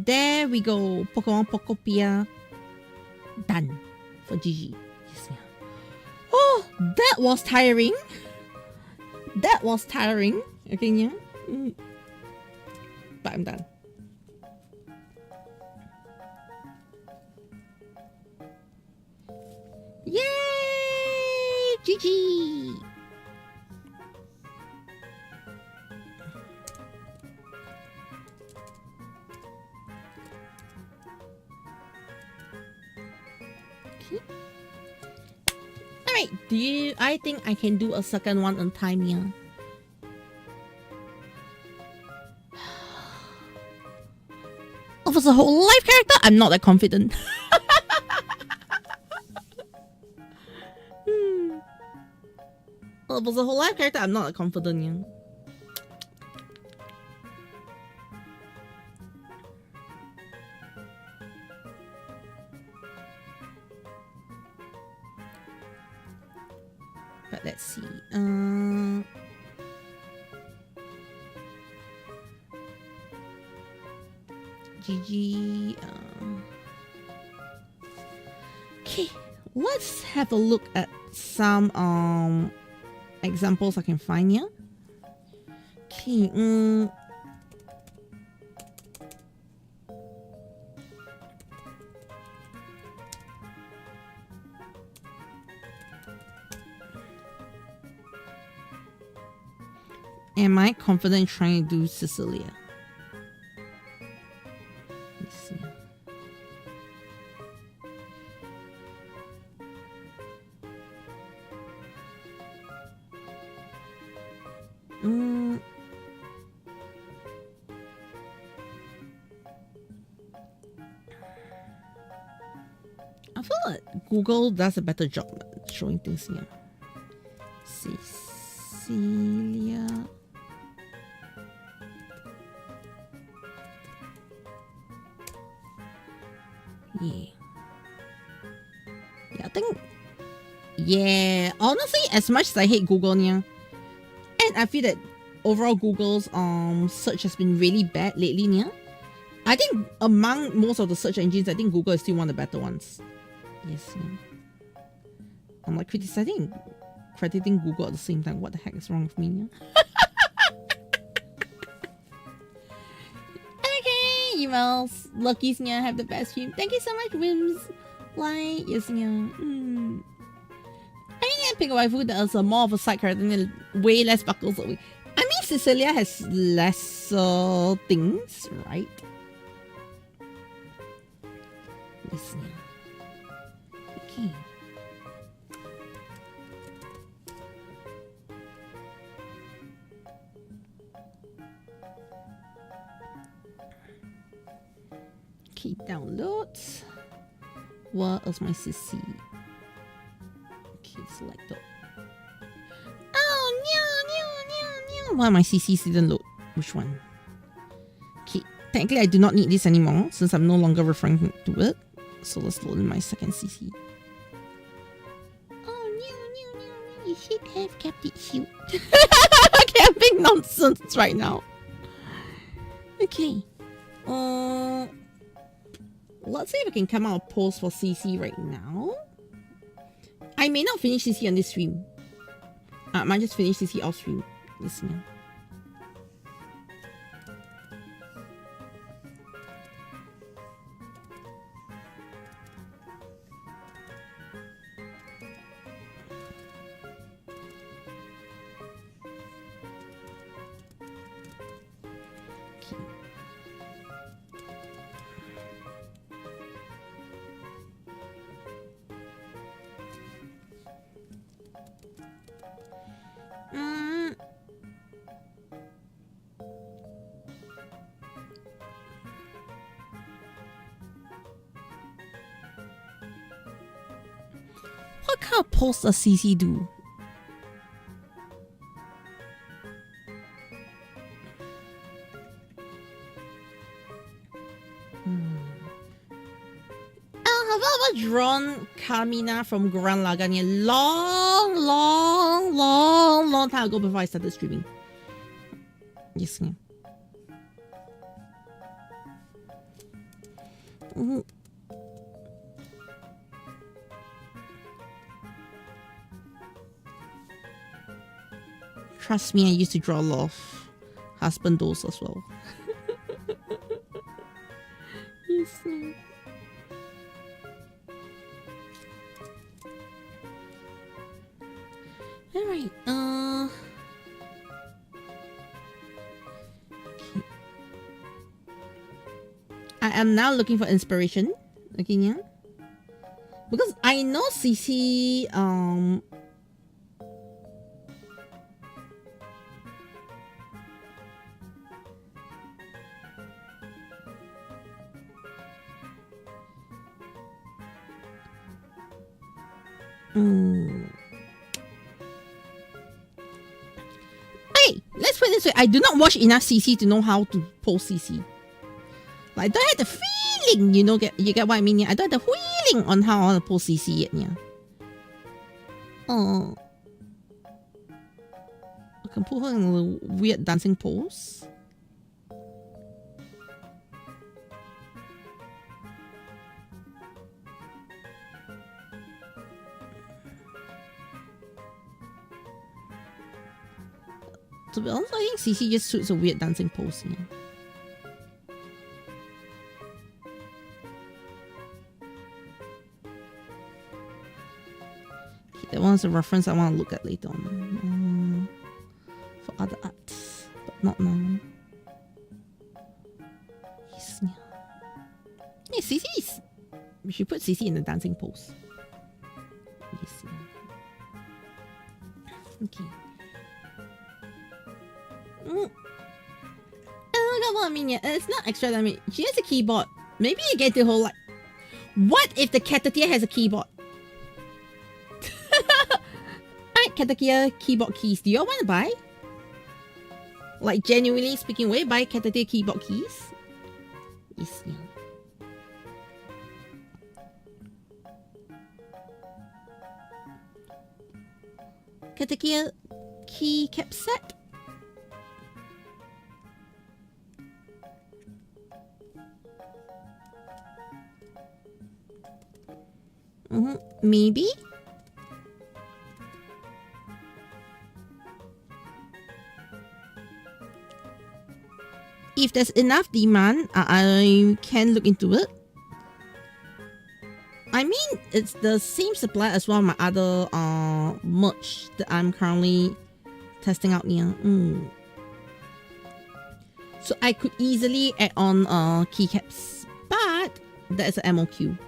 There we go. Pokemon Pokopia. Done. For GG. Yes, yeah. Oh, that was tiring. That was tiring. Okay, yeah. But I'm done. Yay! GG! Alright, I think I can do a second one on time here. Of a whole life character, I'm not that confident. Of a whole life character, I'm not that confident here. But let's see. GG. Okay, let's have a look at some examples I can find here. Okay. Am I confident trying to do Cecilia? Let's see. I feel like Google does a better job showing things here. Cecilia. Yeah. Yeah, I think. Yeah, honestly, as much as I hate Google, yeah, and I feel that overall Google's search has been really bad lately, yeah. I think among most of the search engines, I think Google is still one of the better ones. Yes, yeah. I'm like crediting Google at the same time. What the heck is wrong with me? Yeah? Okay, emails. Lucky's yeah, have the best stream. Thank you so much, Wims. Like, yes, yeah. I mean, I pick a waifu that is more of a side character and way less buckles away. I mean, Cecilia has lesser things, right? Yes, yeah. Okay. Okay, downloads. What is my CC? Okay, select it. Oh, no. Why my CCs didn't load? Which one? Okay, technically I do not need this anymore since I'm no longer referring to it. So let's load in my second CC. Oh, no. You should have kept it cute. Okay, I'm being nonsense right now. Okay. Let's see if I can come out a post for CC right now. I may not finish CC on this stream. I might just finish CC off stream. Listen. What kind of post does CC do? Have I ever drawn Carmina from Gurren Lagann a long time ago before I started streaming? Yes, yeah. Mm. Trust me, I used to draw a lot of husband dolls as well. Yes. All right. I am now looking for inspiration. Okay, yeah. Because I know CC Hey, let's put it this way. I do not watch enough CC to know how to post CC. Like, I don't have the feeling, you know, you get what I mean? Yeah? I don't have the feeling on how I want to post CC yet. Yeah. Oh. I can put her in a weird dancing pose. To be honest, I think CC just suits a weird dancing pose. Yeah. Okay, that one's a reference I want to look at later on. For other arts, but not now. Yes, yeah. Hey, CC's. We should put CC in the dancing pose. Yes, yeah. Okay. I mean, yeah, it's not extra damage. She has a keyboard. Maybe you get the whole like. What if the Caturteer has a keyboard? Alright, Caturteer keyboard keys. Do you all want to buy? Like, genuinely speaking, will you buy Caturteer keyboard keys? Yes, yeah. Caturteer keycap set. Maybe. If there's enough demand, I can look into it. I mean, it's the same supply as one of my other merch that I'm currently testing out here. So I could easily add on keycaps, but that's an MOQ.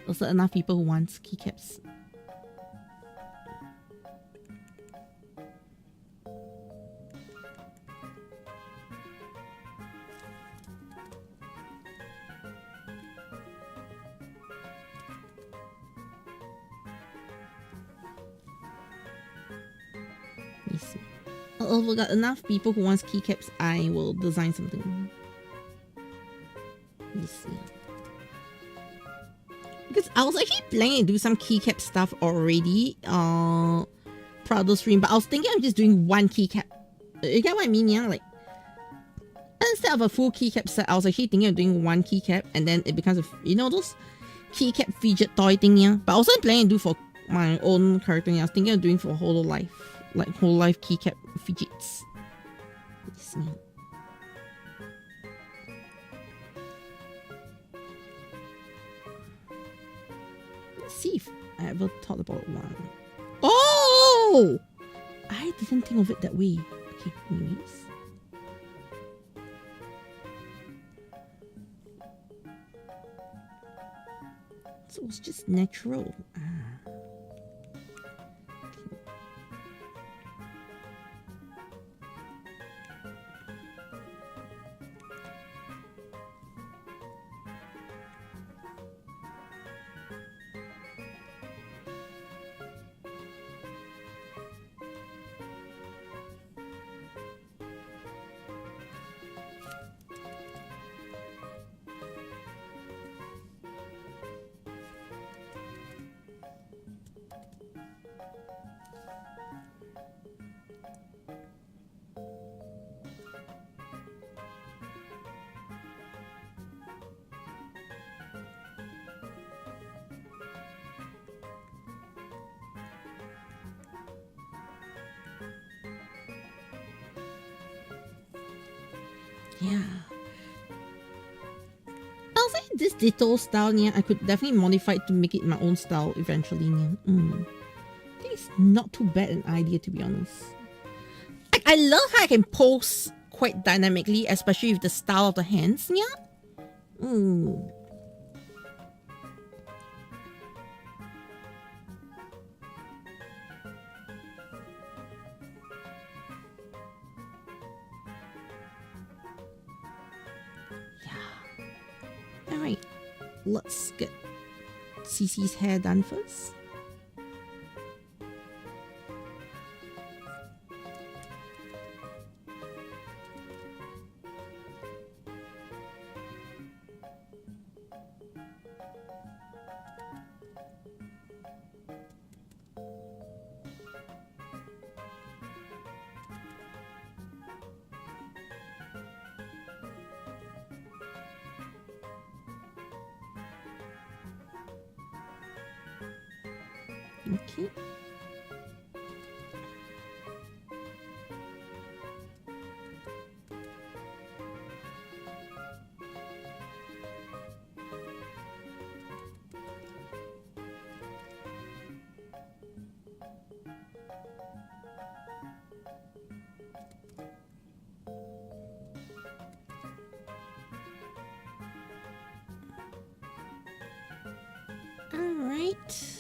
Also enough people who want keycaps. Yes. If we got enough people who wants keycaps, I will design something. Yes. Because I was actually planning to do some keycap stuff already, Prado stream, but I was thinking of just doing one keycap. You get what I mean, yeah? Like, instead of a full keycap set, I was actually thinking of doing one keycap, and then it becomes a, you know, those keycap fidget toy thing, yeah? But I wasn't planning to do for my own character, yeah? I was thinking of doing for Hololive, like Hololive keycap fidgets. Yes, yeah. See if I ever thought about one. Oh! I didn't think of it that way. Okay, anyways. So it's just natural. Yeah. I'll say this Ditto style, yeah, I could definitely modify it to make it my own style eventually. Yeah. I think it's not too bad an idea, to be honest. I love how I can pose quite dynamically, especially with the style of the hands. Yeah. Yeah. All right. Let's get Cece's hair done first. Okay. All right.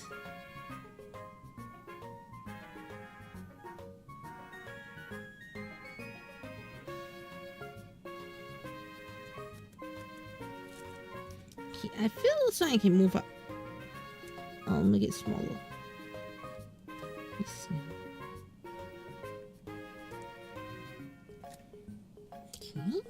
I feel so I can move up. I'll make it smaller. Let's see. Okay.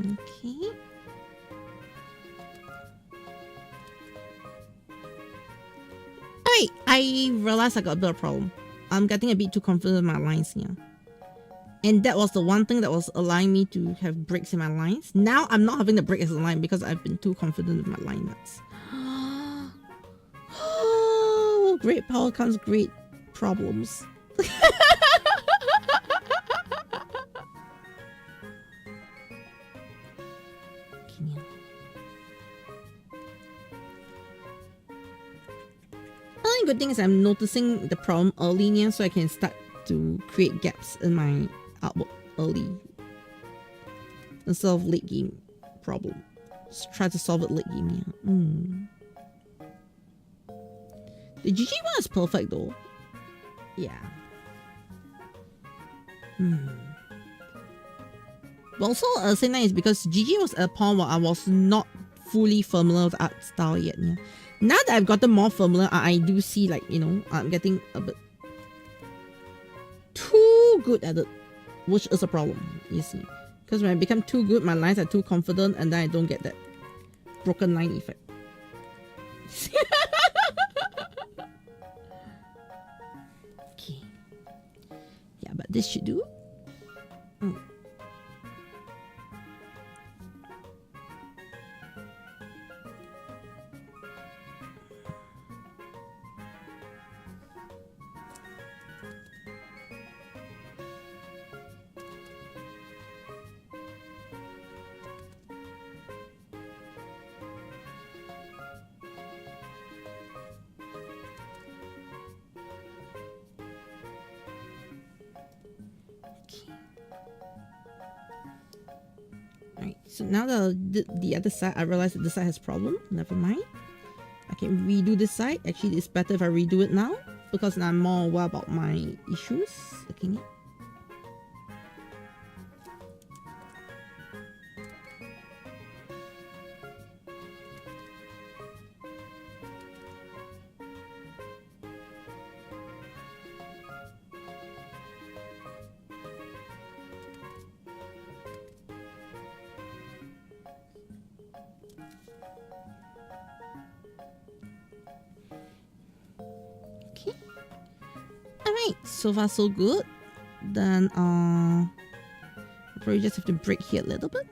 Okay. Alright, I realized I got a bit of a problem. I'm getting a bit too confident in my lines here. And that was the one thing that was allowing me to have breaks in my lines. Now I'm not having the break as a line because I've been too confident in my line nuts. Oh, great power comes great problems. Only good thing is I'm noticing the problem early here, so I can start to create gaps in my artwork early instead of late game problem. Just try to solve it late game here. The GG one is perfect though. Yeah. But also at the same time is because GG was at a point where I was not fully familiar with the art style yet. Yeah. Now that I've gotten more familiar, I do see, like, you know, I'm getting a bit too good at it, which is a problem, you see. Because when I become too good, my lines are too confident, and then I don't get that broken line effect. Okay. Yeah, but this should do. So now that I did the other side, I realized that this side has problem. Never mind. I can redo this side. Actually, it's better if I redo it now because now I'm more aware about my issues. Okay. Alright, so far so good. Then probably just have to break here a little bit.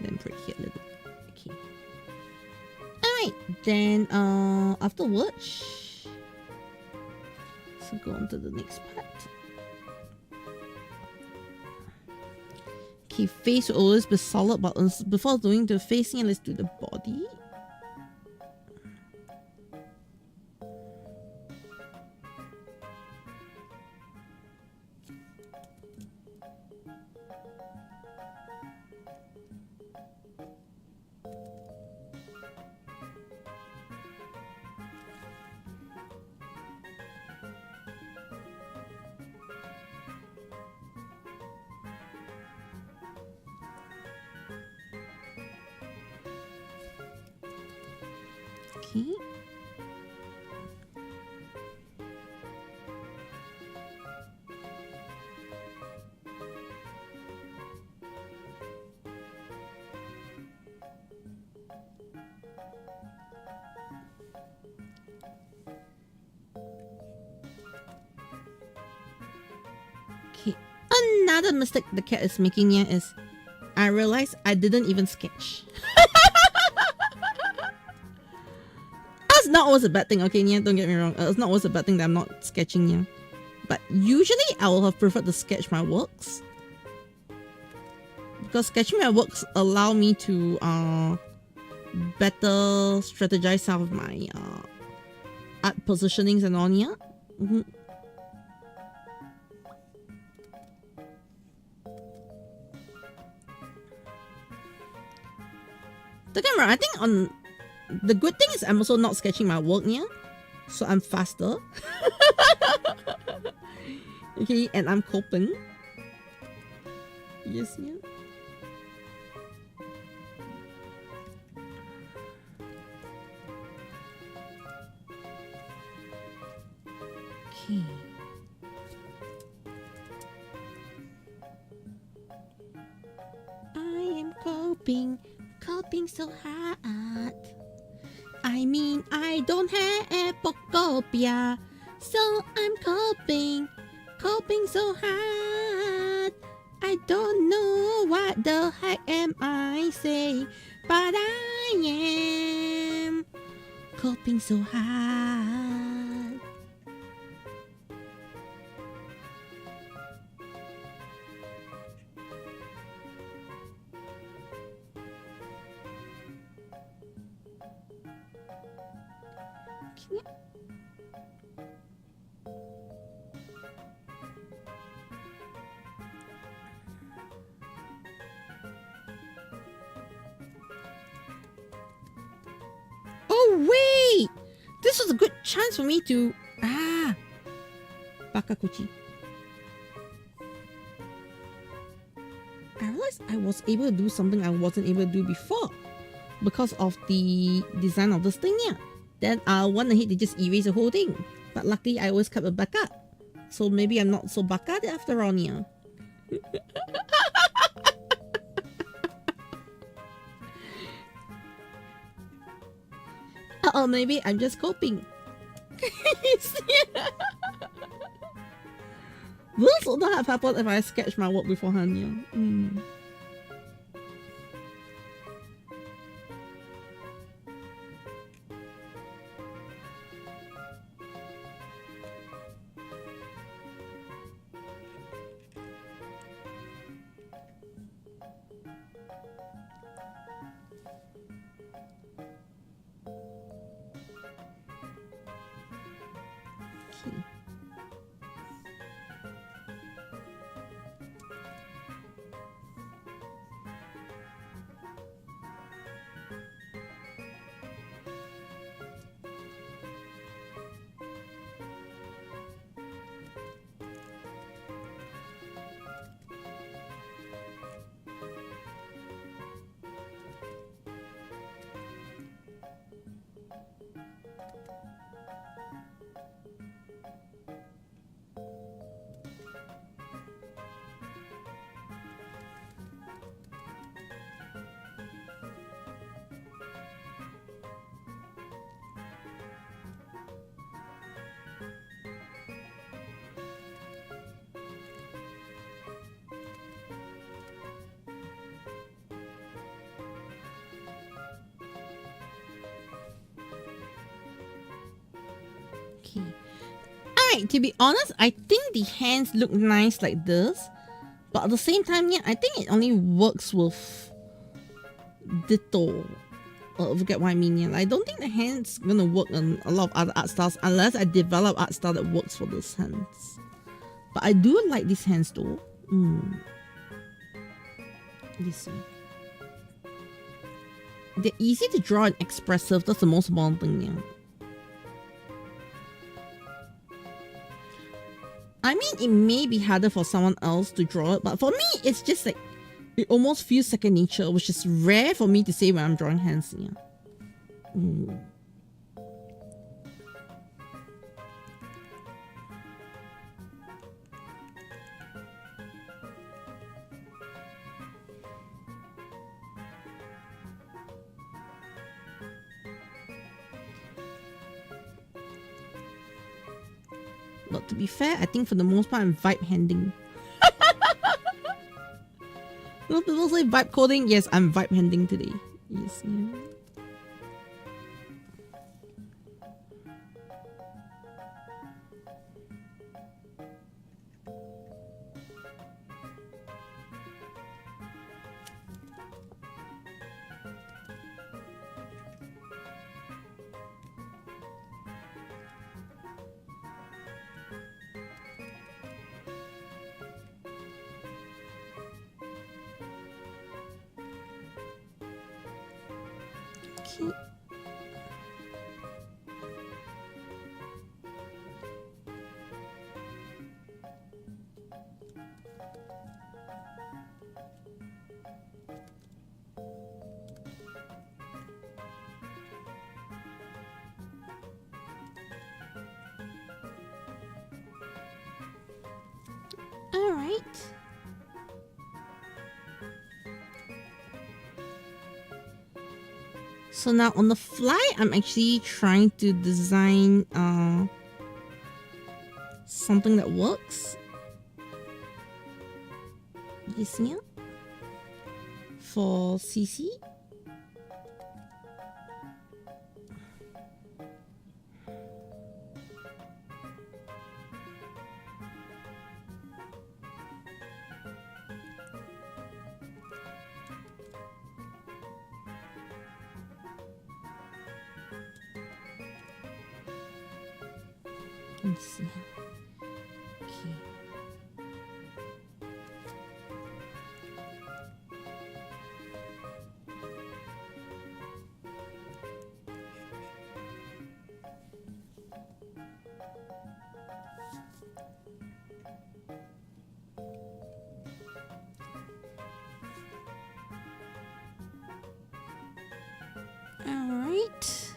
Then break here a little bit. Okay. Alright, then afterwards, so go on to the next part. Okay, face will always be solid, but before doing the facing, let's do the body. Okay. Okay. Another mistake the cat is making here is I realized I didn't even sketch. That's not always a bad thing, okay, yeah, don't get me wrong. It's not always a bad thing that I'm not sketching here. But usually I will have preferred to sketch my works. Because sketching my works allow me to better strategize some of my art positionings and on here. Don't get me wrong, I think on the good thing is I'm also not sketching my work here, so I'm faster. Okay, and I'm coping. Yes, yeah. Okay. I am coping so hard. I mean, I don't have Pokopia, so I'm coping so hard. I don't know what the heck am I saying, but I am coping so hard. Oh wait! This was a good chance for me to... Bakakuchi. I realized I was able to do something I wasn't able to do before because of the design of this thing here. Then I went ahead to just erase the whole thing. But luckily I always kept a backup. So maybe I'm not so baka after all here. Oh, maybe I'm just coping. This would not have happened if I sketched my work beforehand. Yeah. Okay. Alright, to be honest, I think the hands look nice like this. But at the same time, yeah, I think it only works with Ditto. Forget what I mean. Yeah, I don't think the hands gonna work on a lot of other art styles unless I develop art style that works for those hands. But I do like these hands though. You see, they're easy to draw and expressive. That's the most important thing. Yeah. I mean, it may be harder for someone else to draw it, but for me, it's just like it almost feels second nature, which is rare for me to say when I'm drawing hands. Yeah. But to be fair, I think for the most part, I'm vibe handing. People say vibe coding. Yes, I'm vibe handing today. Yes, yeah. So now on the fly, I'm actually trying to design something that works. You see it? For CC. Let's see. Okay. All right.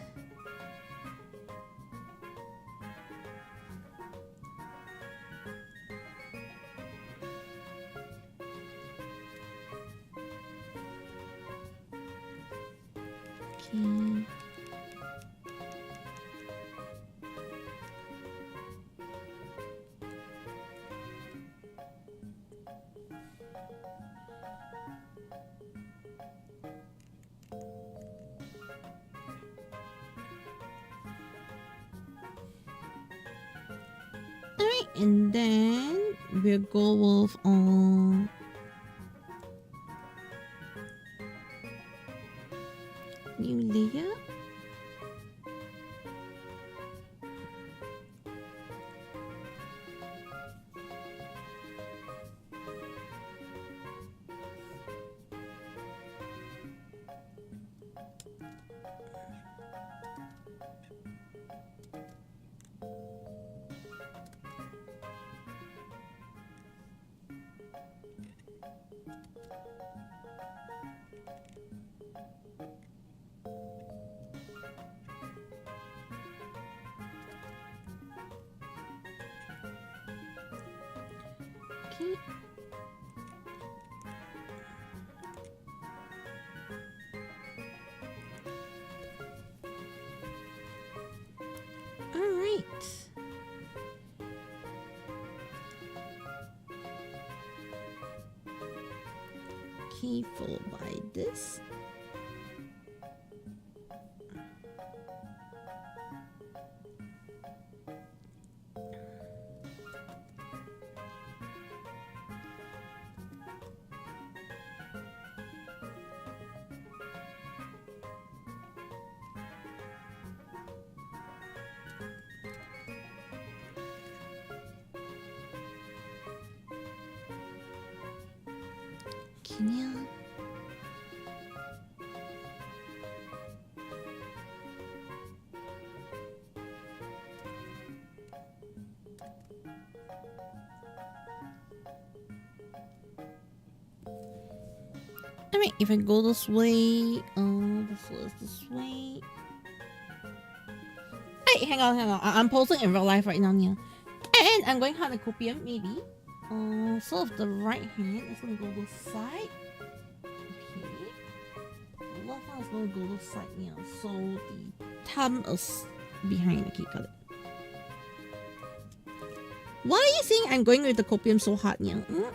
Okay. Alright, and then we'll go with new layer. Okay. All right. Okay, followed by this. Kenya. I mean, if I go this way, this way. Hey, hang on. I'm posing in real life right now, yeah. And I'm going Pokopia, maybe. So of the right hand, it's gonna go this side. Okay. The left hand is gonna go this side, yeah. So the thumb is behind. Okay, got it. Why are you saying I'm going with the copium so hard, yeah? Yep.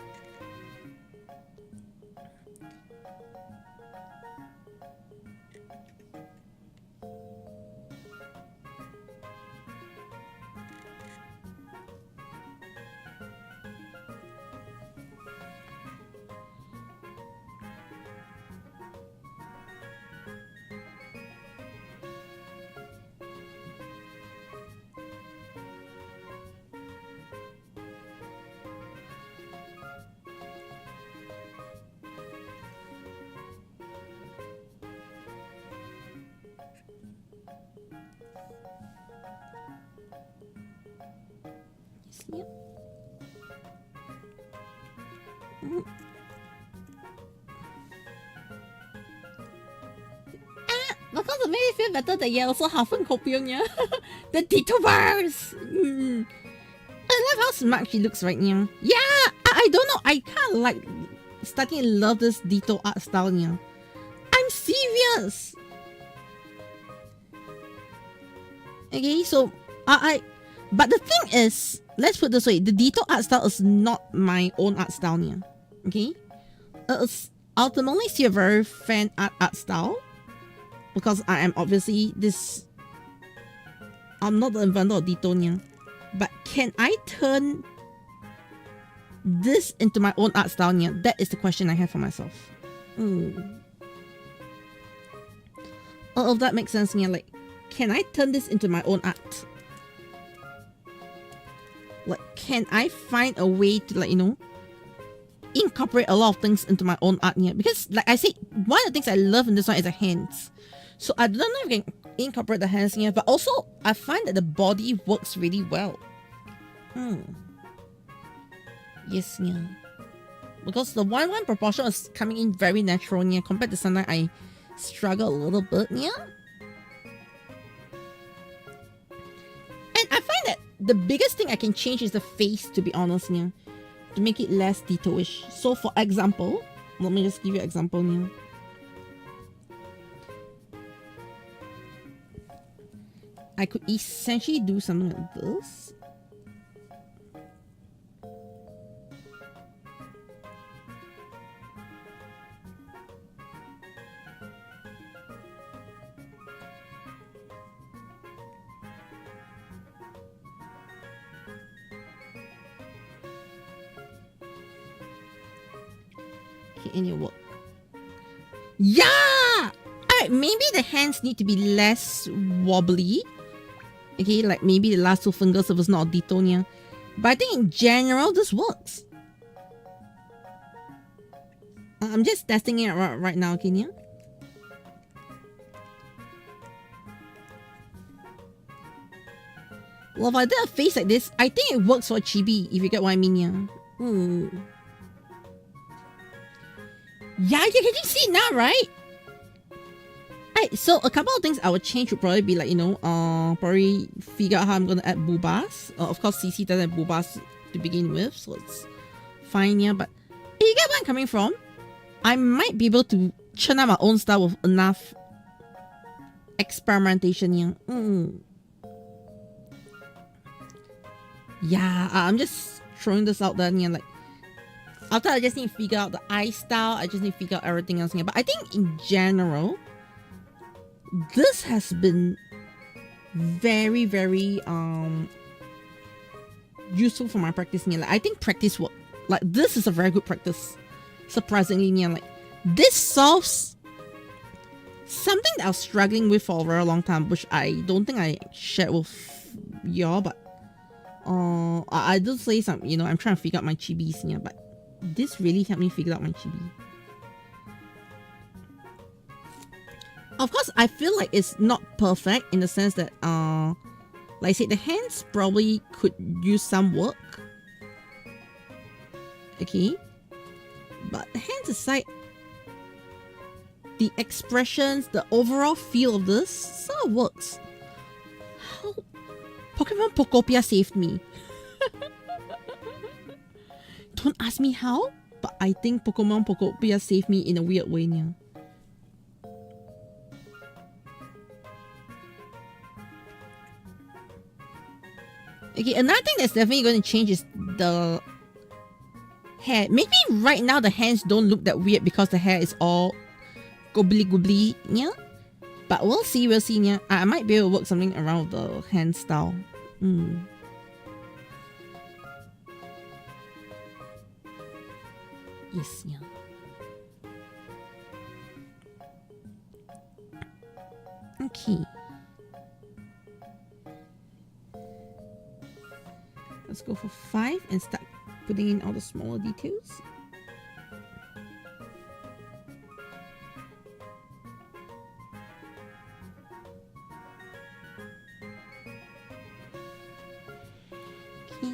Because it made it feel better that you're also half in copium, yeah. The Ditto bars. I love how smart she looks right now. Yeah, I don't know. I kind of like starting to love this Ditto art style, yeah. I'm serious. Okay, so but the thing is, let's put it this way, the Ditto art style is not my own art style here. Okay? It's ultimately still a very fan art style. Because I am obviously I'm not the inventor of Ditto here. But can I turn this into my own art style here? That is the question I have for myself. Oh, if that makes sense here, like, can I turn this into my own art? Like, can I find a way to, like, you know, incorporate a lot of things into my own art here? Because, like I said, one of the things I love in this one is the hands. So I don't know if I can incorporate the hands here, but also I find that the body works really well. Yes, yeah. Because the 1:1 proportion is coming in very natural here. Compared to sometimes I struggle a little bit here. And I find that the biggest thing I can change is the face, to be honest, here, to make it less Ditto-ish. So for example, let me just give you an example here. I could essentially do something like this. In your work. Yeah! Alright, maybe the hands need to be less wobbly. Okay, like maybe the last two fingers if it's not a Ditto here. But I think in general, this works. I'm just testing it right now, okay, yeah? Well, if I did a face like this, I think it works for chibi, if you get what I mean, yeah. Yeah, you can see it now, right? Alright, so a couple of things I would change would probably be like, you know, probably figure out how I'm gonna add boobas. Of course, CC doesn't have boobas to begin with, so it's fine, yeah. But if you get where I'm coming from, I might be able to churn out my own style with enough experimentation here. Yeah, I'm just throwing this out there, yeah, like. After I just need to figure out the eye style, I just need to figure out everything else here. But I think in general, this has been very, very useful for my practice. Like, I think practice work. Like this is a very good practice. Surprisingly, like this solves something that I was struggling with for a very long time, which I don't think I shared with y'all, but I did say some, you know, I'm trying to figure out my chibis, yeah, but this really helped me figure out my chibi. Of course, I feel like it's not perfect in the sense that, like I said, the hands probably could use some work. Okay. But hands aside, the expressions, the overall feel of this sort of works. How Pokemon Pokopia saved me. Don't ask me how, but I think Pokemon Pokopia saved me in a weird way now. Okay, another thing that's definitely going to change is the hair. Maybe right now the hands don't look that weird because the hair is all gobbly, yeah. But we'll see, yeah. I might be able to work something around the hand style. Yes, yeah. Okay. Let's go for 5 and start putting in all the smaller details. Okay.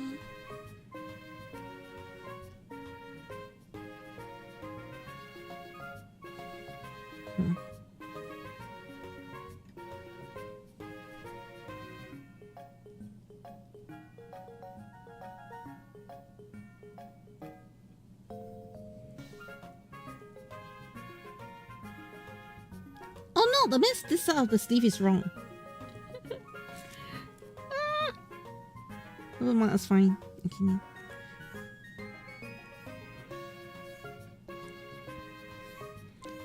Oh no, the mess this side of the sleeve is wrong. Never mind, that's fine. Okay.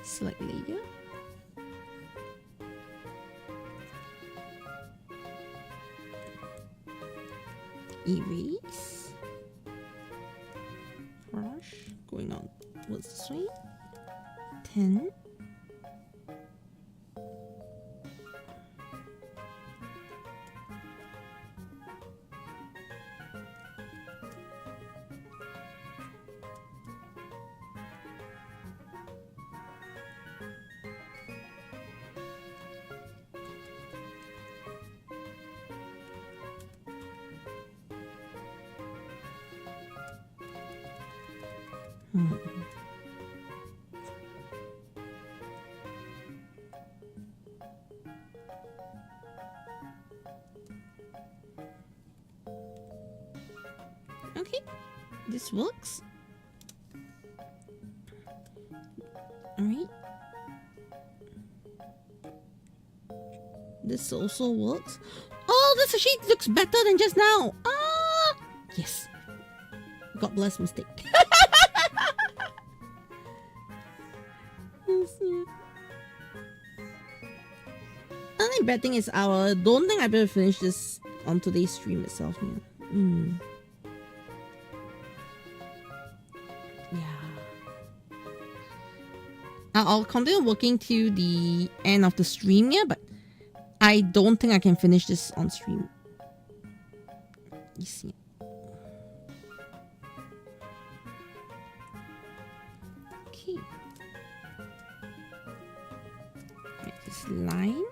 Select layer. Erase. Brush. Going on towards this way. 10. Okay, this works. All right. This also works. Oh, this actually looks better than just now. Ah, yes. God bless mistake. Only bad thing is I don't think I better finish this on today's stream itself. Yeah. I'll continue working to the end of the stream, yeah, but I don't think I can finish this on stream. You see. Okay. Right, this line.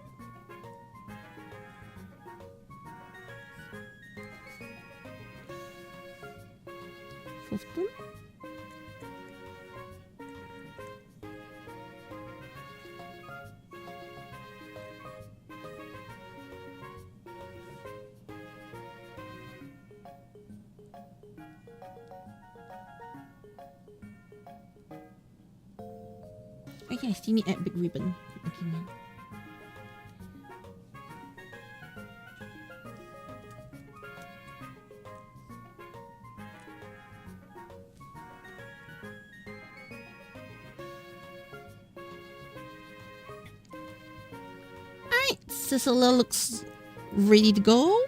Fifth one. Okay, I still need to add big ribbon. Okay, now. Alright, Cicilla looks ready to go.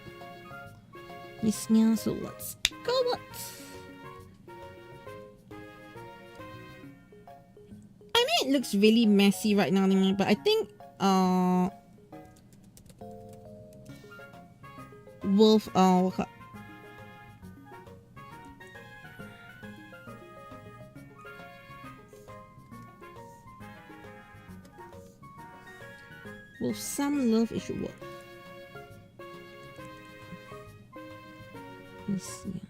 Yes, yeah, so let's it looks really messy right now, but I think Wolf with some love it should work. Let me see.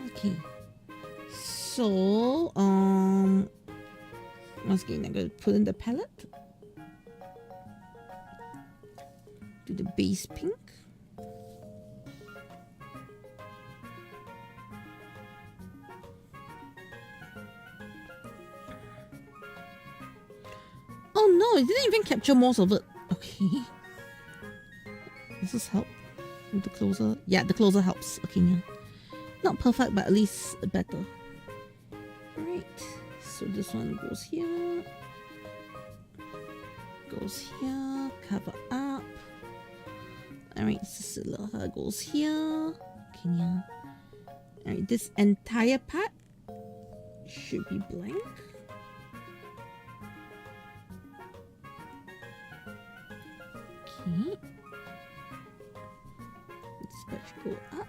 Okay. So once again I'm gonna put in the palette. Do the base pink. Oh no, it didn't even capture most of it. Okay. Does this help? With the closer? Yeah, the closer helps. Okay, yeah. Not perfect, but at least better. Alright. So this one goes here. Goes here. Cover up. Alright, Cecilia goes here. Okay, yeah. Alright, this entire part should be blank. Okay. This part should go up.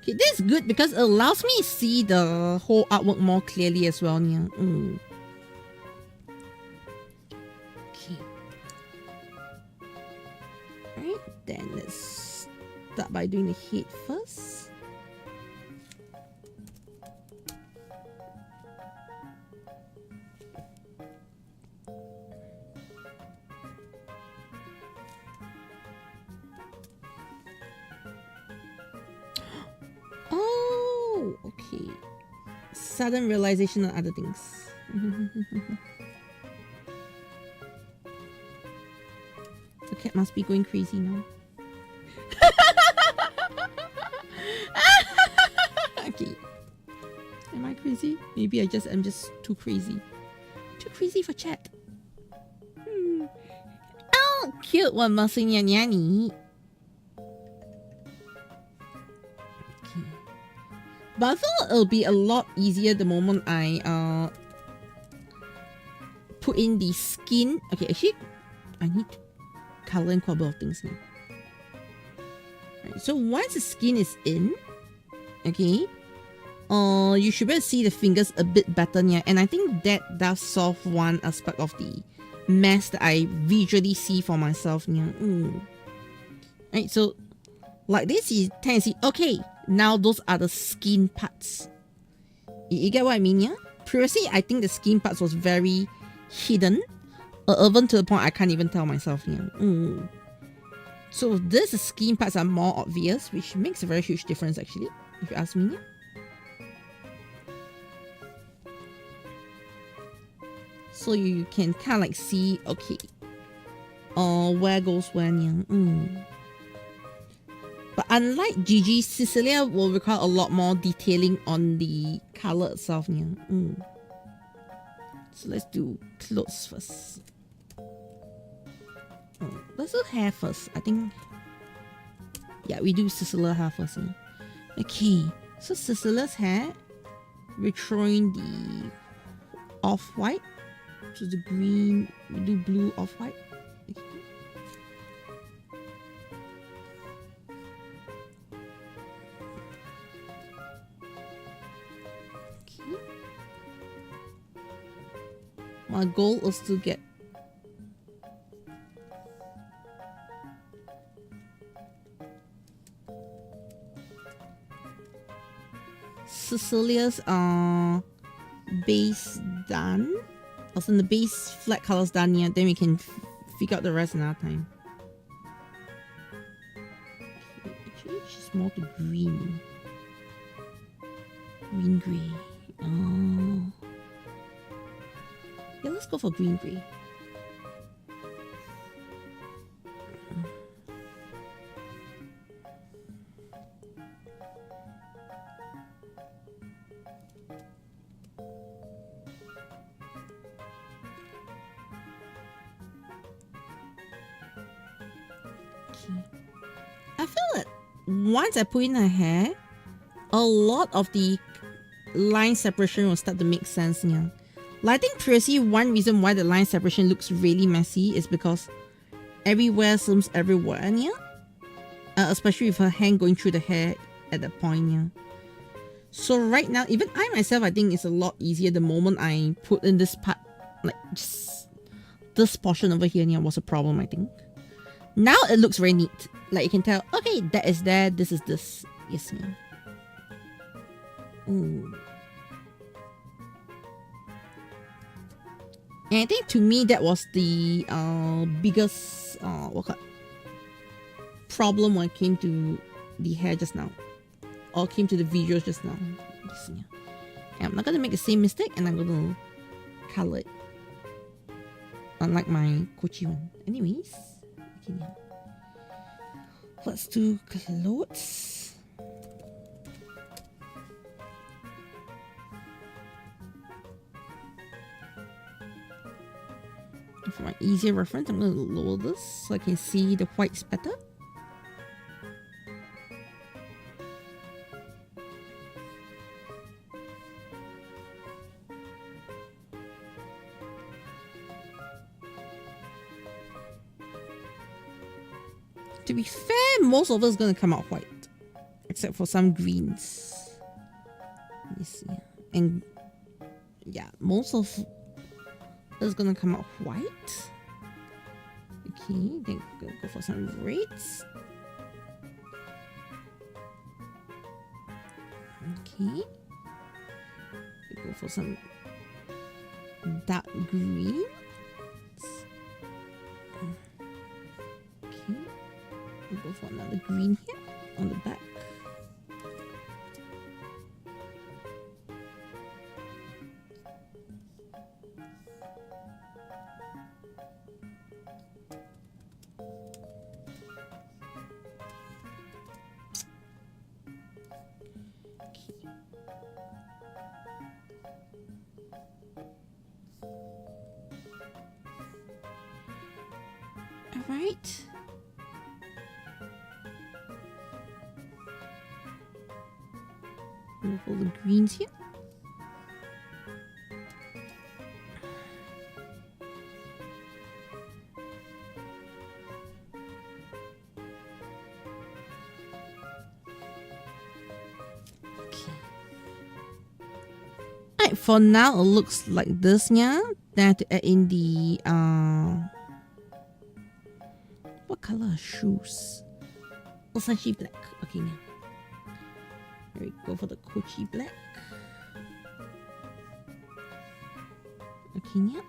Okay, this is good because it allows me to see the whole artwork more clearly as well. Yeah. Okay. Alright, then let's start by doing the head first. Oh, okay. Sudden realization on other things. The cat must be going crazy now. Okay. Am I crazy? Maybe I'm just too crazy. Too crazy for chat. Oh, cute one, masing yanyi. Okay. But I thought it'll be a lot easier the moment I put in the skin. Okay, actually, I need to color in quite a bit of things now. Right, so once the skin is in, okay, you should be able to see the fingers a bit better here, and I think that does solve one aspect of the mess that I visually see for myself here. Right, so like this, you tend to see, okay, now those are the skin parts. You get what I mean, yeah? Previously, I think the skin parts was very hidden, even to the point I can't even tell myself here. So these skin parts are more obvious, which makes a very huge difference actually, if you ask me. Yeah? So you can kind of like see, okay, where goes when, yeah. But unlike Gigi, Cecilia will require a lot more detailing on the color itself. Yeah. So let's do clothes first. Let's do hair first. I think, yeah, we do Cecilia hair first. Yeah. Okay, so Cecilia's hair, we're throwing the off-white, which is the green, we do blue off-white. Okay. My goal is to get Cecilia's base done. Also, the base flat colors done yet, then we can figure out the rest another time. Okay, actually, she's more to green. Green gray. Oh. Yeah, let's go for green gray. I feel that once I put in her hair, a lot of the line separation will start to make sense. Yeah. Like, I think previously one reason why the line separation looks really messy is because everywhere seems everywhere. Yeah. Especially with her hand going through the hair at that point. Yeah. So right now, even I myself, I think it's a lot easier the moment I put in this part, like just this portion over here. Yeah, was a problem, I think. Now it looks very neat. Like you can tell, okay, that is there, this is this. Yes, yeah. Ooh. And I think to me that was the biggest problem when it came to the hair just now. Or came to the visuals just now. Yes, yeah. And I'm not gonna make the same mistake and I'm gonna color it. Unlike my Kochi one. Anyways. Okay, yeah. Let's do clothes. For my easier reference, I'm going to lower this so I can see the whites better. To be fair, most of it's going to come out white. Except for some greens. Let me see. And yeah, most of it's going to come out white. Okay, then go for some reds. Okay. Go for some dark green. Okay. Go for another green here on the back. Alright. Move all the greens here. Okay. Alright, for now it looks like this, yeah. Then I have to add in the what color are shoes? Essentially black. Okay, now. There we go for the Kochi black. Okay, yeah.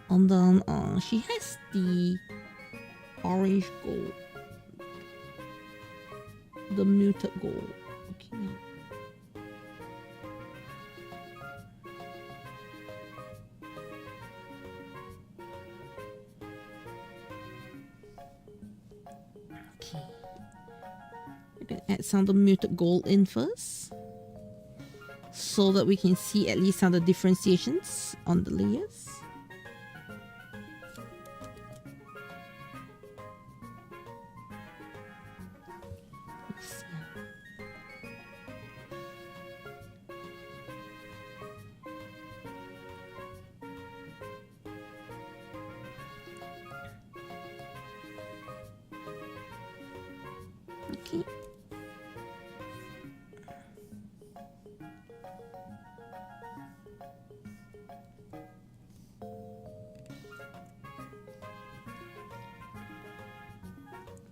And then she has the orange gold. The muted gold. Okay, yeah. Add some of the muted gold in first so that we can see at least some of the differentiations on the layers. Okay.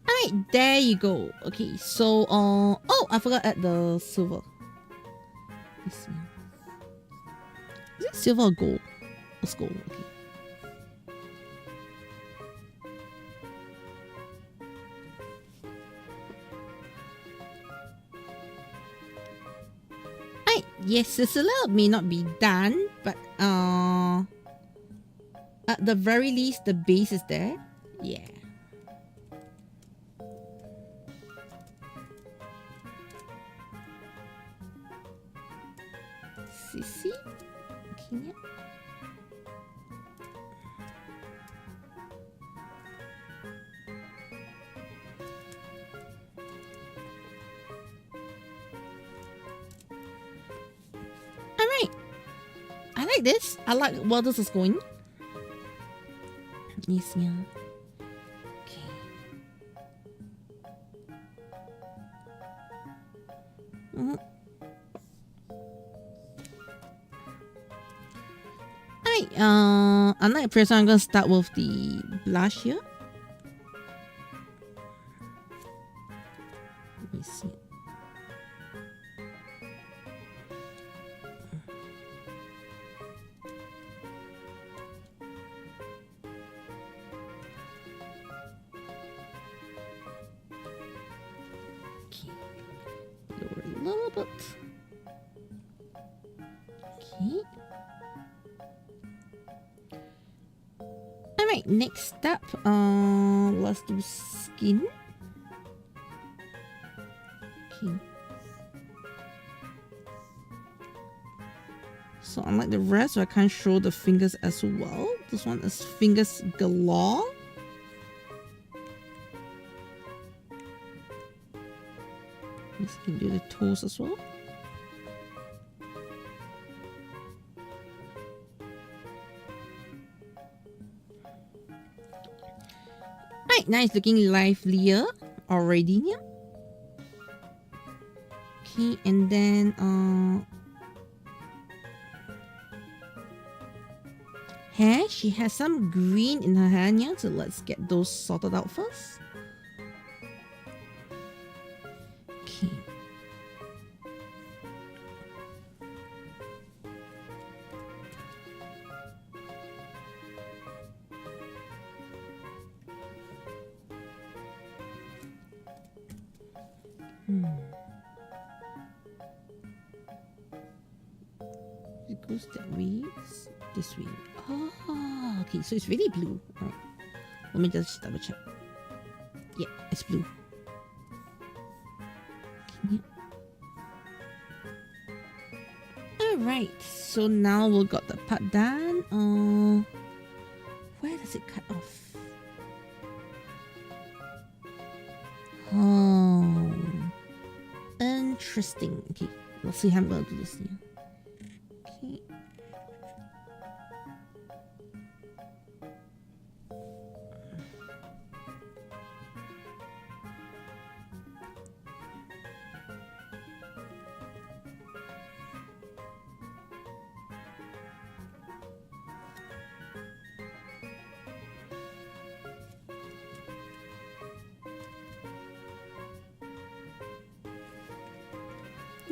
Alright, there you go. Okay, so oh, I forgot at the silver. Let's see. Is it silver or gold? It's gold, okay. Alright, yes, Cecilia may not be done, but at the very least the base is there. Yeah. Sissy? Okay, yeah. like this. I like where this is going. Yes, yeah. Okay. Alright, unlike first, I'm gonna start with the blush here. Let me see. Okay, lower a little bit. Okay. Alright, next step, let's do skin. Okay. So unlike the rest, I can't show the fingers as well. This one is fingers galore. This can do the toes as well. Right, now it's looking livelier already. Yeah. Okay, and then hair. She has some green in her hair here, so let's get those sorted out first. Okay. It goes that way, this way. Oh, okay, so it's really blue. Alright. Let me just double check. Yeah, it's blue. Okay. Alright, so now we got the part done. Where does it cut off? Oh, interesting. Okay, let's see how I'm gonna do this here. Okay.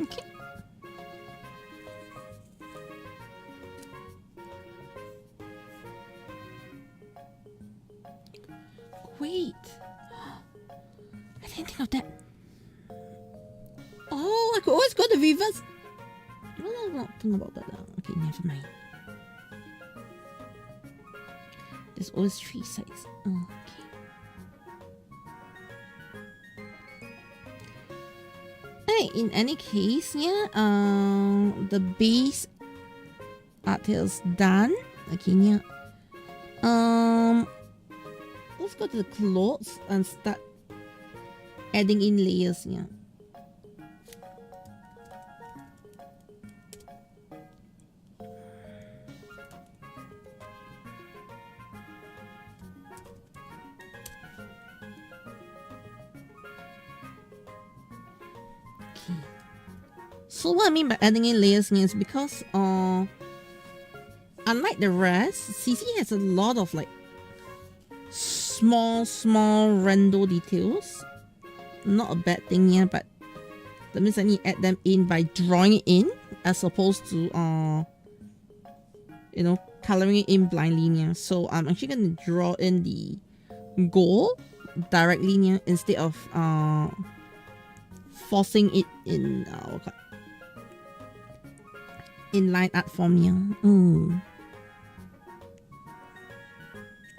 Okay. Wait. I didn't think of that. Oh, I could always go to reverse. No, I'm not thinking about that now. Okay, never mind. There's always 3 sides. Oh, okay. In any case, yeah, the base art is done. Okay, yeah. Let's go to the clothes and start adding in layers, yeah. So what I mean by adding in layers is because unlike the rest, CC has a lot of like small rando details. Not a bad thing here, but that means I need to add them in by drawing it in as opposed to you know, coloring it in blindly here. So I'm actually gonna draw in the gold directly here instead of forcing it in line art form here.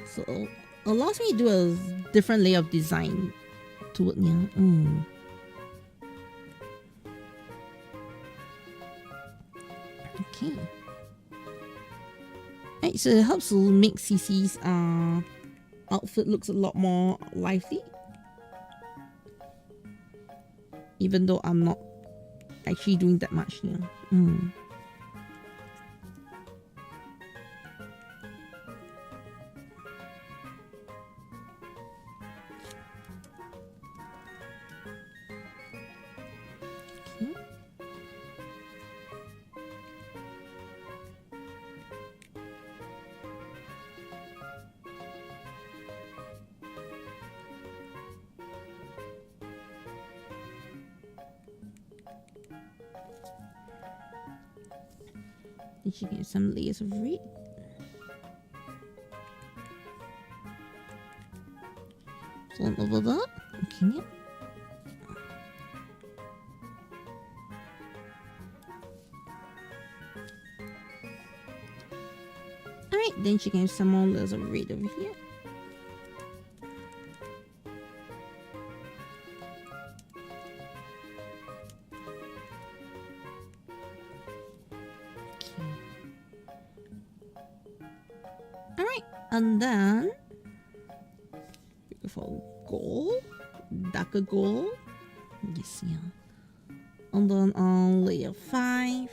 So allows me to do a different layer of design to it here. Okay. Right, so it helps to make CC's outfit looks a lot more lively. Even though I'm not actually doing that much here. Then she gave some layers of red. So over there. Okay, yeah. Alright, then she gave some more layers of red over here. And then we go for gold, darker gold. Yes, yeah. And then on layer 5.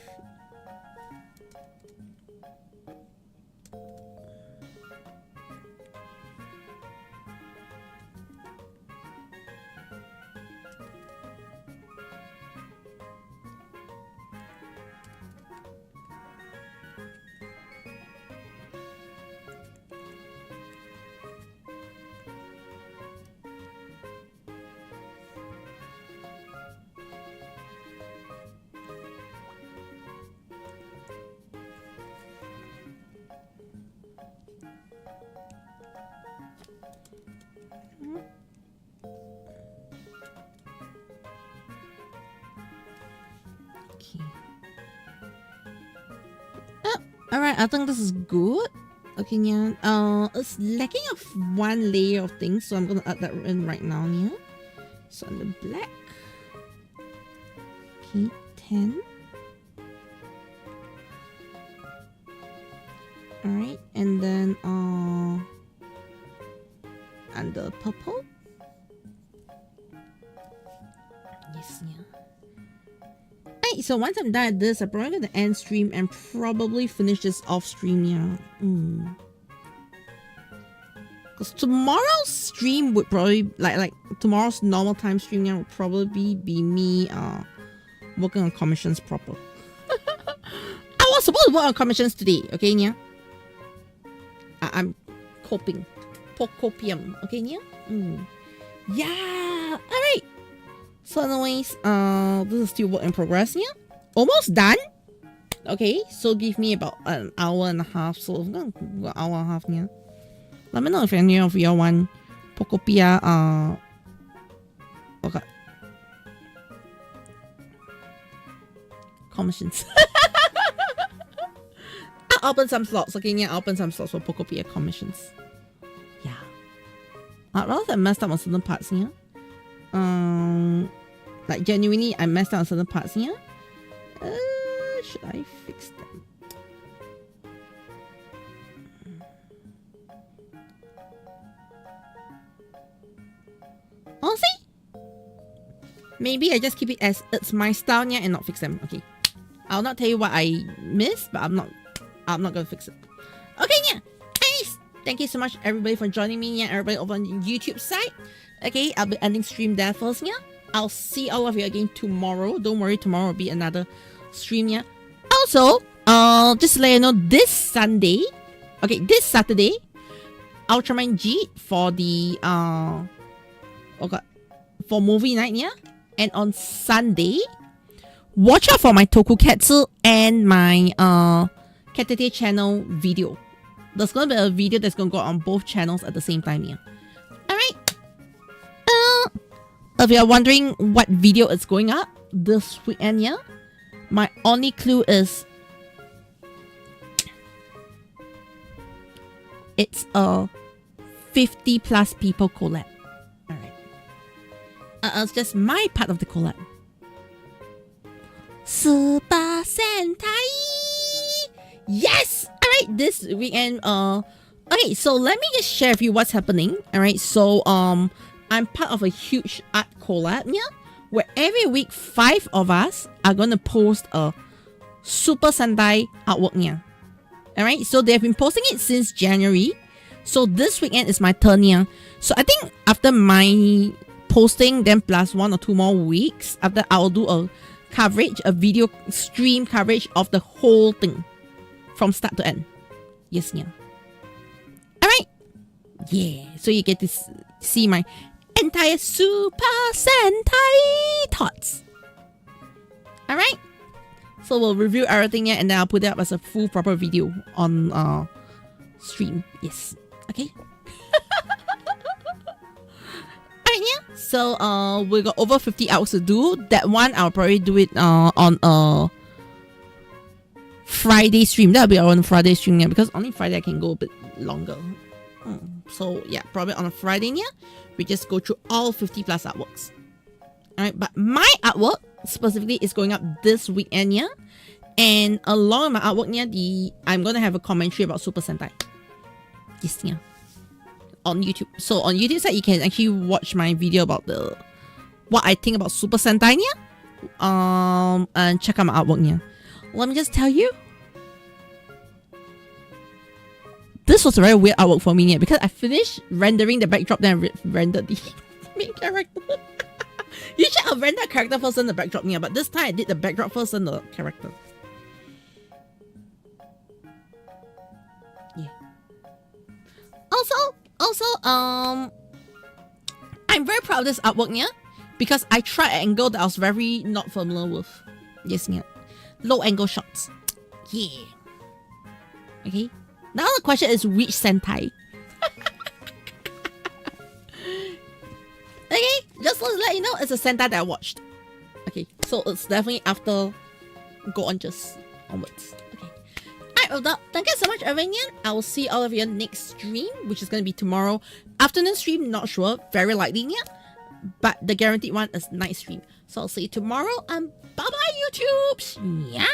Alright, I think this is good. Okay, yeah. It's lacking of one layer of things, so I'm gonna add that in right now, yeah. So on the black. Okay, 10. Alright, and then and the purple. Yes, yeah. Alright, so once I'm done at this, I'm probably gonna end stream and probably finish this off stream, yeah. Because tomorrow's stream would probably like tomorrow's normal time stream, yeah, would probably be me working on commissions proper. I was supposed to work on commissions today, okay, yeah. I'm coping. Pokopium, okay, yeah. Yeah, alright. So anyways, this is still work in progress, yeah. Almost done. Okay, so give me about an hour and a half. So I'm gonna go hour and a half, yeah. Let me know if any of y'all want Pokopia, okay. Commissions. I'll open some slots, okay, yeah. I'll open some slots for Pokopia commissions. Yeah. I'd rather than messed up on certain parts, yeah. Like genuinely, I messed up on certain parts here. Should I fix them? Honestly, maybe I just keep it as it's my style, yeah, and not fix them. Okay, I'll not tell you what I missed, but I'm not gonna fix it. Okay, yeah. Anyways, thank you so much everybody for joining me, yeah. Everybody over on the YouTube side. Okay, I'll be ending stream there first, yeah. I'll see all of you again tomorrow. Don't worry, tomorrow will be another stream, yeah. Also, just to let you know, this Saturday, Ultraman G for the for movie night, yeah. And on Sunday, watch out for my Tokuketsu and my Caturteer-Channel video. There's gonna be a video that's gonna go on both channels at the same time, yeah. Alright. If you're wondering what video is going up this weekend, yeah, my only clue is it's a 50+ people collab. Alright. It's just my part of the collab. Super Sentai! Yes! Alright, this weekend, okay, so let me just share with you what's happening. Alright, so, I'm part of a huge art collab, yeah, where every week 5 of us are gonna post a Super Sentai artwork, yeah. Alright, so they've been posting it since January. So this weekend is my turn, yeah. So I think after my posting, then plus 1 or 2 more weeks, after I'll do a coverage, a video stream coverage of the whole thing from start to end. Yes, yeah. Alright. Yeah, so you get to see my entire Super Sentai thoughts. Alright? So we'll review everything here, and then I'll put it up as a full proper video on stream. Yes. Okay. Alright, yeah. So we got over 50 hours to do. That one I'll probably do it on a Friday stream. That'll be on Friday stream, yeah, because only Friday I can go a bit longer. So yeah, probably on a Friday, yeah, we just go through all 50 plus artworks. Alright, but my artwork specifically is going up this weekend, yeah. And along with my artwork, yeah, I'm gonna have a commentary about Super Sentai. Yes, yeah. On YouTube. So on YouTube side, you can actually watch my video about what I think about Super Sentai, yeah. And check out my artwork, yeah. Let me just tell you, this was a very weird artwork for me, yeah, because I finished rendering the backdrop, then I rendered the main character. Usually I'll render the character first, then the backdrop, yeah, but this time I did the backdrop first, then the character. Yeah. Also, I'm very proud of this artwork, yeah, because I tried an angle that I was very not familiar with. Yes, yeah. Low angle shots. Yeah. Okay. Now the question is, which Sentai? Okay, just to let you know, it's a Sentai that I watched. Okay, so it's definitely after Go On Just onwards. Okay. Alright, well that, thank you so much, Avermedia. I will see all of you next stream, which is going to be tomorrow. Afternoon stream, not sure. Very likely, yeah. But the guaranteed one is night stream. So I'll see you tomorrow, and bye-bye, YouTube! Yeah!